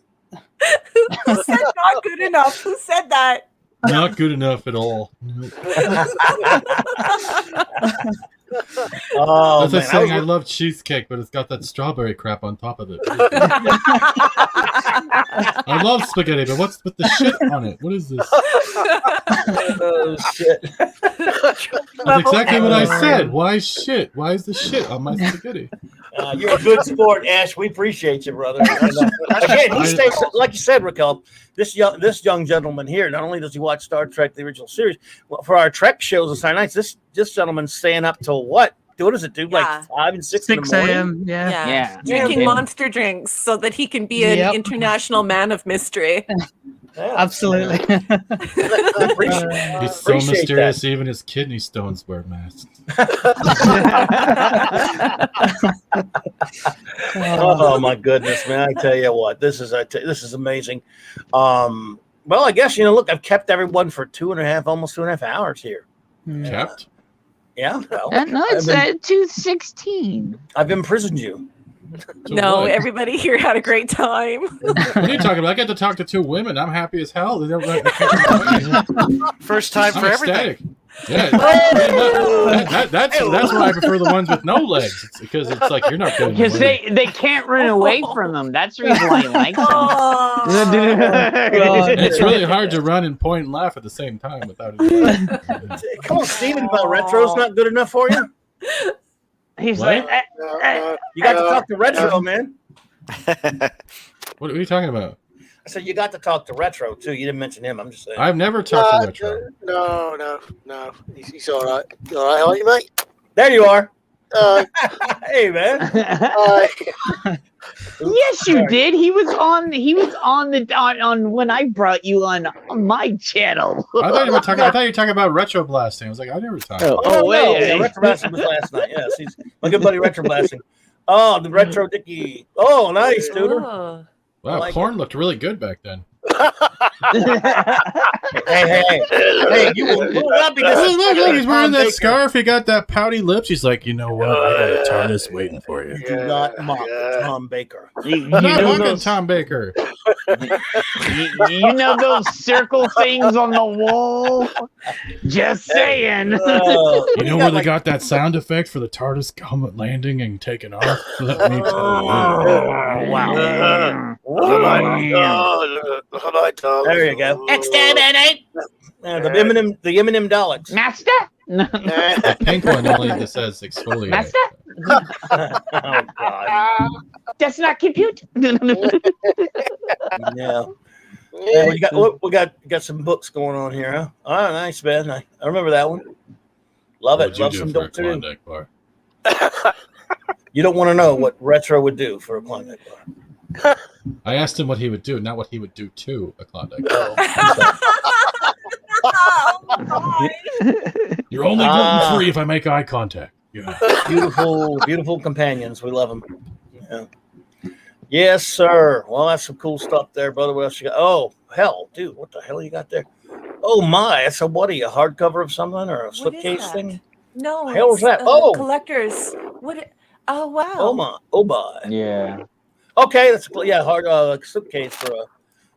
Who said not good enough? Who said that? Not good enough at all. Nope. Oh, That's like man. saying I love cheesecake, but it's got that strawberry crap on top of it. I love spaghetti, but what's with the shit on it? What is this? Oh, shit. That's exactly what I said. Why shit? Why is the shit on my spaghetti? You're a good sport, Ash. We appreciate you, brother. Again, he stays, like you said, Raquel, this young gentleman here, not only does he watch Star Trek, the original series, well, for our Trek shows on Saturday nights, this gentleman's staying up till what? What does it do? Like 5 and 6 in the 6 morning? a.m. Yeah. Drinking monster drinks so that he can be an international man of mystery. Absolutely. He's so mysterious, even his kidney stones wear masks. Oh my goodness, man! I tell you what, this is amazing. Well, I guess look, I've kept everyone for almost 2.5 hours here. Kept? Yeah. Well, No, it's 2:16. I've imprisoned you. No, what? everybody here had a great time. What are you talking about? I get to talk to 2 women. I'm happy as hell. First time for ecstatic. everything. Yeah, that's why I prefer the ones with no legs. It's because it's like you're not getting Because away. they can't run away from them. That's the reason why he likes them. It's really hard to run and point and laugh at the same time without it. Come on, Steven, about Retro's not good enough for you? He's What? like, You got to talk to Retro, man. What are you talking about? I said you got to talk to Retro too. You didn't mention him. I'm just saying. I've never talked to Retro. No. He's all right. You all right? How are you, mate? There you are. Hey, man. yes, you did. He was on when I brought you on my channel. I thought you were talking about retro blasting. I was like, I never talked. Wait. Yeah, retro blasting was last night. Yes, he's my good buddy retro blasting. Oh, the retro Dickie. Oh, nice, dude. Oh. Wow, like porn looked really good back then. Hey, you will not be Look, he's wearing that scarf. He got that pouty lips. He's like, you know what? I got a TARDIS waiting for you. Do not mock Tom Baker. You I'm not know mocking those, Tom Baker. you know those circle things on the wall? Just saying. You know where they got that sound effect for the TARDIS coming landing and taking off? Let me tell you. Wow. There you go. Exterminate. The M&M Daleks. Master? The pink one only says exfoliate. Master? Oh God. Does not compute. Yeah. Yeah, we got some books going on here, huh? Oh, nice, man. I remember that one. Love it. Love some for a Doctor Who. Klondike bar? You don't want to know what Retro would do for a Klondike bar. I asked him what he would do, not what he would do to a Klondike. You're only gluten free if I make eye contact. Yeah. Beautiful companions. We love them. Yeah. Yes, sir. Well, that's some cool stuff there, brother. What else you got? Oh, hell, dude, what the hell you got there? Oh my! It's a hardcover of something or a slipcase thing? No. Hell was that? Collectors. What? Oh wow. Oh my. Yeah. Okay, that's hard slipcase for a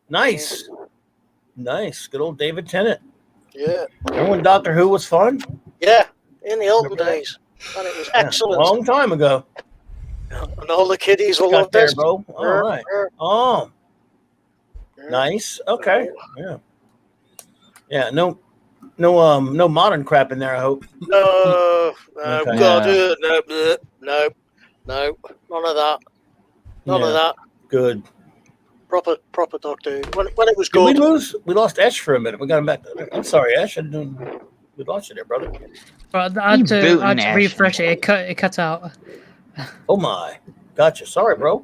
nice. Good old David Tennant. Yeah. Remember when Doctor Who was fun? Yeah, in the olden days, and it was excellent. A long time ago. And all the kiddies will love there, this, bro. All right. Oh, nice. Okay. Yeah. Yeah. No modern crap in there. I hope. No, Okay. God, no, none of that. None of that. Good. Proper Doctor Who. When it was Did good. we lost Ash for a minute. We got him back. I'm sorry, Ash. We lost you there, brother. But I had to refresh it. It cut out. Oh my. Gotcha. Sorry, bro.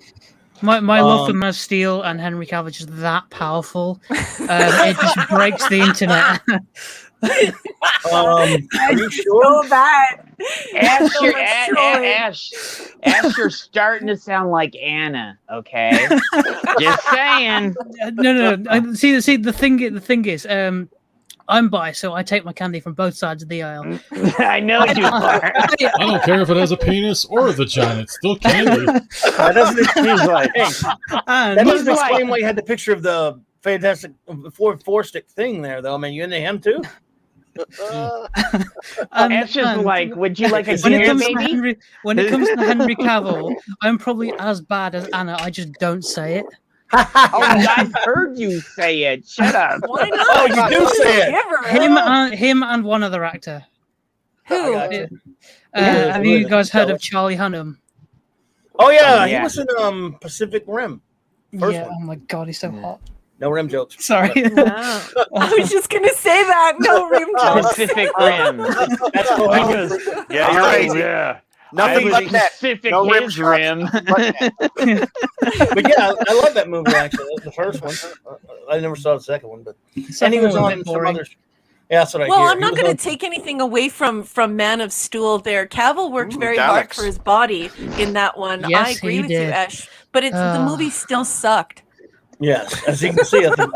My love for Man of Steel and Henry Cavill is just that powerful. It just breaks the internet. Are you sure? So bad. Ash, you're starting to sound like Anna. Okay, just saying. No. See, the thing is, I'm bi, so I take my candy from both sides of the aisle. I know you are. I don't care if it has a penis or a vagina. It's still candy. That doesn't explain why you had the picture of the Fantastic four stick thing there, though. I mean, you into him too? Ash is like, would you like a dinner, baby? When it comes to Henry Cavill, I'm probably as bad as Anna. I just don't say it. I've heard you say it. Shut up. Why not? Oh, you do say it. Him and one other actor. Who? Have you guys heard of Charlie Hunnam? Oh yeah, he was in Pacific Rim. First Yeah. one. Oh my god, he's so hot. No rim jokes. Sorry. Wow. I was just gonna say that. No rim jokes. Pacific Rim. That's cool. Yeah, you're right. Yeah. Nothing but that. Pacific No rim his shots. rim. But yeah, I love that movie actually. That was the first one. I never saw the second one, but and he was on some others. Yeah, that's what I hear. Well, I'm He not was going on- to take anything away from Man of Steel there. Cavill worked very Daleks. hard for his body in that one. Yes, I agree he with you, did. Ash. But the movie still sucked. Yes, as you can see, as you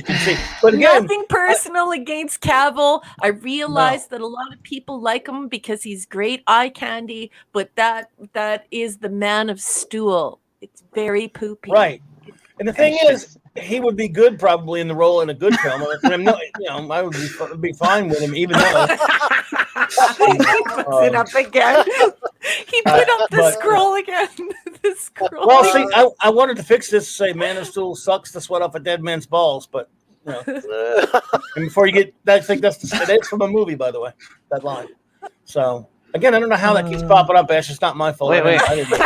can see. But again, nothing personal against Cavill. I realize that a lot of people like him because he's great eye candy, but that is the Man of Steel. It's very poopy. Right. And the thing is, he would be good probably in the role in a good film. I would be fine with him, even though he puts it up again. He put up the scroll again. The scroll. Well, see, I wanted to fix this. Say, Man of Steel sucks the sweat off a dead man's balls, but and before you get, I think that's from a movie, by the way. That line. So again, I don't know how that keeps popping up. Ash, it's not my fault. Wait. I didn't know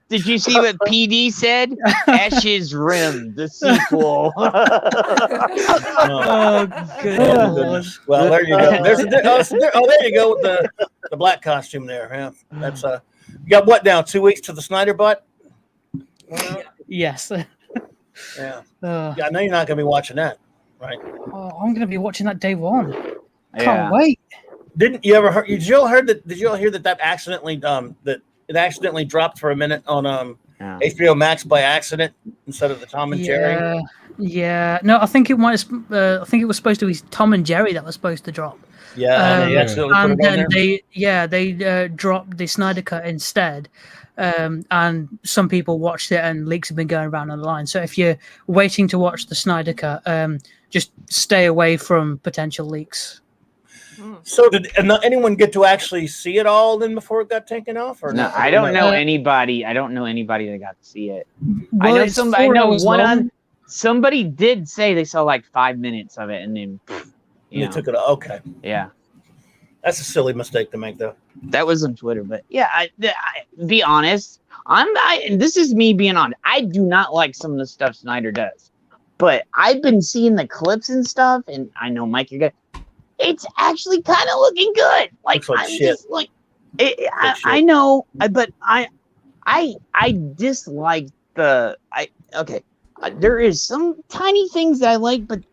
Did you see what PD said? Ashes Rim, the sequel. Oh, goodness. Well, there you go. There you go with the black costume there. Yeah, that's you got what now? 2 weeks to the Snyder butt? Yes. Yeah. I know you're not going to be watching that, right? Oh, I'm going to be watching that day one. Yeah. Can't wait. Did you all hear that accidentally that it accidentally dropped for a minute on HBO Max by accident instead of the Tom and Jerry? Yeah. No, I think it was supposed to be Tom and Jerry that was supposed to drop. Yeah, they accidentally put it on there. They dropped the Snyder Cut instead. And some people watched it, and leaks have been going around online. So if you're waiting to watch the Snyder Cut, just stay away from potential leaks. So did anyone get to actually see it all then before it got taken off? Or no, I don't know anybody. I don't know anybody that got to see it. Well, I know one. Somebody did say they saw like 5 minutes of it, and then they took it. Okay. Yeah. That's a silly mistake to make, though. That was on Twitter, but yeah, I be honest. This is me being honest. I do not like some of the stuff Snyder does, but I've been seeing the clips and stuff, and I know Mike, you're good. It's actually kind of looking good. Like I'm just like, I know, but I dislike there is some tiny things that I like, but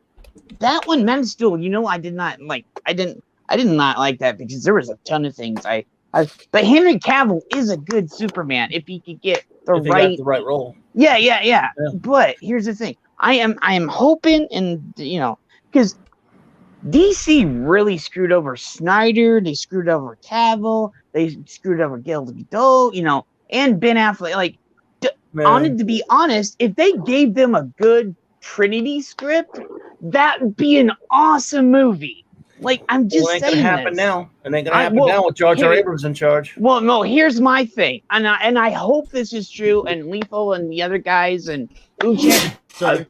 that one, Man of Steel, I did not like. I did not like that because there was a ton of things but Henry Cavill is a good Superman if he could get the right role. Yeah. But here's the thing. I am hoping, and because DC really screwed over Snyder, they screwed over Cavill, they screwed over Gal Gadot, and Ben Affleck. Like, to be honest, if they gave them a good Trinity script, that would be an awesome movie. Like, I'm just saying, it ain't gonna happen now. It ain't gonna happen now with Jar Jar Abrams in charge. Well, no. Here's my thing, and I hope this is true. And Lethal and the other guys and Uche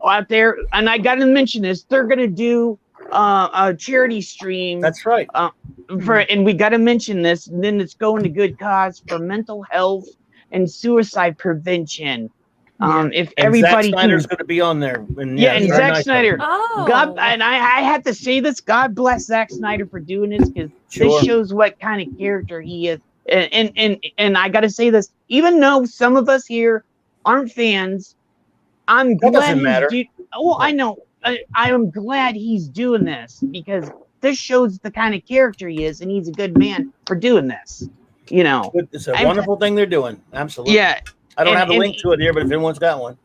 out there, and I got to mention this. They're gonna do a charity stream. That's right. And we got to mention this. And then it's going to good cause for mental health and suicide prevention. If everybody, Zack Snyder's going to be on there. And Zack Snyder. God, and I had to say this. God bless Zack Snyder for doing this, because this shows what kind of character he is. And I got to say this, even though some of us here aren't fans, I'm glad. Doesn't matter. I know. I am glad he's doing this, because this shows the kind of character he is, and he's a good man for doing this. It's a wonderful thing they're doing. Absolutely. Yeah. I don't have a link to it here, but if anyone's got one.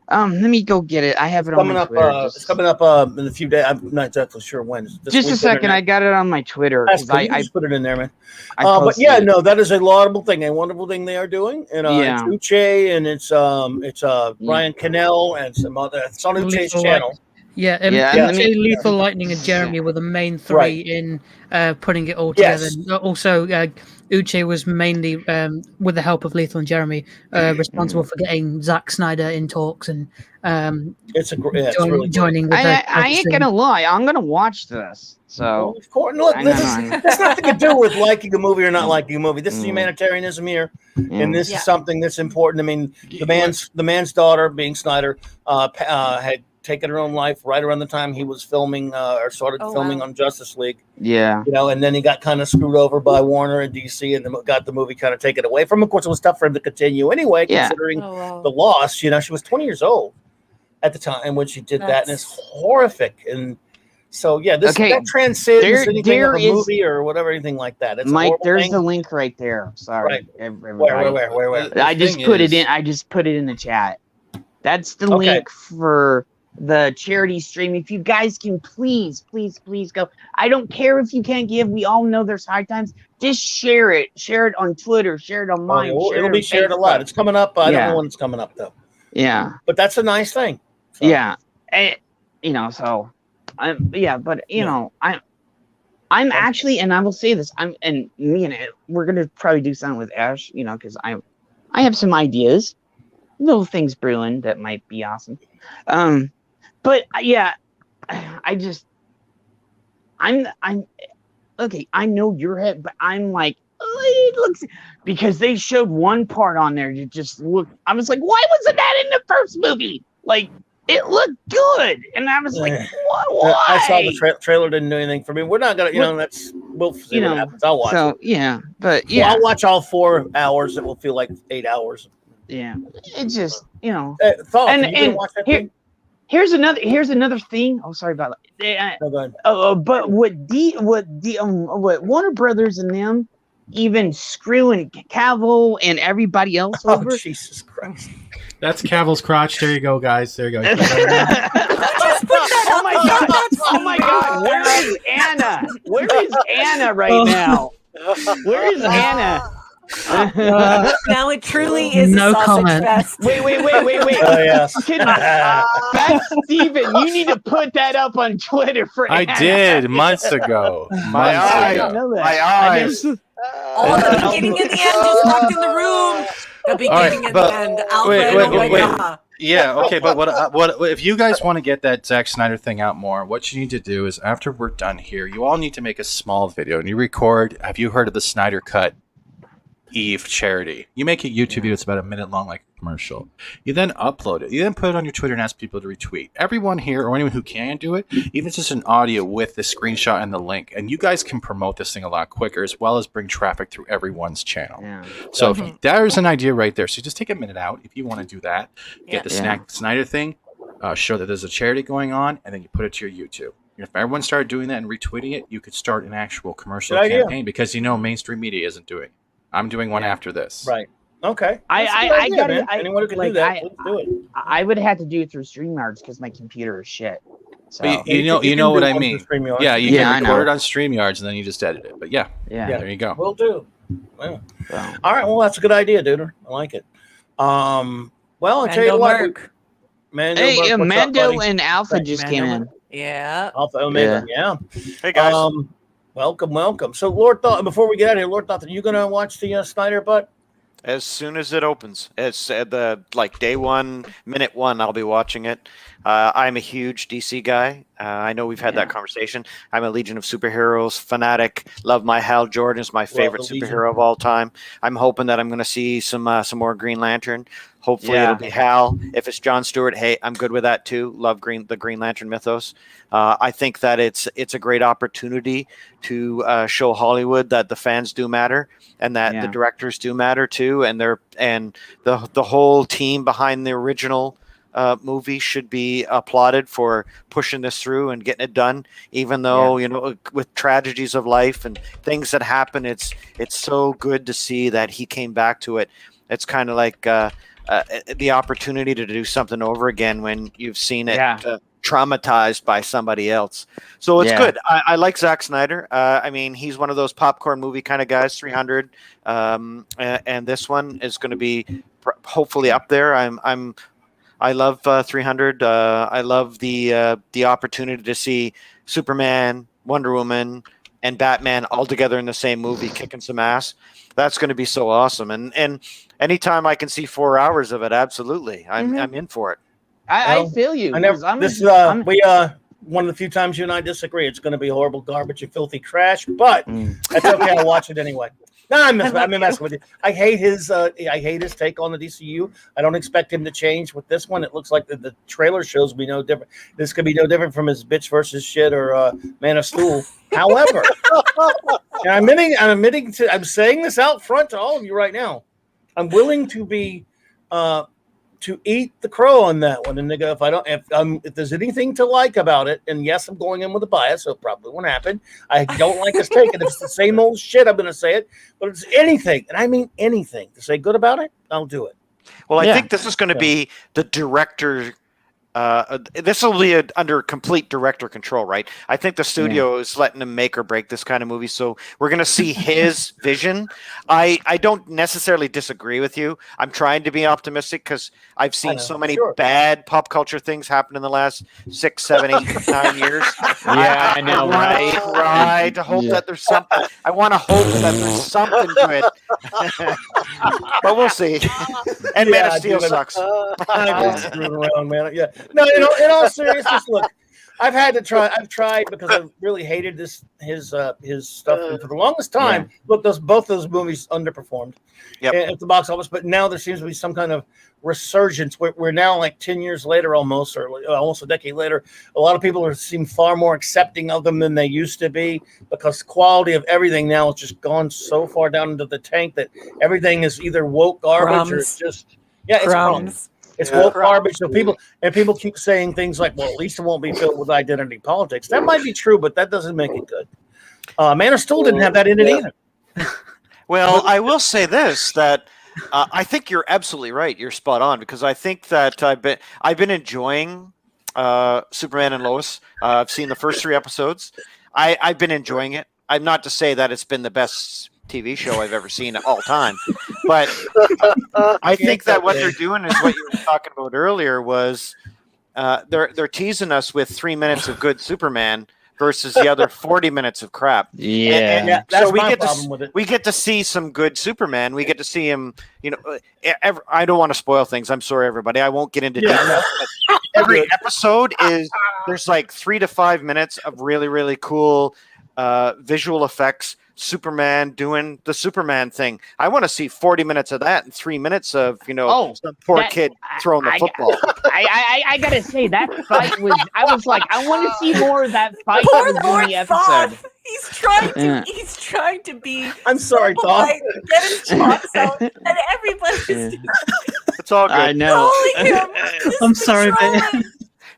Let me go get it. I have it on my Twitter. It's coming up in a few days. I'm not exactly sure when. Just a second. I got it on my Twitter. I just put it in there, man. But yeah, no, that is a laudable thing, a wonderful thing they are doing. And it's Uche, and it's Brian Cannell, and some other. It's on Uche's channel. Lethal Lightning and Jeremy were the main three in putting it all together. Yes. Also, Uche was mainly, with the help of Lethal and Jeremy, responsible for getting Zack Snyder in talks and joining with I ain't going to lie. I'm going to watch this. So, of course, look, that's nothing to do with liking a movie or not liking a movie. This is humanitarianism here, and this is something that's important. I mean, the man's daughter, being Snyder, had taken her own life right around the time he was filming or started filming on Justice League. Yeah. And then he got kind of screwed over by Warner and DC and got the movie kind of taken away from him. Of course, it was tough for him to continue anyway, considering the loss. She was 20 years old at the time when she did that, and it's horrific. And So yeah, that transcends anything of a movie or whatever, anything like that. It's Mike, there's thing. the link right there. Sorry, right. everybody. Where? I just put it in. I just put it in the chat. That's the link for the charity stream. If you guys can please go. I don't care if you can't give. We all know there's hard times. Just share it. Share it on Twitter. Share it on mine. It'll be shared a lot. It's coming up. I don't know when it's coming up though. Yeah. But that's a nice thing. So. Yeah. So but I'm actually, and I will say this, we're gonna probably do something with Ash, because I have some ideas, little things brewing that might be awesome. But yeah, I'm okay. I know your head, but I'm like, it looks, because they showed one part on there. You just look. I was like, why wasn't that in the first movie? Like, it looked good, and I was like, why? I saw the trailer. Didn't do anything for me. We're not gonna, we'll see what happens. I'll watch it. Yeah, but Well, I'll watch all 4 hours. It will feel like 8 hours. Yeah, it just watch that thing? Here's another thing. Oh, sorry about that. No, go ahead. But what Warner Brothers and them even screwing Cavill and everybody else over? Jesus Christ! That's Cavill's crotch. There you go, guys. There you go. Oh my god! Oh my god! Where is Anna? Where is Anna right now? Where is Anna? Now it truly is no a sausage comment. fest. Wait. Oh yes. That's Steven. You need to put that up on Twitter for I Anna. did months ago. I know that. My eyes. The beginning and the end just walked in the room. The beginning and the end. Alba, wait. Yeah, okay, but what if you guys want to get that Zack Snyder thing out more? What you need to do is, after we're done here, you all need to make a small video and you record. Have you heard of the Snyder Cut Eve charity? You make a YouTube video. It's about a minute long, like a commercial. You then upload it. You then put it on your Twitter and ask people to retweet. Everyone here, or anyone who can do it, even if it's just an audio with the screenshot and the link, and you guys can promote this thing a lot quicker, as well as bring traffic through everyone's channel. Yeah. So there's an idea right there. So just take a minute out if you want to do that. Get the Snyder thing. Show that there's a charity going on, and then you put it to your YouTube. If everyone started doing that and retweeting it, you could start an actual commercial campaign, because mainstream media isn't doing it. I'm doing one after this. Right. Okay. I got it. Anyone who can do that, please do it. I would have to do it through StreamYards because my computer is shit. So. But you know what I mean. Yeah, you can record it on StreamYards and then you just edit it. But yeah, there you go. Will do. Yeah. All right. Well, that's a good idea, dude. I like it. Well, I'll tell you what. Mando and Alpha just came in. Yeah. Alpha Omega. Yeah. Hey guys. Welcome. So, Lord Thought, before we get out of here, Lord Thought, are you going to watch the Snyder Butt? As soon as it opens, it's at the day 1, minute 1. I'll be watching it. I'm a huge DC guy. I know we've had that conversation. I'm a Legion of Superheroes fanatic. Love my Hal Jordan is my favorite superhero of all time. I'm hoping that I'm going to see some more Green Lantern. Hopefully it'll be Hal. If it's John Stewart, hey, I'm good with that too. Love the Green Lantern mythos. I think that it's a great opportunity to show Hollywood that the fans do matter and that the directors do matter too, and the whole team behind the original movie should be applauded for pushing this through and getting it done. Even though with tragedies of life and things that happen, it's so good to see that he came back to it. It's kind of like the opportunity to do something over again when you've seen it traumatized by somebody else. So it's good. I like Zack Snyder. I mean, he's one of those popcorn movie kind of guys. 300, and this one is going to be hopefully up there. I love 300. I love the opportunity to see Superman, Wonder Woman, and Batman all together in the same movie, kicking some ass. That's going to be so awesome. And anytime I can see 4 hours of it, absolutely, I'm in for it. I feel you. One of the few times you and I disagree. It's going to be horrible garbage and filthy trash, but that's okay. I'll watch it anyway. No, I'm messing with you. I hate his take on the DCU. I don't expect him to change with this one. It looks like the trailer shows me no different. This could be no different from his bitch versus shit or Man of Steel. However, and I'm saying this out front to all of you right now. I'm willing to be to eat the crow on that one, and they go, if there's anything to like about it, and yes, I'm going in with a bias, so it probably won't happen. I don't like this take, and if it's the same old shit, I'm going to say it. But if it's anything, and I mean anything, to say good about it, I'll do it. Well, I think this is going to be the director. This will be under complete director control, right? I think the studio is letting him make or break this kind of movie, so we're going to see his vision. I don't necessarily disagree with you. I'm trying to be optimistic because I've seen so many bad pop culture things happen in the last 6, 7, 8, 9 years. Yeah, I know, right? Right. To hope that there's something. I want to hope that there's something to it. But we'll see. And Man of Steel sucks. I'm just screwing around, man. Yeah. No, in all seriousness, look, I've tried because I really hated his stuff, and for the longest time, look, both those movies underperformed at the box office. But now there seems to be some kind of resurgence. We're now like 10 years later, almost, or almost a decade later. A lot of people seem far more accepting of them than they used to be, because quality of everything now has just gone so far down into the tank that everything is either woke garbage or it's just it's crumbs. It's woke garbage. So people keep saying things like, well, at least it won't be filled with identity politics. That might be true, but that doesn't make it good. Man of Steel didn't have that in it either. Well, I will say this, that I think you're absolutely right. You're spot on, because I think that I've been enjoying Superman and Lois. I've seen the first 3 episodes. I've been enjoying it. I'm not to say that it's been the best TV show I've ever seen all time, but I think that what they're doing is what you were talking about earlier was they're teasing us with 3 minutes of good Superman versus the other 40 minutes of crap. Yeah, that's so my problem with it. We get to see some good Superman. We get to see him. I don't want to spoil things. I'm sorry, everybody. I won't get into details. Every episode there's like 3 to 5 minutes of really, really cool visual effects. Superman doing the Superman thing. I want to see 40 minutes of that and 3 minutes of some poor kid throwing the football. I gotta say that fight was. I was like, I want to see more of that fight. Poor in Lord the episode. He's trying to be. I'm sorry, Tom. Get his chops out, and everybody's. It's all good. I know. I'm sorry, man.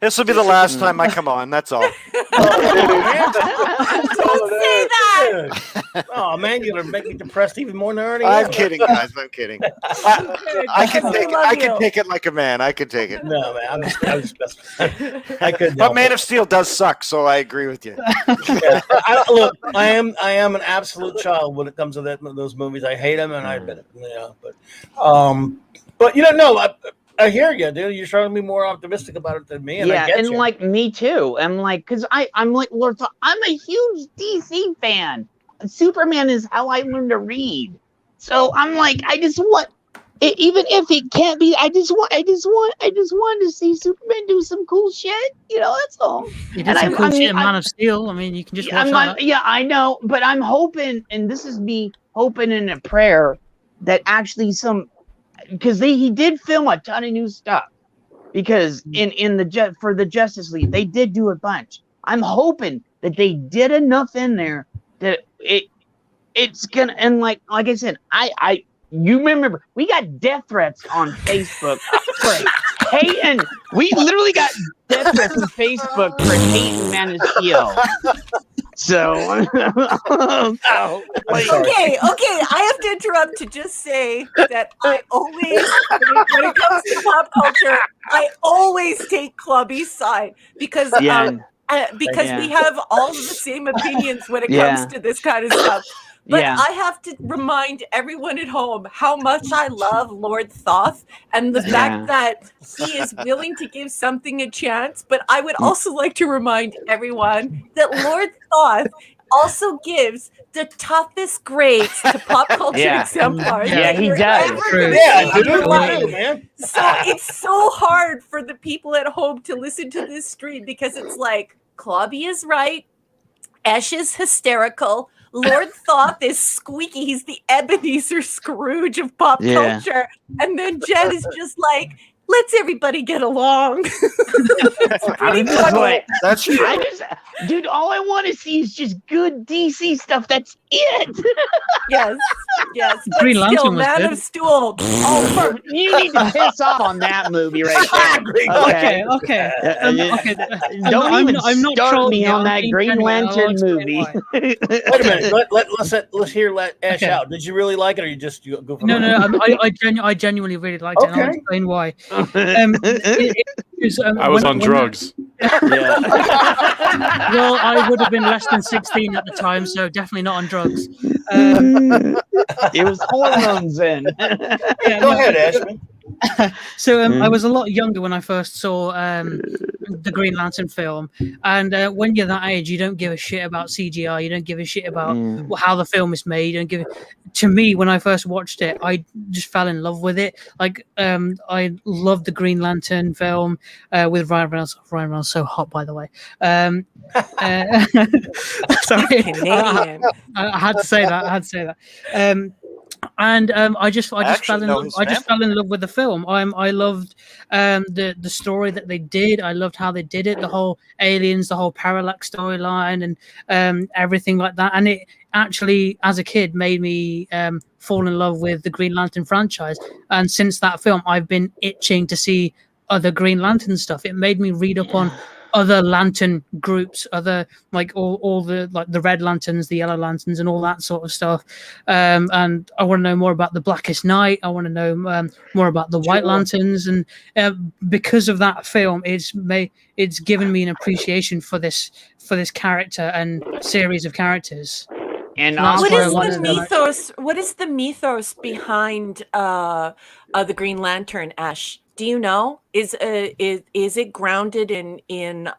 This will be the last time I come on. That's all. Don't say that. Oh man, you're gonna make me depressed even more than I already I'm am. kidding, guys. I'm kidding. I can take it. I can take it like a man. I can take it. No, man. I'm just I couldn't. But Man of Steel does suck, so I agree with you. Look, I am an absolute child when it comes to those movies. I hate them, and I admit it. But no. I hear you, dude. You're trying to be more optimistic about it than me, and I get you. Like me too. I'm like, because I'm like, I'm a huge DC fan. Superman is how I learned to read. So I'm like, I just want, even if it can't be, I just want to see Superman do some cool shit. That's all. He did some cool shit in Man of Steel. I mean, you can just watch that. Yeah, I know, but I'm hoping, and this is me hoping in a prayer that actually because he did film a ton of new stuff, because for the Justice League they did do a bunch. I'm hoping that they did enough in there that it's gonna, and like I said, you remember we got death threats on Facebook for hating. We literally got death threats on Facebook for hating Man of Steel. So, okay. I have to interrupt to just say that I always, when it comes to pop culture, I always take Clubby's side because we have all of the same opinions when it comes to this kind of stuff. But I have to remind everyone at home how much I love Lord Thoth and the fact that he is willing to give something a chance. But I would also like to remind everyone that Lord Thoth also gives the toughest grades to pop culture exemplars. Yeah, he does. Man. So it's so hard for the people at home to listen to this stream because it's like, Clobby is right, Esh is hysterical, Lord Thoth is squeaky. He's the Ebenezer Scrooge of pop culture. And then Jen is just like, let's everybody get along. That's true. Dude, all I want to see is just good DC stuff that's it. Yes, yes. But Green still, Lantern was Man good. of Steel. Oh, You need to piss off on that movie right there. Okay. Don't even I'm not start trolling me you, on I'm that being Green genuine, and I'll Lantern explain movie. why. Wait a minute. Let's hear Ash Okay. out. Did you really like it, or you just go for No, it? no, I genuinely really liked it, and I'll Okay. explain why. I was on drugs. Well, I would have been less than 16 at the time, so definitely not on drugs. It was hormones then. Go ahead, Ashman. So I was a lot younger when I first saw the Green Lantern film, and when you're that age, you don't give a shit about CGI. You don't give a shit about how the film is made. You don't give. To me, when I first watched it, I just fell in love with it. Like I loved the Green Lantern film with Ryan Reynolds. Ryan Reynolds so hot, by the way. Sorry, Canadian. I had to say that. And I just fell in love with the film. I loved the story that they did. I loved how they did it. The whole aliens, the whole parallax storyline, and everything like that. And it actually, as a kid, made me fall in love with the Green Lantern franchise. And since that film, I've been itching to see other Green Lantern stuff. It made me read up on other lantern groups, other like all the like the Red Lanterns, the Yellow Lanterns, and all that sort of stuff. And I want to know more about the Blackest Night. I want to know more about the White Lanterns, and because of that film, it's given me an appreciation for this character and series of characters. And what is the mythos behind the Green Lantern, Ash? Do you know? Is it grounded in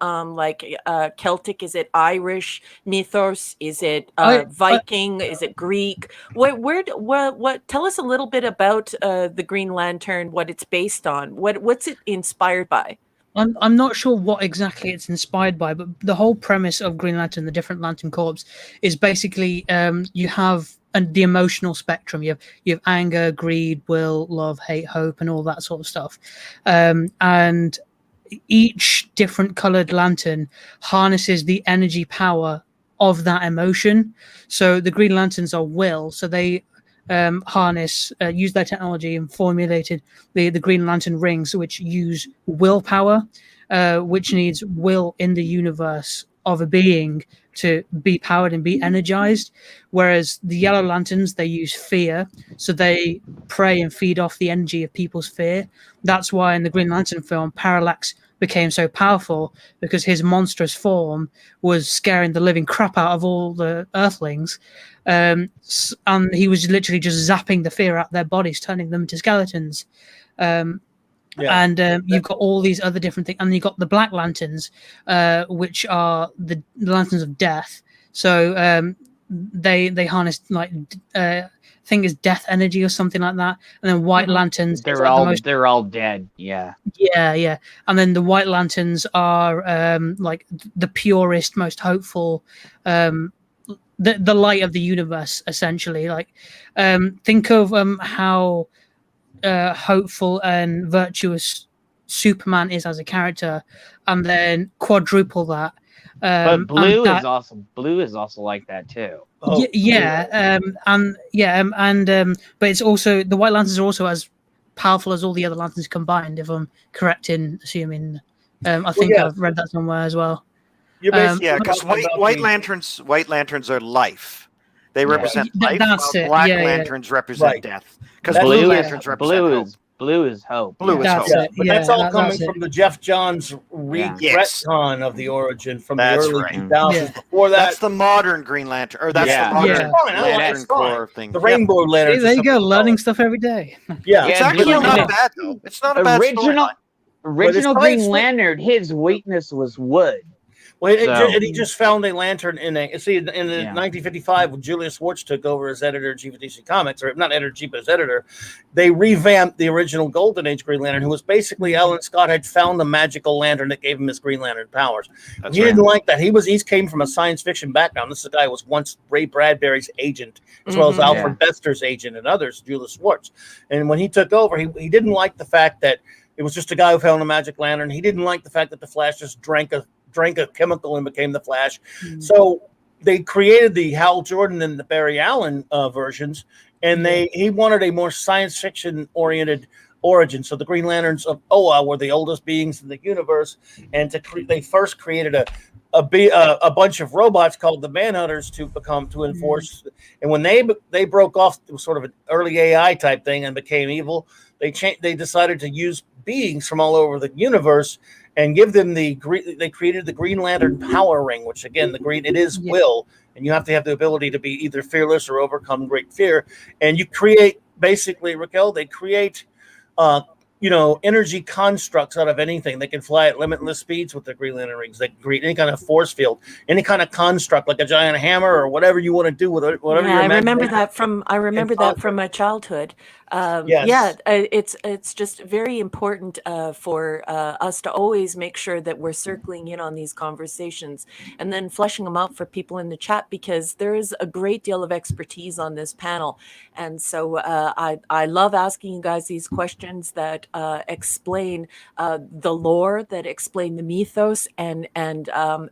Celtic? Is it Irish mythos? Is it Viking? Is it Greek? What? Tell us a little bit about the Green Lantern. What it's based on. What's it inspired by? I'm not sure what exactly it's inspired by, but the whole premise of Green Lantern, the different Lantern Corps, is basically you have the emotional spectrum. You have anger, greed, will, love, hate, hope, and all that sort of stuff. And each different colored lantern harnesses the energy power of that emotion. So the Green Lanterns are will, so they use their technology and formulated the Green Lantern rings, which use willpower, which needs will in the universe of a being to be powered and be energized. Whereas the Yellow Lanterns, they use fear, so they prey and feed off the energy of people's fear. That's why in the Green Lantern film, Parallax became so powerful, because his monstrous form was scaring the living crap out of all the Earthlings. And he was literally just zapping the fear out of their bodies, turning them into skeletons. And you've got all these other different things, and you've got the Black Lanterns, which are the Lanterns of Death. So they harness I think it's death energy or something like that. And then White Lanterns, they're all dead. Yeah. And then the White Lanterns are like the purest, most hopeful, the light of the universe, essentially. Like think of how hopeful and virtuous Superman is as a character, and then quadruple that. But Blue is also like that too. But it's also the White Lanterns are also as powerful as all the other lanterns combined, if I'm correct in assuming. I think I've read that somewhere as well. Because white lanterns are life. They represent life. That's while it. Black lanterns represent death. Because blue lanterns represent hope. Blue is hope. Blue is hope. But that's all coming from the Jeff Johns retcon of the origin from the early 2000s. Before that, that's the modern Green Lantern, or that's the modern Lantern Corps thing. The Rainbow Lantern. There you go, learning stuff every day. It's actually not bad though. It's not a bad original Green Lantern. His weakness was wood. Well, and he just found a lantern in 1955 when Julius Schwartz took over as editor-in-chief of DC Comics, or not editor-in-chief, but as editor. They revamped the original Golden Age Green Lantern, who was basically Alan Scott had found the magical lantern that gave him his Green Lantern powers. He didn't like that. He came from a science fiction background. This guy was once Ray Bradbury's agent, as well as Alfred Bester's agent and others, Julius Schwartz. And when he took over, he didn't like the fact that it was just a guy who found a magic lantern. He didn't like the fact that the Flash just drank a chemical and became the Flash. So they created the Hal Jordan and the Barry Allen versions, and he wanted a more science fiction oriented origin. So the Green Lanterns of Oa were the oldest beings in the universe, and they first created a bunch of robots called the Manhunters to enforce. And when they broke off sort of an early AI type thing and became evil, they decided to use beings from all over the universe and give them they created the Green Lantern power ring, which again, it is will, and you have to have the ability to be either fearless or overcome great fear. And you create, basically, Raquel, they create energy constructs out of anything. They can fly at limitless speeds with the Green Lantern rings. They create any kind of force field, any kind of construct, like a giant hammer or whatever you want to do with it. Whatever. I remember that from my childhood. It's just very important for us to always make sure that we're circling in on these conversations and then fleshing them out for people in the chat, because there is a great deal of expertise on this panel. And so I love asking you guys these questions that explain the lore, that explain the mythos, and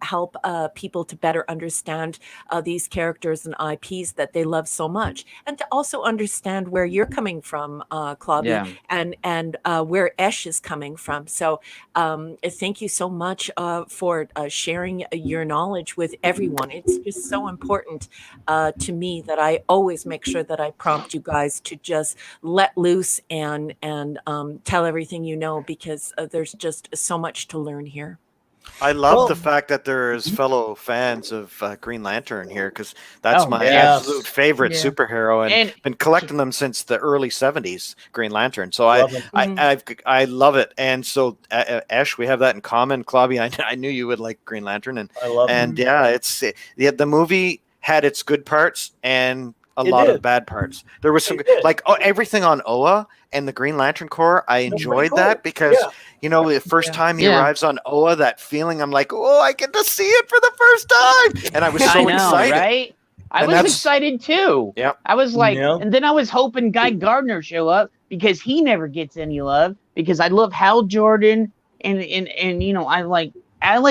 help people to better understand these characters and IPs that they love so much, and to also understand where you're coming from, Clobby, and where Esh is coming from. So thank you so much for sharing your knowledge with everyone. It's just so important to me that I always make sure that I prompt you guys to just let loose and tell everything you know, because there's just so much to learn here. I love the fact that there's fellow fans of Green Lantern here, because that's my absolute favorite superhero, and been collecting them since the early '70s. Green Lantern, so I love it. And so, Ash, we have that in common. Clobby, I knew you would like Green Lantern, and I love it. The movie had its good parts and a lot of bad parts. There was some everything on Oa and the Green Lantern Corps. I enjoyed that because the first time he arrives on Oa, that feeling, I'm like, oh, I get to see it for the first time, and I was so excited. Right? I was excited too. Yeah, I was like, and then I was hoping Guy Gardner show up, because he never gets any love, because I love Hal Jordan and I like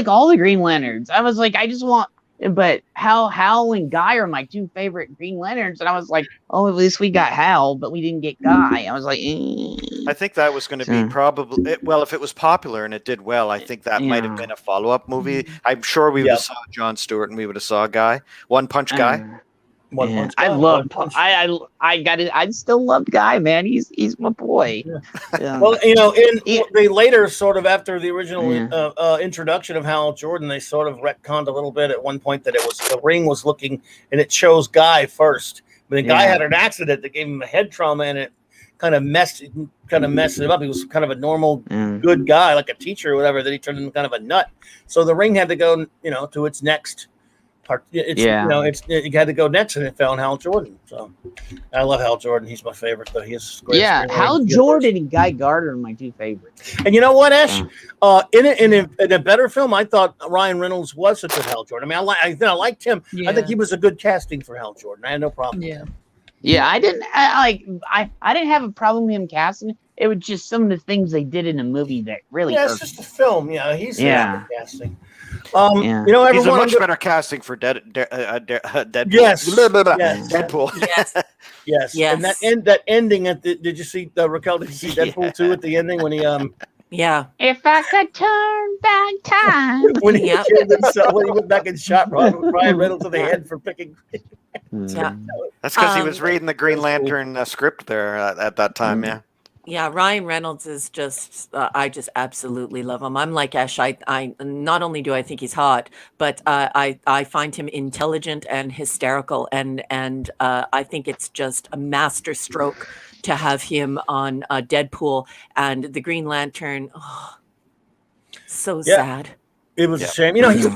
all the Green Lanterns. I was like, I just want. But Hal and Guy are my two favorite Green Lanterns, and I was like, oh, at least we got Hal, but we didn't get Guy. I was like, I think that was going to be probably if it was popular and it did well, I think that might have been a follow-up movie. I'm sure we would have saw Jon Stewart and we would have saw Guy, One Punch Guy. I love. I still love Guy, man. He's my boy. Yeah. Well, they later, sort of after the original introduction of Hal Jordan, they sort of retconned a little bit at one point that the ring was looking, and it chose Guy first. But the Guy had an accident that gave him a head trauma, and it kind of messed him up. He was kind of a normal, good guy, like a teacher or whatever. Then he turned into kind of a nut. So the ring had to go, to its next. It had to go next, and it fell on Hal Jordan. So I love Hal Jordan. He's my favorite, though. He is great. Yeah, Hal Jordan and Guy Gardner are my two favorites. And you know what, Ash? In a better film, I thought Ryan Reynolds was a good Hal Jordan. I mean, I liked him. Yeah. I think he was a good casting for Hal Jordan. I had no problem. Yeah, I didn't have a problem with him casting. It was just some of the things they did in the movie that really. Yeah, it's just a film. Yeah, he's casting. Everyone, he's a much better casting for Deadpool. Yes. Deadpool. Yes. And that ending did you see Raquel? Did you see Deadpool 2 at the ending when he If I could turn back time. when he went back and shot Ryan Reynolds in the head for picking. That's because he was reading the Green Lantern script there at that time. Yeah, Ryan Reynolds is just, I just absolutely love him. I'm like Ash. I not only do I think he's hot, but I find him intelligent and hysterical, and I think it's just a master stroke to have him on Deadpool and the Green Lantern. Oh, so sad. It was a shame. He's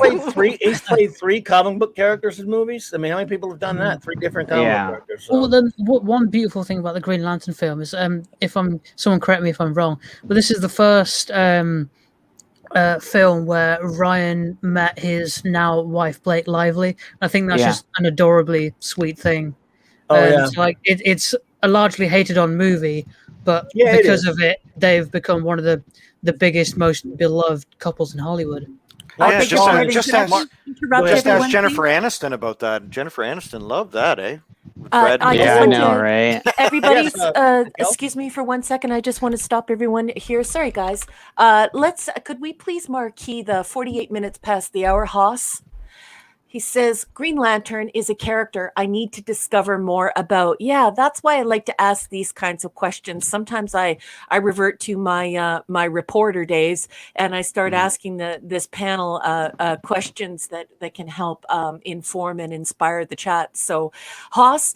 played three comic book characters in movies. I mean, how many people have done that? 3 different comic book characters. So. Well, then, one beautiful thing about the Green Lantern film is, someone correct me if I'm wrong, but this is the first film where Ryan met his now wife Blake Lively. I think that's just an adorably sweet thing. It's a largely hated on movie, but because of it, they've become one of the biggest, most beloved couples in Hollywood. Yeah, just sorry to just interrupt ask everyone, Jennifer Aniston about that. Jennifer Aniston loved that, eh? With I Brad just Yeah, I want know, to right? Everybody's Yes, excuse me for 1 second. I just want to stop everyone here. Sorry, guys. Could we please marquee the 48 minutes past the hour, Haas? He says, Green Lantern is a character I need to discover more about. Yeah, that's why I like to ask these kinds of questions. Sometimes I revert to my my reporter days and I start asking this panel questions that can help inform and inspire the chat. So, Haas,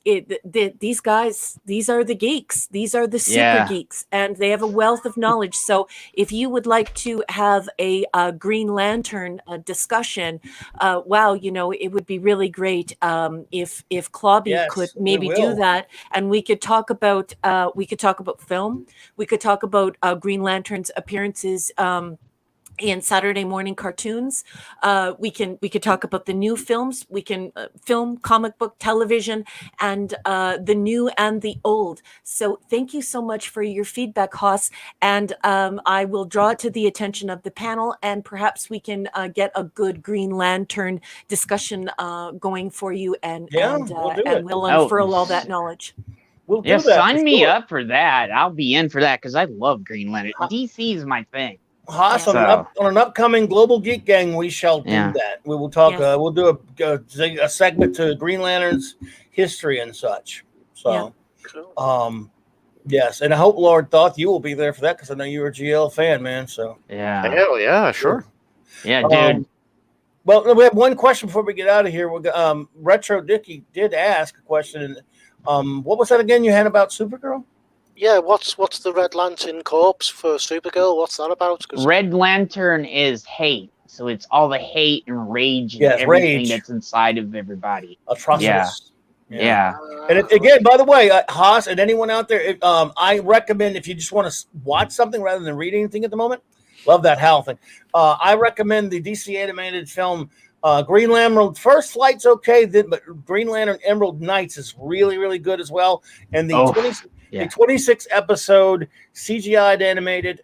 these guys, these are the geeks. These are the super Yeah. geeks, and they have a wealth of knowledge. So, if you would like to have a Green Lantern discussion, wow, you know, it would be really great if Clobby could Yes, we maybe do will. that, and we could talk about film, we could talk about Green Lantern's appearances. In Saturday morning cartoons, we could talk about the new films. We can film, comic book, television, and the new and the old. So thank you so much for your feedback, Haas. And I will draw it to the attention of the panel, and perhaps we can get a good Green Lantern discussion going for you, and we'll do it. we'll Oh, unfurl all that knowledge. We'll Yeah, do that. sign for me sure. up for that. I'll be in for that because I love Green Lantern. DC is my thing. Haas, So- on an upcoming Global Geek Gang, we shall do Yeah. that. We will talk. Yes. We'll do a segment to Green Lantern's history and such. So, yes, and I hope Lord Thoth you will be there for that because I know you're a GL fan, man. So, Yeah. Hell yeah, sure. Yeah, dude. Well, we have one question before we get out of here. Retro Dicky did ask a question. What was that again? You had about Supergirl? Yeah, what's the Red Lantern corpse for Supergirl? What's that about? 'Cause Red Lantern is hate. So it's all the hate and rage and Yes, everything rage. that's inside of everybody. Atrocious. Yeah. And again, by the way, Haas and anyone out there, I recommend if you just want to watch something rather than read anything at the moment, love that Hal thing. I recommend the DC animated film Green Lantern. First Flight's okay, but Green Lantern Emerald Knights is really, really good as well. And the 26 episode CGI animated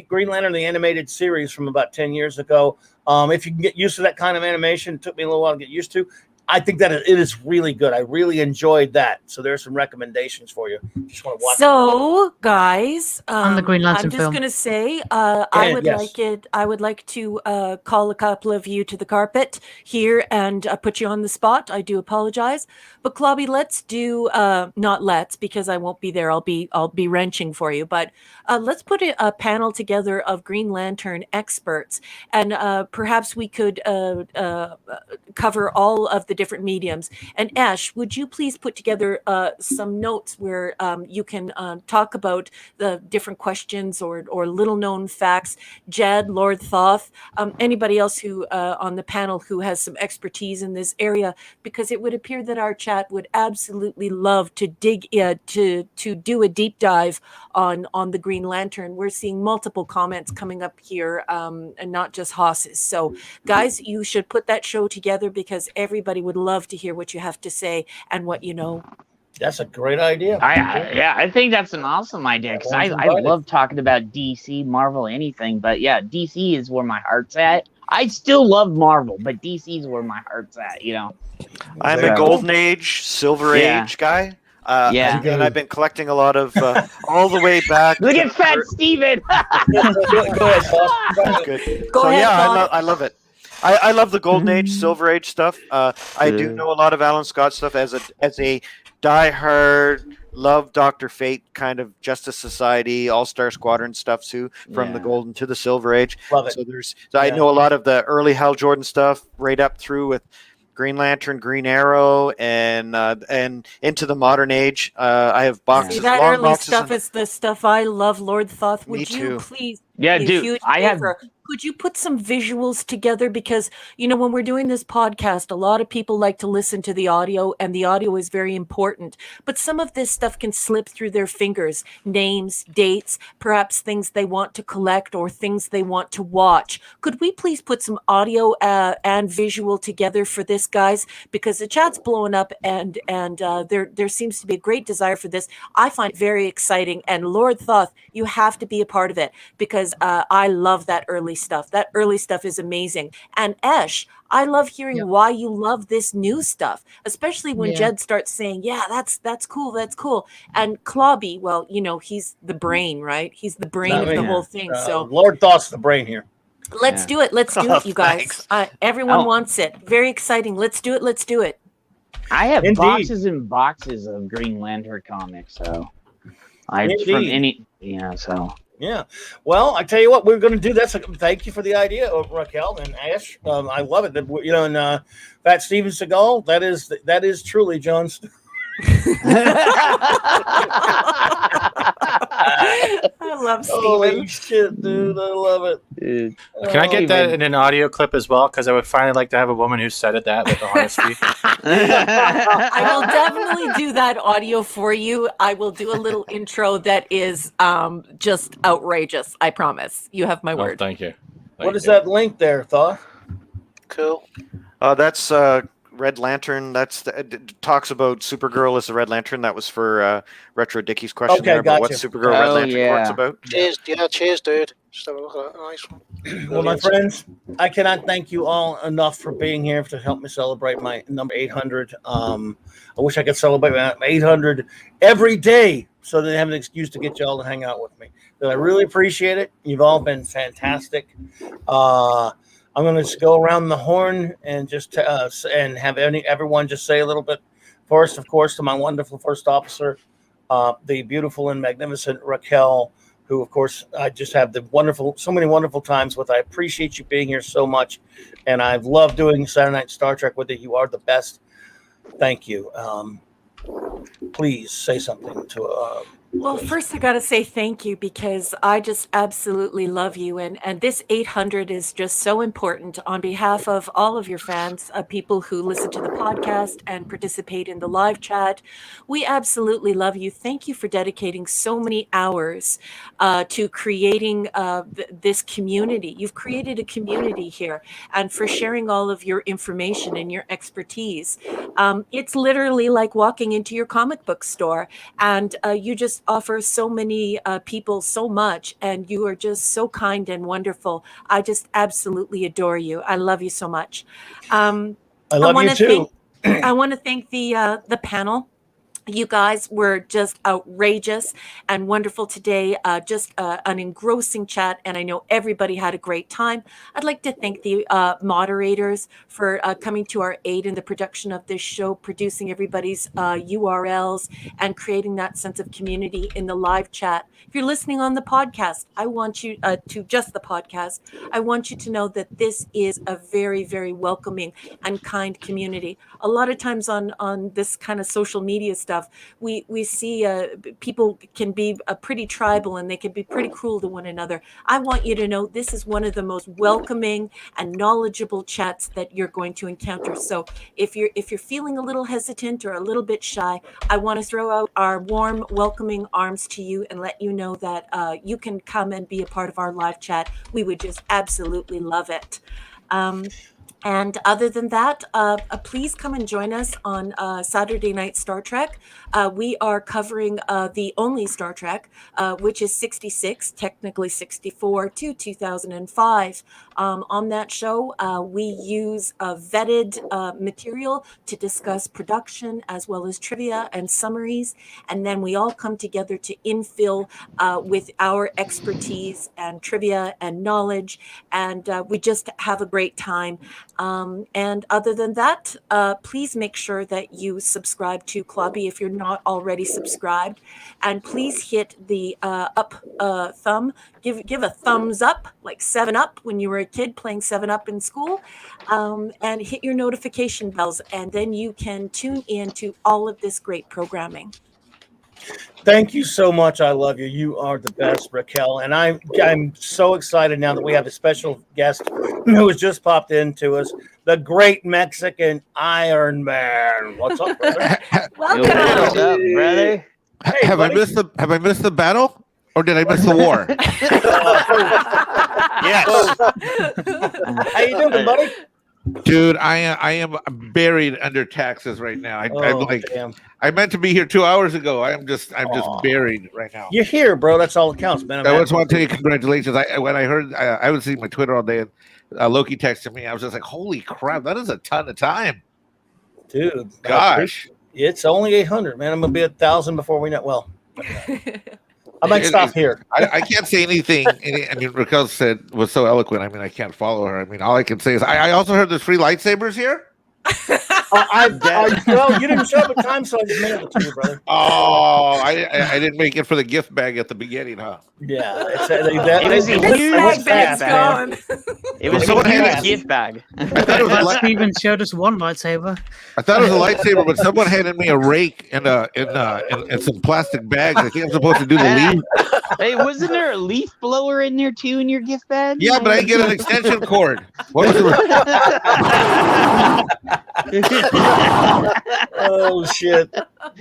Green Lantern, the animated series from about 10 years ago. If you can get used to that kind of animation, it took me a little while to get used to. I think that it is really good. I really enjoyed that. So there's some recommendations for you. Just want to watch. So, guys, On the Green Lantern I'm just film. going to say, I would yes. I would like to call a couple of you to the carpet here and put you on the spot. I do apologize, but Clobby, let's do not let's because I won't be there. I'll be wrenching for you, but let's put a panel together of Green Lantern experts, and perhaps we could cover all of the different mediums. And Ash, would you please put together some notes where you can talk about the different questions or little known facts? Jed, Lord Thoth, anybody else who on the panel who has some expertise in this area, because it would appear that our chat would absolutely love to dig to do a deep dive on the Green Lantern. We're seeing multiple comments coming up here, and not just Haas's. So, guys, you should put that show together because everybody would love to hear what you have to say and what you know. That's a great idea. I think that's an awesome idea because I love talking about DC, Marvel, anything. But yeah, DC is where my heart's at. I still love Marvel, but DC is where my heart's at, you know. I'm a Golden Age, Silver Age guy. And I've been collecting a lot of all the way back. Look at Fat Steven! Go ahead, Bob. Good. Go ahead, Bob. I love it. I love the Golden Age, Silver Age stuff. I do know a lot of Alan Scott stuff as a diehard love Dr. Fate kind of Justice Society All-Star Squadron stuff too, from the Golden to the Silver Age. Love it. So I know a lot of the early Hal Jordan stuff right up through with Green Lantern, Green Arrow, and into the modern age. I have boxes. See, that long early boxes stuff is the stuff I love, Lord Thoth. Would Me you too. please Yeah, do a dude, huge I have- favor? Could you put some visuals together? Because, you know, when we're doing this podcast, a lot of people like to listen to the audio, and the audio is very important. But some of this stuff can slip through their fingers. Names, dates, perhaps things they want to collect or things they want to watch. Could we please put some audio and visual together for this, guys? Because the chat's blowing up, and there seems to be a great desire for this. I find it very exciting. And Lord Thoth, you have to be a part of it because I love that early early stuff. That early stuff is amazing. And Esh, I love hearing why you love this new stuff, especially when Jed starts saying, yeah, that's cool. That's cool. And Clobby, well, you know, he's the brain, right? He's the brain of the whole thing. So Lord Thought's the brain here. let's do it. Let's do it, you guys. Everyone wants it. Very exciting. Let's do it. Let's do it. I have boxes and boxes of Green Lantern comics, so so. Yeah. Well, I tell you what, we're going to do this. Thank you for the idea, Raquel and Ash. I love it. You know, and Fat Steven Seagal, that is truly John's. I love Steven. Holy shit, dude. I love it. Dude. Can I get that in an audio clip as well? Because I would finally like to have a woman who said it that with the honesty. I will definitely do that audio for you. I will do a little intro that is just outrageous. I promise. You have my word. Thank you. What is that link there, Thaw? Cool. That's Red Lantern. It talks about Supergirl as the Red Lantern. That was for Retro Dickie's question there about what Supergirl Red Lantern Corp's about. Cheers, cheers, dude. Just have a look at that. Nice one. Well, my friends, I cannot thank you all enough for being here to help me celebrate my number 800. I wish I could celebrate my 800 every day so they have an excuse to get you all to hang out with me. But I really appreciate it. You've all been fantastic. I'm going to just go around the horn and just and have everyone just say a little bit first, of course, to my wonderful first officer, the beautiful and magnificent Raquel, who, of course, I just have so many wonderful times with. I appreciate you being here so much, and I've loved doing Saturday Night Star Trek with you. You are the best. Thank you. Please say something to. Well, first I got to say thank you because I just absolutely love you. And this 800 is just so important on behalf of all of your fans, people who listen to the podcast and participate in the live chat. We absolutely love you. Thank you for dedicating so many hours to creating this community. You've created a community here, and for sharing all of your information and your expertise. It's literally like walking into your comic book store, and you just offer so many people so much, and you are just so kind and wonderful. I just absolutely adore you. I love you so much. I love you too. I want to thank the panel. You guys were just outrageous and wonderful today. Just an engrossing chat, and I know everybody had a great time. I'd like to thank the moderators for coming to our aid in the production of this show, producing everybody's URLs and creating that sense of community in the live chat. If you're listening on the podcast, I want you to just the podcast. I want you to know that this is a very, very welcoming and kind community. A lot of times on this kind of social media stuff, we see people can be pretty tribal and they can be pretty cruel to one another. I want you to know this is one of the most welcoming and knowledgeable chats that you're going to encounter. So if you're feeling a little hesitant or a little bit shy, I want to throw out our warm, welcoming arms to you and let you know that you can come and be a part of our live chat. We would just absolutely love it. And other than that, please come and join us on Saturday Night Star Trek. We are covering the only Star Trek, which is 66, technically 64 to 2005. On that show, we use vetted material to discuss production as well as trivia and summaries. And then we all come together to infill with our expertise and trivia and knowledge. And we just have a great time. And other than that, please make sure that you subscribe to Clobby if you're not already subscribed. And please hit the up thumb. Give a thumbs up, like 7-Up when you were a kid playing 7-Up in school. And hit your notification bells. And then you can tune in to all of this great programming. Thank you so much. I love you. You are the best, Raquel. And I'm so excited now that we have a special guest who has just popped into us, the great Mexican Iron Man. What's up, brother? Welcome. What's up, brother? Hey, have I missed the battle, or did I miss the war? Yes. How you doing, buddy? Dude, I am buried under taxes right now. I'm like, damn. I meant to be here 2 hours ago. I'm just buried right now. You're here, bro. That's all that counts, man. I just want to tell you congratulations. When I heard, I was seeing my Twitter all day, and Loki texted me. I was just like, holy crap, that is a ton of time, dude. Gosh, it's only 800, man. I'm gonna be 1,000 before we know. Well, I might stop here. I can't say anything. I mean, Raquel was so eloquent. I mean, I can't follow her. I mean, all I can say is I also heard there's free lightsabers here. Well, you didn't show up in time, so I just mailed it to you, brother. Oh, I didn't make it for the gift bag at the beginning, huh? Yeah, it was a huge bag. It was a huge gift bag. Steven showed us one lightsaber. I thought it was a lightsaber, but someone handed me a rake and some plastic bags. I think I'm supposed to do the leaf. Hey, wasn't there a leaf blower in there too in your gift bag? Yeah, but I didn't get an extension cord. What was Oh shit,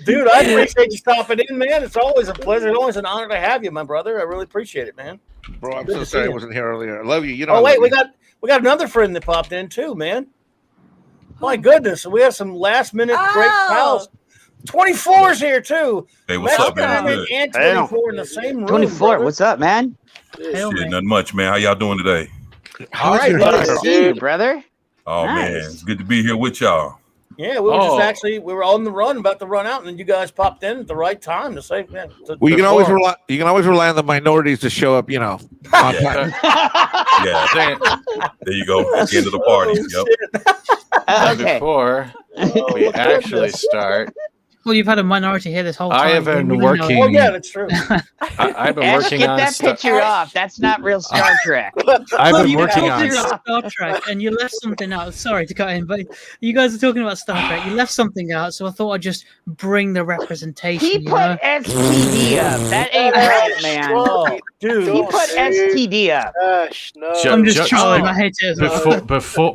dude! I appreciate you stopping in, man. It's always a pleasure. It's always an honor to have you, my brother. I really appreciate it, man. Bro, I'm so sorry I wasn't here earlier. I love you. You know. Oh wait, we got another friend that popped in too, man. My goodness, we have some last minute great pals. 24's here too. Hey, what's up, man? And 24 in the same room. 24, brother. what's up, man? Shit, nothing much, man. How y'all doing today? All right, brother. See you, brother. Oh man, it's good to be here with y'all. Yeah, we were we were on the run, about to run out, and then you guys popped in at the right time to say, man. Well, you can always rely. You can always rely on the minorities to show up. You know, on time. Yeah, there you go. At the end of the party. Yep. Okay. Before we actually start, Well, you've had a minority here this whole time. I have been working. Oh yeah, that's true. I've been Ash, working get on that picture off. That's not real Star Trek. I've been You working talked on. about Star Trek, and you left something out. Sorry to cut in, but you guys are talking about Star Trek. You left something out, so I thought I'd just bring the representation. He put STD up. That ain't right, man. Oh, dude, He put STD up. Gosh, no. I'm just trolling. I hate it as well.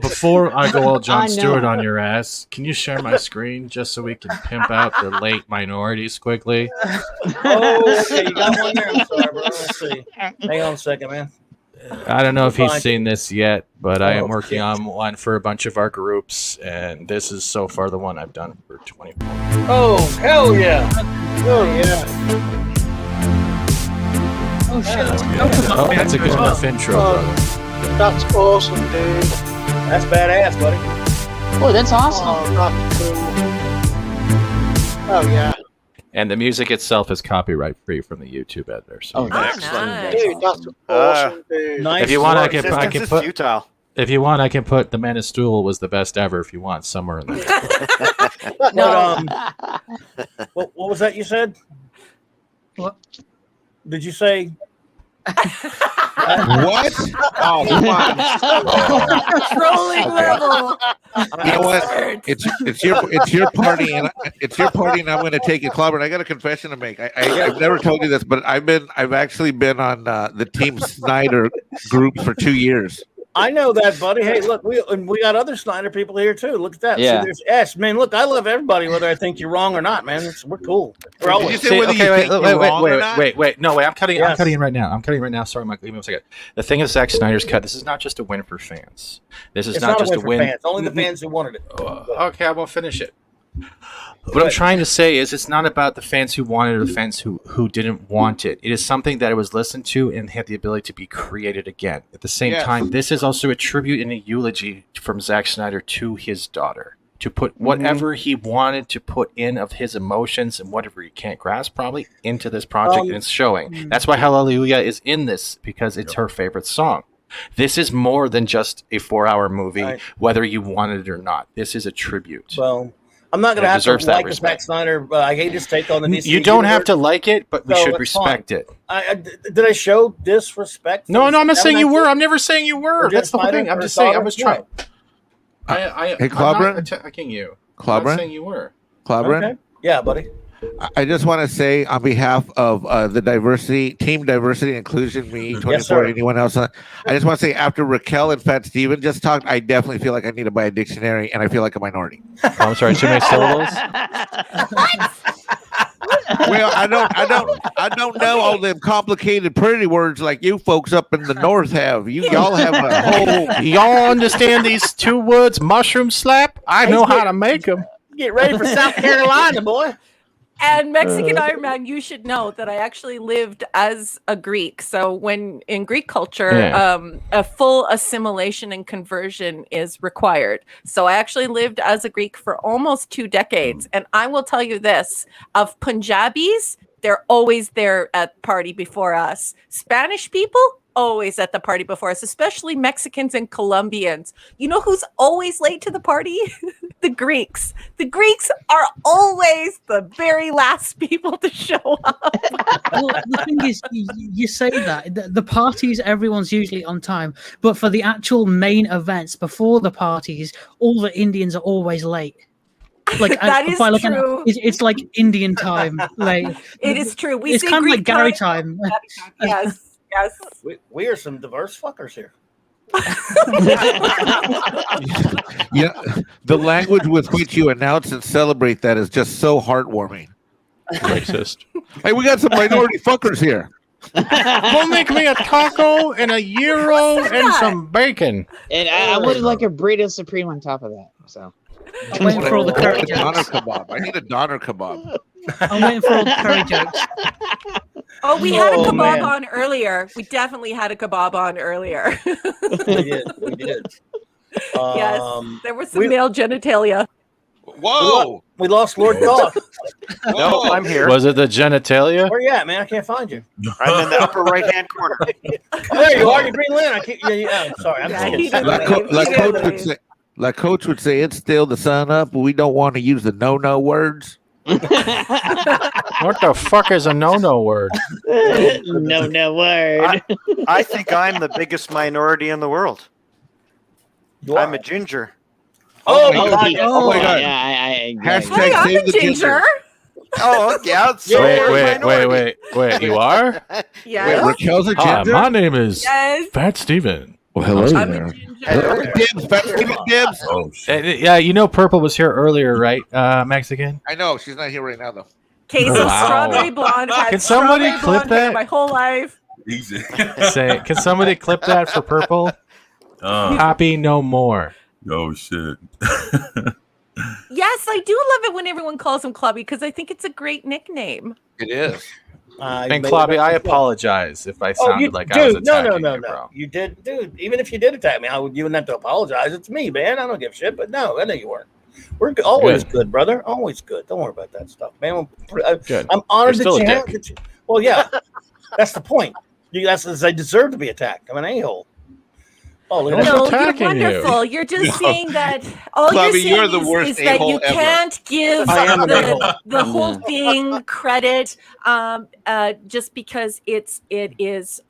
Before I go all John I know. Stewart on your ass, can you share my screen just so we can pimp out the late minorities quickly? Oh, okay, you got one there. I'm sorry, bro. Let's see. Hang on a second, man. I don't know if he's Fine. seen this yet, but I am Oh, working on one for a bunch of our groups, and this is so far the one I've done for 24. Oh, hell yeah. Oh, yeah. Oh shit! Oh, that's a good enough intro, brother. That's awesome, dude. That's badass, buddy. Oh, that's awesome. Oh, that's cool. Oh yeah. And the music itself is copyright free from the YouTube editor. So Oh, excellent. Dude, that's awesome, dude. Nice. if you want, I work. can It's put. futile. If you want, I can put "The Man of Stool was the best ever." If you want, somewhere in there. No. What was that you said? What? Did you say? What? Oh, come on. Trolling level. You know what? It's your party, and I'm going to take it. Clobbering, I got a confession to make. I've never told you this, but I've actually been on the Team Snyder group for 2 years. I know that, buddy. Hey, look, we got other Snyder people here too. Look at that. Yeah. See, there's Ash. Man, look, I love everybody, whether I think you're wrong or not, man. We're cool. We're Did you always. say whether you think you're wrong or not? Wait. No, I'm cutting. Yes. I'm cutting in right now. Sorry, Michael. Give me a second. The thing is, Zack Snyder's cut. This is not just a win for fans. This is It's not just a for win. fans. Only the fans who wanted it. Okay, I won't finish it. What I'm trying to say is it's not about the fans who wanted it or the fans who didn't want it. It is something that was listened to and had the ability to be created again. At the same time, this is also a tribute and a eulogy from Zack Snyder to his daughter. To put whatever he wanted to put in of his emotions and whatever he can't grasp probably into this project, and it's showing. That's why Hallelujah is in this, because it's her favorite song. This is more than just a 4-hour movie, whether you wanted it or not. This is a tribute. Well, I'm not going to have to deserves that like a Zack Snyder. I hate his take on the DC You don't have universe. to like it, but we So should it's respect fine. it. Did I show disrespect? No, I'm not Haven't saying I you were. said- I'm never saying you were. Or That's the whole Snyder thing. I'm or just saying. daughter? I'm just trying. Hey, I'm Clobbering? not attacking you. I'm Clobbering? not saying you were. Clobbering? Okay. Yeah, buddy. I just want to say on behalf of the team diversity and inclusion, me, 24, Yes, sir. anyone else, I just want to say after Raquel and Fat Steven just talked, I definitely feel like I need to buy a dictionary, and I feel like a minority. Oh, I'm sorry. Too many syllables. Well, I don't know all them complicated pretty words like you folks up in the north have. Y'all have a whole. Y'all understand these 2 words, mushroom slap? I know how to make them. Get ready for South Carolina, boy. And Mexican Iron Man, you should know that I actually lived as a Greek. So when in Greek culture, a full assimilation and conversion is required. So I actually lived as a Greek for almost 2 decades. And I will tell you this, of Punjabis, they're always there at the party before us. Spanish people, always at the party before us, especially Mexicans and Colombians. You know who's always late to the party? The Greeks. The Greeks are always the very last people to show up. Well, the thing is, you say that the parties, everyone's usually on time, but for the actual main events before the parties, all the Indians are always late. Like that is true. It's like Indian time. Like it is true. It's kind of like Gary time. Yes. Yes. We are some diverse fuckers here. Yeah, the language with which you announce and celebrate that is just so heartwarming. Racist. Hey, we got some minority fuckers here. We'll make me a taco and a gyro and some bacon. And I would like a burrito supreme on top of that. So I'm waiting for all the curry Doner jokes. kebab. I need a doner kebab. I'm waiting for all the curry jokes. Oh, we had a kebab man. on earlier. We definitely had a kebab on earlier. We did. Yes, there was some male genitalia. Whoa! We lost Lord Goth. No, I'm here. Was it the genitalia? Where you at, man? I can't find you. I'm in the upper right-hand corner. There you are, you Green Lantern. I can't. Yeah, sorry. I'm Yeah, he sorry. didn't Like Coach would say, it's still the sun up, but we don't want to use the no words. What the fuck is a no word? No word. I think I'm the biggest minority in the world. I'm a ginger. Oh, my God. God. Oh my God. Yeah, Hashtag I'm save a the ginger. Oh, yeah. So Wait, you are? Yes. Wait, Raquel's a Hi, ginger? my name is Yes. Fat Steven. Well, hello I'm there. a ginger. Hello, Dibs. Fat Steven Dibs. Oh shit. Yeah, you know Purple was here earlier, right, Mexican? I know. She's not here right now, though. Case of Wow. strawberry blonde. Had Can somebody strawberry clip blonde hair that? my whole life. Easy. Can somebody clip that for Purple? Copy no more. Oh shit. Yes, I do love it when everyone calls him Clubby because I think it's a great nickname. It is. And Clubby, I apologize if I sounded like I was attacking you, bro. You did, dude. Even if you did attack me, you wouldn't have to apologize. It's me, man. I don't give a shit. But no, I know you weren't. We're always good, brother. Always good. Don't worry about that stuff, man. Good. I'm honored You're still that a you have. dick. Well, yeah, that's the point. I deserve to be attacked. I'm an a-hole. Oh, look at that. No, you're attacking you. wonderful. You're just saying that all Clubby, you're you're saying the worst is that you a-hole ever. can't give I am an a-hole. the whole thing credit just because it is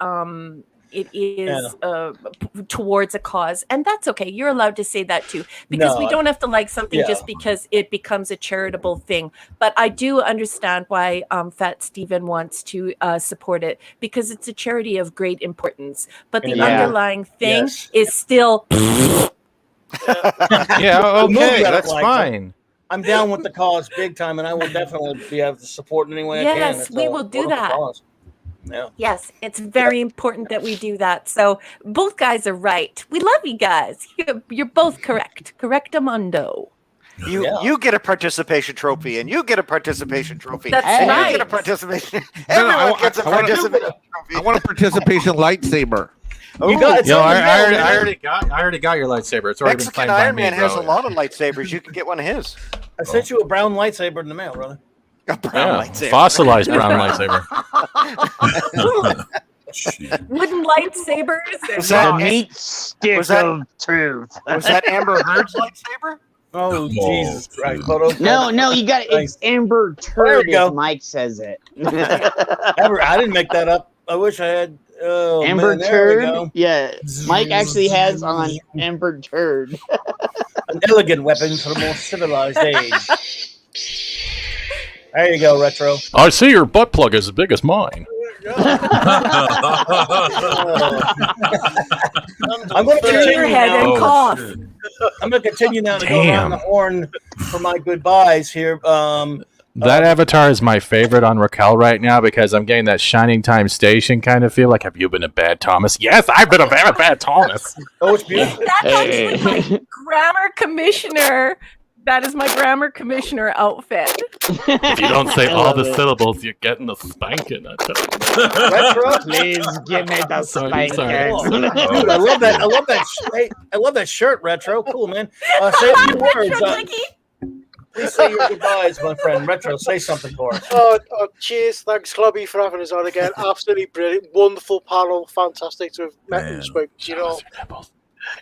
towards a cause, and that's okay. You're allowed to say that too, because we don't have to like something just because it becomes a charitable thing. But I do understand why Fat Steven wants to support it, because it's a charity of great importance. But the underlying thing is still Yeah, okay, that's fine. I'm down with the cause big time, and I will definitely be able to support in any way I can. Yes, It's we a will do wonderful that. cause. Yeah. Yes, it's very important that we do that. So both guys are right. We love you guys. You're both correct. Correctamundo. You get a participation trophy, and you get a participation trophy. That's and right. You get a participation. No, Everyone gets a participation trophy. I want a participation lightsaber. You got it. Yo, I already got your lightsaber. It's already Mexican been claimed by Iron me, Man has bro. a lot of lightsabers. You can get one of his. I sent you a brown lightsaber in the mail, brother. A brown Yeah, lightsaber. fossilized brown lightsaber. Wooden lightsabers. Was that, meat stick was that- of truth. was that Amber Heard's lightsaber? Oh, Jesus Christ. No, you got it. It's Amber There we Turd, go. as Mike says it. I didn't make that up. I wish I had. Oh, Amber man, there we Turd. go. Yeah, Mike actually has on Amber Turd. An elegant weapon for the more civilized age. There you go, Retro. I see your butt plug is as big as mine. I'm going to continue your head now. and cough. I'm going to continue now to go around the horn for my goodbyes here. That avatar is my favorite on Raquel right now because I'm getting that Shining Time Station kind of feel. Like, have you been a bad Thomas? Yes, I've been a bad Thomas. Oh, it's beautiful. That's actually my grammar commissioner. That is my grammar commissioner outfit. If you don't say all the syllables, you're getting the spanking. I tell you. Retro? Please give me the Sorry. Dude, I love that. I love that shirt, Retro. Cool, man. Say a few words. Please say your goodbyes, my friend. Retro, say something for us. Oh, cheers. Thanks, Clobby, for having us on again. Absolutely brilliant. Wonderful panel. Fantastic to have met and spoken to you all.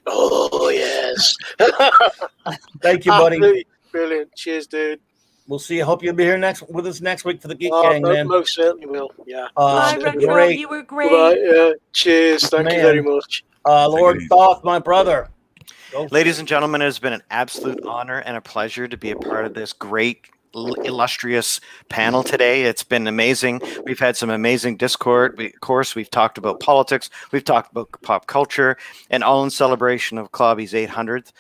Oh, yes. Thank you, buddy. Absolutely brilliant. Cheers, dude. We'll see. I hope you'll be here with us next week for the Geek Gang, man. Most certainly will. Yeah. Bye, Retro. Great. You were great. Right, yeah. Cheers. Thank you very much. Lord Thoth, my brother. Ladies and gentlemen, it has been an absolute honor and a pleasure to be a part of this great, illustrious panel today. It's been amazing. We've had some amazing discord. Of course, we've talked about politics. We've talked about pop culture, and all in celebration of Clobby's 800th.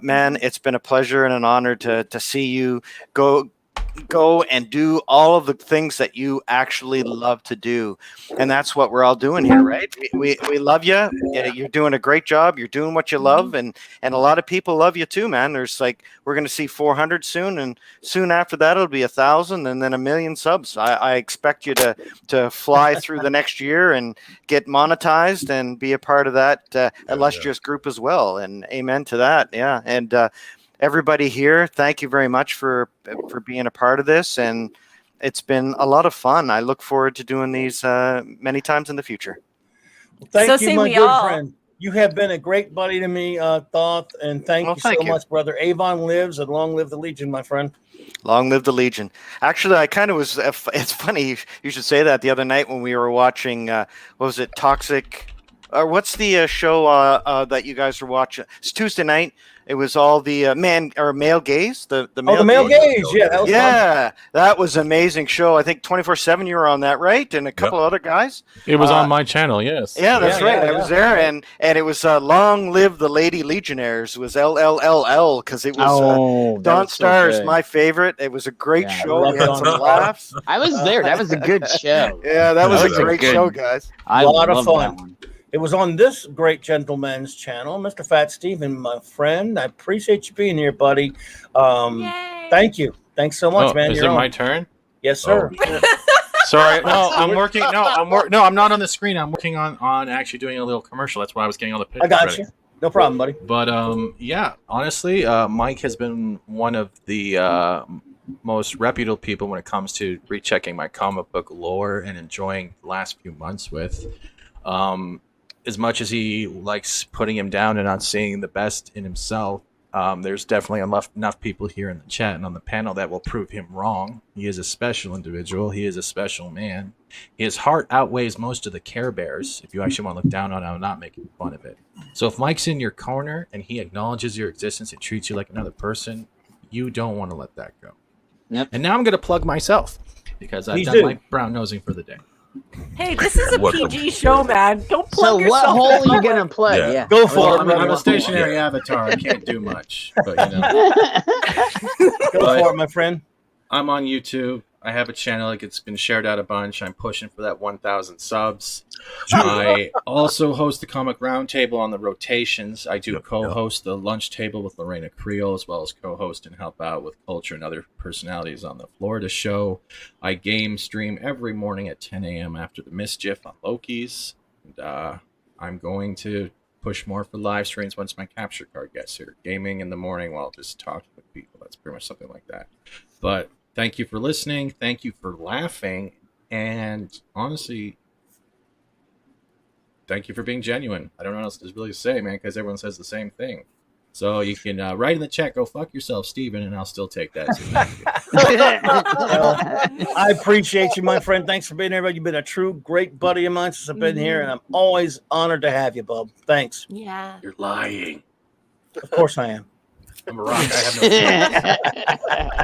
Man, it's been a pleasure and an honor to see you go and do all of the things that you actually love to do, and that's what we're all doing here, right? We love you. You're doing a great job. You're doing what you love, and a lot of people love you too, man. There's we're going to see 400 soon, and soon after that it'll be 1,000, and then 1 million subs. I expect you to fly through the next year and get monetized and be a part of that illustrious group as well. And amen to that. Yeah, and everybody here, thank you very much for being a part of this, and it's been a lot of fun. I look forward to doing these many times in the future. Well, thank you, my good friend. You have been a great buddy to me, Thoth, and thank you so much, brother. Avon lives, and long live the Legion, my friend. Long live the Legion. Actually, I kind of was. It's funny you should say that. The other night when we were watching, what was it, Toxic? Or what's the show that you guys were watching? It's Tuesday night. It was all the male gaze. The male gaze. Yeah, that was fun. That was an amazing show. I think 24/7 you were on that, right? And a couple other guys. It was on my channel, yes. Yeah, that's right. I was there, and it was Long Live the Lady Legionnaires. It was LLLL because it was Dawn Stars, my favorite. It was a great show. We had some laughs. I was there. That was a good show. Yeah, that was a great show, guys. A lot of fun. It was on this great gentleman's channel, Mr. Fat Steven, my friend. I appreciate you being here, buddy. Thank you. Thanks so much, man. Is it my turn? Yes, sir. Sorry, no, I'm working. No, I'm not on the screen. I'm working on actually doing a little commercial. That's why I was getting all the pictures. I got ready. you. No problem, buddy. But yeah, honestly, Mike has been one of the most reputable people when it comes to rechecking my comic book lore and enjoying the last few months with. As much as he likes putting him down and not seeing the best in himself, there's definitely enough people here in the chat and on the panel that will prove him wrong. He is a special individual. He is a special man. His heart outweighs most of the Care Bears. If you actually want to look down on it, I'm not making fun of it. So if Mike's in your corner and he acknowledges your existence and treats you like another person, you don't want to let that go. Yep. And now I'm going to plug myself because I've done my brown nosing for the day. Hey, this is a PG show, man. Don't plug yourself. So what hole are you gonna plug? Yeah. Go for it. I'm a stationary avatar. I can't do much, but you know. Go for it, my friend. I'm on YouTube. I have a channel. Like, it's been shared out a bunch. I'm pushing for that 1,000 subs. I also host the Comic Roundtable on the rotations. I do co-host the Lunch Table with Lorena Creel, as well as co-host and help out with Culture and other personalities on the Florida show. I game stream every morning at 10 a.m. after the Mischief on Loki's. And I'm going to push more for live streams once my capture card gets here. Gaming in the morning while just talking with people. That's pretty much something like that. But thank you for listening. Thank you for laughing. And honestly, thank you for being genuine. I don't know what else to really say, man, because everyone says the same thing. So you can write in the chat, go fuck yourself, Steven, and I'll still take that. So thank you. I appreciate you, my friend. Thanks for being here. You've been a true great buddy of mine since I've been here, and I'm always honored to have you, bub. Thanks. Yeah. You're lying. Of course I am. I'm a rock. I have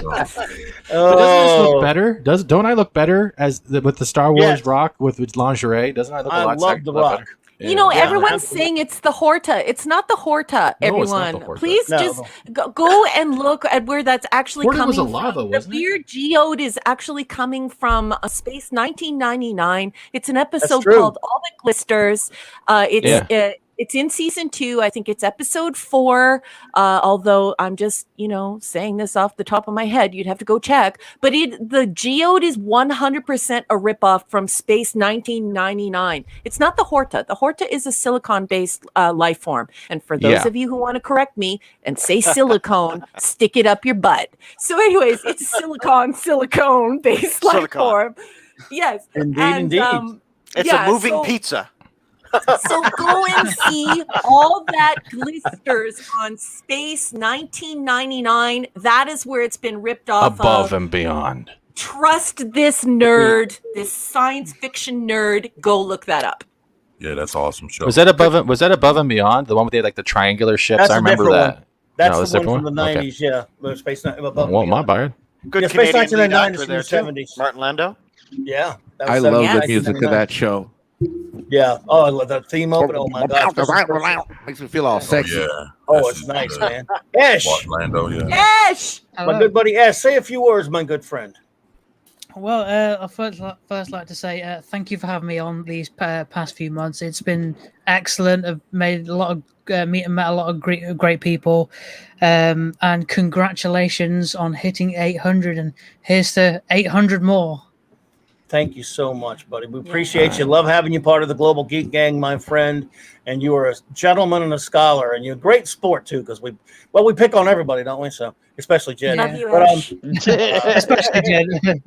no But doesn't this look better? Don't I look better with the Star Wars rock with lingerie? Doesn't I look a lot love the rock. better? You know, Yeah, everyone's absolutely. saying it's the Horta. It's not the Horta, No, it's not everyone. the Horta. Please No. just go and look at where that's actually Horta coming was a from. lava, The wasn't it? weird geode is actually coming from a Space 1999. It's an episode true. called All That Glisters. It's in season 2. I think it's episode 4. Although I'm just, saying this off the top of my head. You'd have to go check. But the geode is 100% a ripoff from Space 1999. It's not the Horta. The Horta is a silicon-based life form. And for those of you who want to correct me and say silicone, stick it up your butt. So anyways, it's a silicone-based life form. Yes. Indeed. It's a moving pizza. So go and see All That Glisters on Space 1999. That is where it's been ripped off Above and beyond. Trust this nerd, this science fiction nerd. Go look that up. Yeah, that's an awesome show. Was that above and beyond? The one with the the triangular ships? That's I a remember different that. one. That's No, the one from the Okay. 90s, yeah. Space above Well, and my beyond. bad. Good Yeah, Space Canadian lead 1999 actor is there from the too. 70s. Martin Landau. Yeah. that I was love 70s, the music of 1999. that show. Yeah. Oh, I love that theme open. Oh, my God. Makes me feel all sexy. Yeah. Oh, it's nice, man. Ash. Orlando, yeah. Ash! My good buddy Ash. Say a few words, my good friend. Well, I'd first like to say thank you for having me on these past few months. It's been excellent. I've made a lot of met a lot of great people, and congratulations on hitting 800. And here's to 800 more. Thank you so much, buddy. We appreciate you. Love having you part of the Global Geek Gang, my friend. And you are a gentleman and a scholar, and you're a great sport too. Because we pick on everybody, don't we? So especially Jed. Love you, But, Ash. Especially Jed.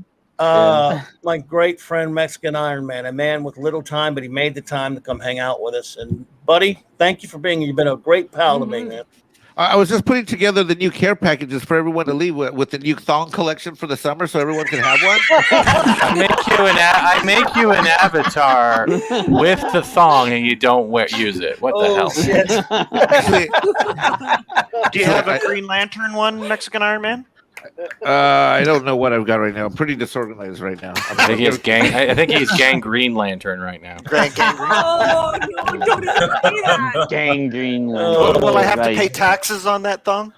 my great friend Mexican Iron Man, a man with little time, but he made the time to come hang out with us. And buddy, thank you for being here. You've been a great pal to me, man. I was just putting together the new care packages for everyone to leave with the new thong collection for the summer, so everyone can have one. I make you an avatar with the thong, and you don't use it. What the hell? Shit. Do you have a Green Lantern one, Mexican Iron Man? I don't know what I've got right now. I'm pretty disorganized right now. I think he's Gang Green Lantern right now. Oh, no, don't even say that. Gangrene. Will I have to pay taxes on that thong?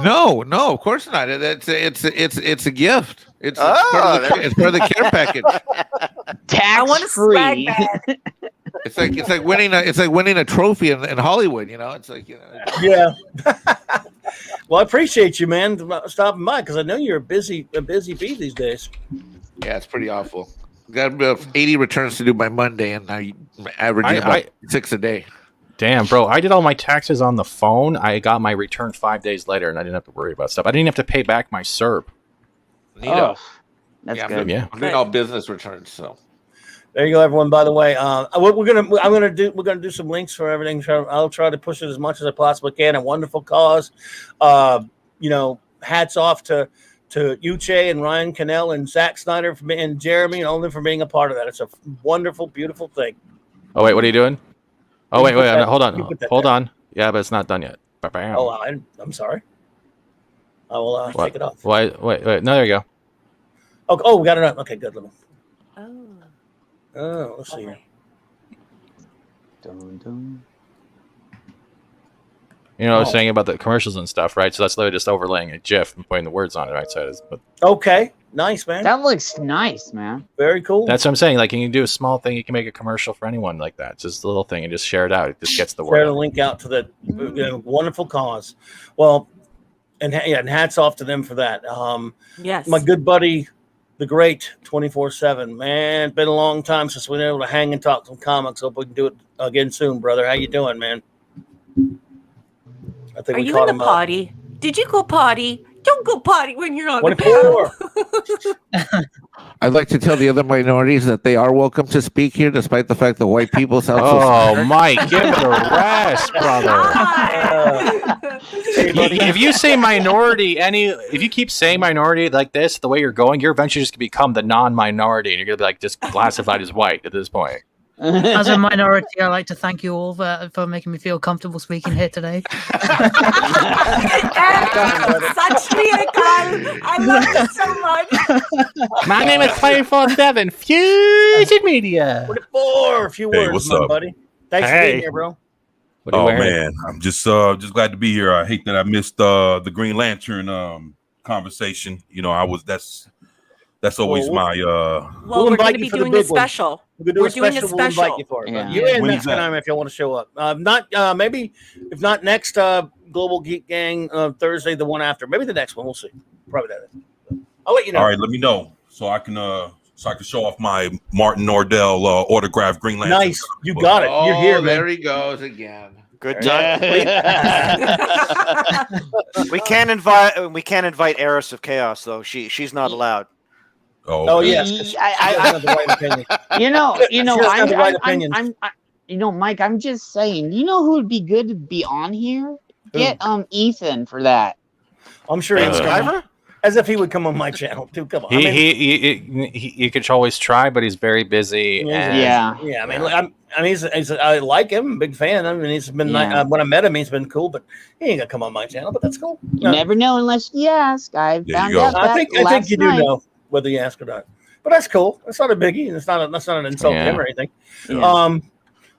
No, of course not. It's a gift. It's part of the care package. I want to swag that. It's like winning a trophy in Hollywood. It's like Yeah. Well, I appreciate you, man, stopping by because I know you're a busy bee these days. Yeah, it's pretty awful. Got about 80 returns to do by Monday, and I'm averaging about 6 a day. Damn, bro. I did all my taxes on the phone. I got my return 5 days later, and I didn't have to worry about stuff. I didn't have to pay back my CERB. Neato. That's yeah, good. Yeah. I'm doing all business returns, so. There you go, everyone. By the way, we're gonna do some links for everything. I'll try to push it as much as I possibly can. A wonderful cause. Hats off to Uche and Ryan Cannell and Zack Snyder and Jeremy and all of them for being a part of that. It's a wonderful, beautiful thing. Oh wait, what are you doing? Oh wait, hold that on. there. Yeah, but it's not done yet. Ba-bam. Oh, I'm sorry. I will take it off. Wait. No, there you go. Oh, we got it up. Okay, good. Oh. Oh, let's see here. Dun, dun. I was saying about the commercials and stuff, right? So that's literally just overlaying a GIF and putting the words on it, right? So Okay, nice, man. That looks nice, man. Very cool. that's what I'm saying. Like, you can do a small thing. You can make a commercial for anyone like that. It's just a little thing and just share it out. It just gets the word Share the out. link out to the wonderful cause. Well, and hats off to them for that. Yes. My good buddy, the great 24/7, man. Been a long time since we've been able to hang and talk some comics. Hope we can do it again soon, brother. How you doing, man? I think Are you in the potty? Did you go potty? Don't go potty when you're on the 24. I'd like to tell the other minorities that they are welcome to speak here, despite the fact that white people sound so Oh, smart. Mike, give it a rest, brother. If you say minority, if you keep saying minority like this, the way you're going, you're eventually just gonna become the non-minority, and you're gonna be like just classified as white at this point. As a minority, I'd like to thank you all for making me feel comfortable speaking here today. Such I love you so much. My name is 24/7 Fusion Media. 24. A few Hey, words, what's my up? buddy. Thanks for being here, bro. Oh man, I'm just glad to be here. I hate that I missed the Green Lantern conversation. You know, that's always my Well, we're going to be doing a special. We're doing a special. We'll invite you for it. Yeah. You and When is Mexican that? Army if you want to show up. Not maybe if not next Global Geek Gang Thursday, the one after. Maybe the next one. We'll see. Probably that. I'll let you know. All right, let me know so I can show off my Martin Nordell autographed Green Lantern. Nice, you got it. You're here, man. There he goes again. Good time. We can't invite Eris of Chaos though. She's not allowed. Oh yes. You know, She doesn't have the right opinions. Mike, I'm just saying, you know who would be good to be on here? Get Ethan for that. I'm sure he'd come. As if he would come on my channel too. Come on. He could always try, but he's very busy. Yeah. I mean, I like him. I'm a big fan. I mean, he's been when I met him, he's been cool. But he ain't gonna come on my channel. But that's cool. You never know unless you ask. I found out. I think you do know whether you ask or not. But that's cool. That's not a biggie. That's not an insult to him or anything. Yeah.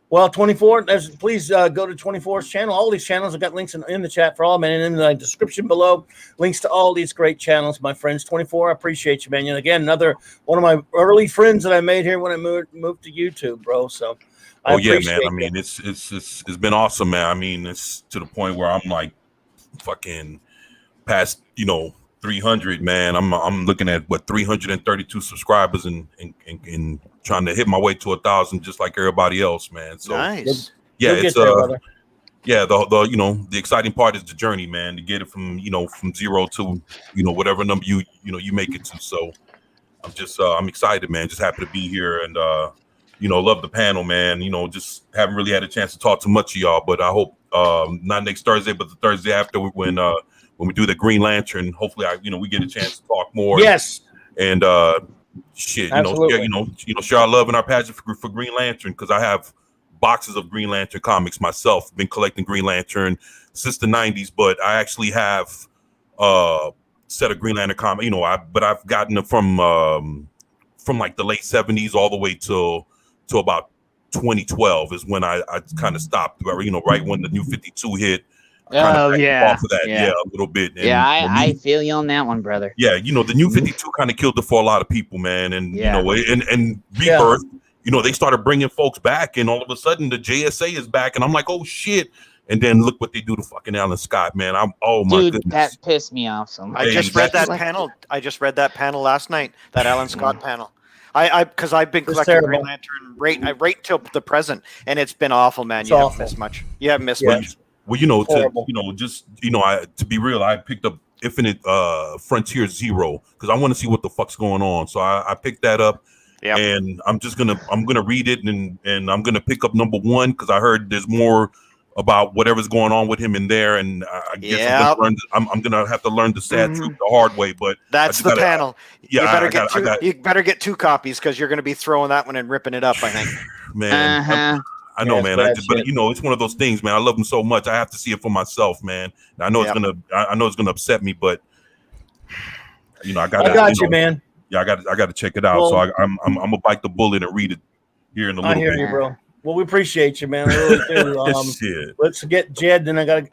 Well, 24. Please go to 24's channel. All these channels, I've got links in the chat for all, man, and in the description below. Links to all these great channels, my friends. 24, I appreciate you, man. And again, another one of my early friends that I made here when I moved to YouTube, bro. So, man. I mean, it's been awesome, man. I mean, it's to the point where I'm like, fucking past, 300, man. I'm looking at 332 subscribers and trying to hit my way to 1,000 just like everybody else, man. So nice. Yeah, You'll it's get there, brother. yeah, the exciting part is the journey, man, to get it from from zero to whatever number you make it to. So I'm excited, man. Just happy to be here and love the panel, man. Just haven't really had a chance to talk to much of y'all, but I hope not next Thursday, but the Thursday after when we do the Green Lantern, hopefully we get a chance to talk more. Yes. And shit, Absolutely. share our love and our passion for Green Lantern, because I have boxes of Green Lantern comics myself. Been collecting Green Lantern since the 90s, but I actually have a set of Green Lantern comics, but I've gotten them from like the late 70s all the way to about 2012 is when I kind of stopped, right when the New 52 hit. Oh yeah, off of that, a little bit. And, I feel you on that one, brother. Yeah, the New 52 kind of killed it for a lot of people, man. And and Rebirth, they started bringing folks back, and all of a sudden the JSA is back, and I'm like, oh shit! And then look what they do to fucking Alan Scott, man. My goodness, that pissed me off so much. I just read that panel last night. That Alan Scott panel. Because I've been collecting Green Lantern right till the present, and it's been awful, man. You haven't missed much. You haven't missed much. Well, to be real, I picked up Infinite Frontier Zero because I want to see what the fuck's going on. So I picked that up, and I'm gonna read it, and I'm gonna pick up number 1 because I heard there's more about whatever's going on with him in there, and I guess I'm gonna have to learn the sad truth the hard way. But that's the panel. You better get 2 copies because you're gonna be throwing that one and ripping it up, I think. Man. I know, man. But it's one of those things, man. I love him so much. I have to see it for myself, man. And I know it's gonna upset me, but I got you, man. Yeah, I got to check it out. Well, so I'm gonna bite the bullet and read it here in a little bit. I hear you, bro. Well, we appreciate you, man. I really do. Let's get Jed. Then I gotta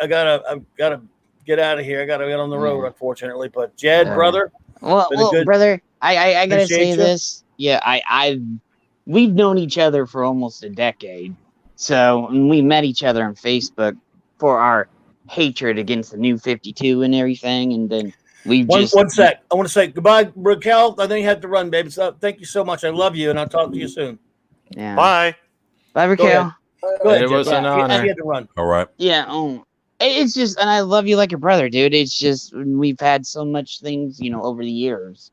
get out of here. I gotta get on the road, unfortunately. But Jed, brother. Well, brother, I gotta say this. Yeah, we've known each other for almost a decade. So we met each other on Facebook for our hatred against the New 52 and everything, and then one sec. I want to say goodbye, Raquel. I think you have to run, baby. So thank you so much. I love you, and I'll talk to you soon. Yeah. Bye, Raquel. Go ahead. It was an honor. You had to run. All right. Yeah. It's just, and I love you like a brother, dude. It's just we've had so much things, over the years.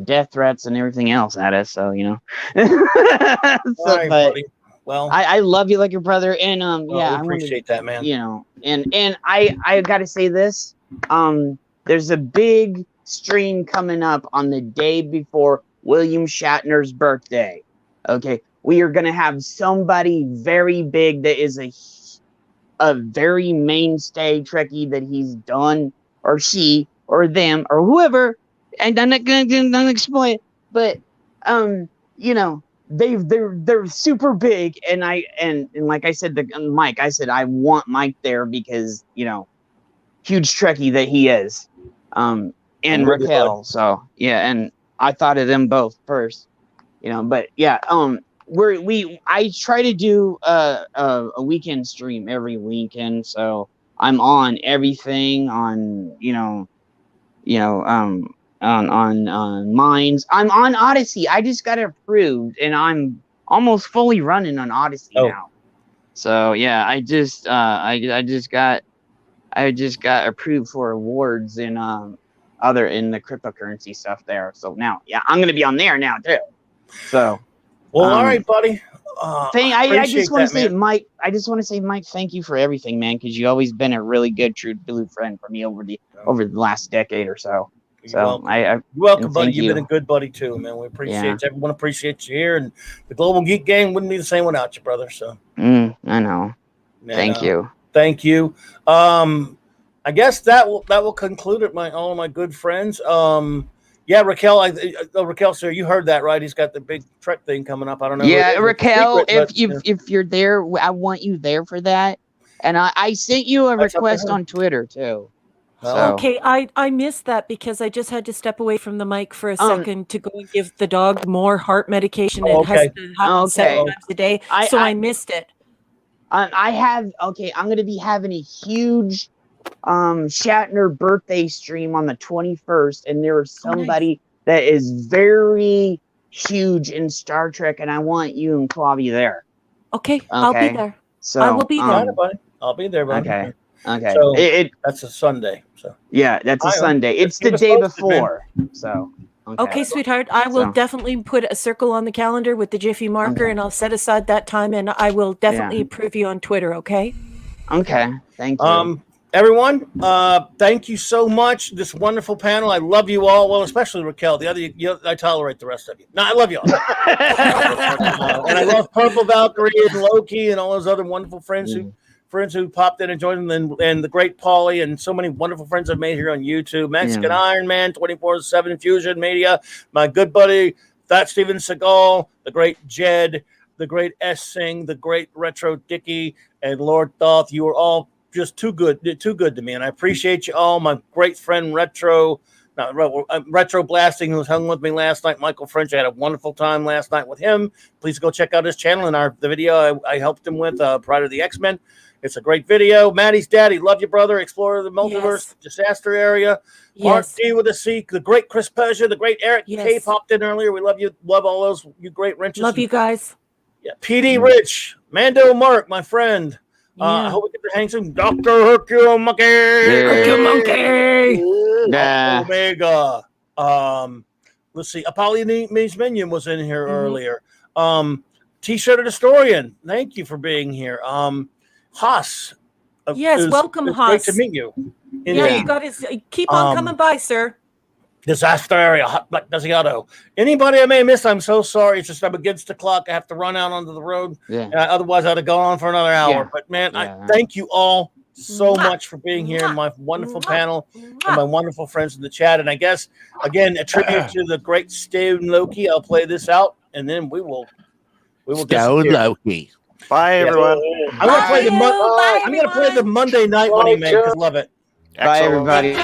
Death threats and everything else at us. So buddy. Well, I love you like your brother, and I appreciate that, man. And I gotta say this. There's a big stream coming up on the day before William Shatner's birthday. Okay, we are gonna have somebody very big that is a very mainstay Trekkie that he's done, or she, or them, or whoever. And I'm not gonna explain it, but they're super big, and like I said to Mike, I said I want Mike there because huge Trekkie that he is, and Raquel. So yeah, and I thought of them both first, but yeah, I try to do a weekend stream every weekend, so I'm on everything on on Minds. I'm on Odyssey. I just got approved, and I'm almost fully running on Odyssey now. So yeah, I just got approved for awards in the cryptocurrency stuff there. So now, yeah, I'm gonna be on there now too. So, well, all right, buddy. I just want to say, Mike. I just want to say, Mike, thank you for everything, man. Because you've always been a really good, true blue friend for me over the last decade or so. You're welcome, buddy. You've been a good buddy too, man. We appreciate you. Everyone appreciates you here, and the Global Geek Gang wouldn't be the same without you, brother. So, I know. And, thank you. I guess that will conclude it. All of my good friends. Yeah, Raquel. Raquel, sir, you heard that, right? He's got the big Trek thing coming up. I don't know. Yeah, Raquel, if you're there, I want you there for that. And I sent you a request on Twitter too. So. Okay, I missed that because I just had to step away from the mic for a second to go and give the dog more heart medication. It has to happen 7 times a day, so I missed it. I'm going to be having a huge Shatner birthday stream on the 21st, and there is somebody that is very huge in Star Trek, and I want you and Claudia there. Okay, I'll be there. So I will be there. I'll be there, buddy. Okay. So that's a Sunday. So yeah, that's a Sunday. It's the day before. So okay, sweetheart. I will definitely put a circle on the calendar with the Jiffy marker, and I'll set aside that time, and I will definitely approve you on Twitter. Okay. Okay. Thank you. Everyone, thank you so much. This wonderful panel. I love you all. Well, especially Raquel. The other, I tolerate the rest of you. No, I love you all. And I love Purple Valkyrie and Loki and all those other wonderful friends who popped in and joined them, and the great Paulie and so many wonderful friends I've made here on YouTube. Mexican Iron Man, 24/7 Fusion Media, my good buddy Fat Steven Seagal, the great Jed, the great S Singh, the great Retro Dicky, and Lord Thoth. You are all just too good to me, and I appreciate you all. My great friend Retro Blasting, who was hung with me last night, Michael French. I had a wonderful time last night with him. Please go check out his channel and the video I helped him with prior to the X-Men. It's a great video. Maddie's daddy, love you, brother. Explorer of the Multiverse, Disaster Area. Mark D with a C, the great Chris Persia, the great Eric K popped in earlier. We love you. Love all those you great wrenches. Love you guys. Yeah, PD Rich, Mando Mark, my friend. I hope we get to hang some Dr. Hercule Monkey. Omega. Let's see. Apollonius Minion was in here earlier. T-shirt of Historian. Thank you for being here. Haas. Welcome, Haas. Great to meet you. You got to keep on coming by, sir. Disaster Area, Hot Black Desiato. Anybody I may have missed, I'm so sorry. It's just I'm against the clock. I have to run out onto the road. Otherwise, I'd have gone on for another hour. But, man, I thank you all so much for being here in my wonderful panel and my wonderful friends in the chat. And I guess, again, a tribute to the great Stone Loki. I'll play this out, and then we will Stone Loki. Bye, everyone. I'm going to play the Monday night one he made because I love it. Bye, everybody.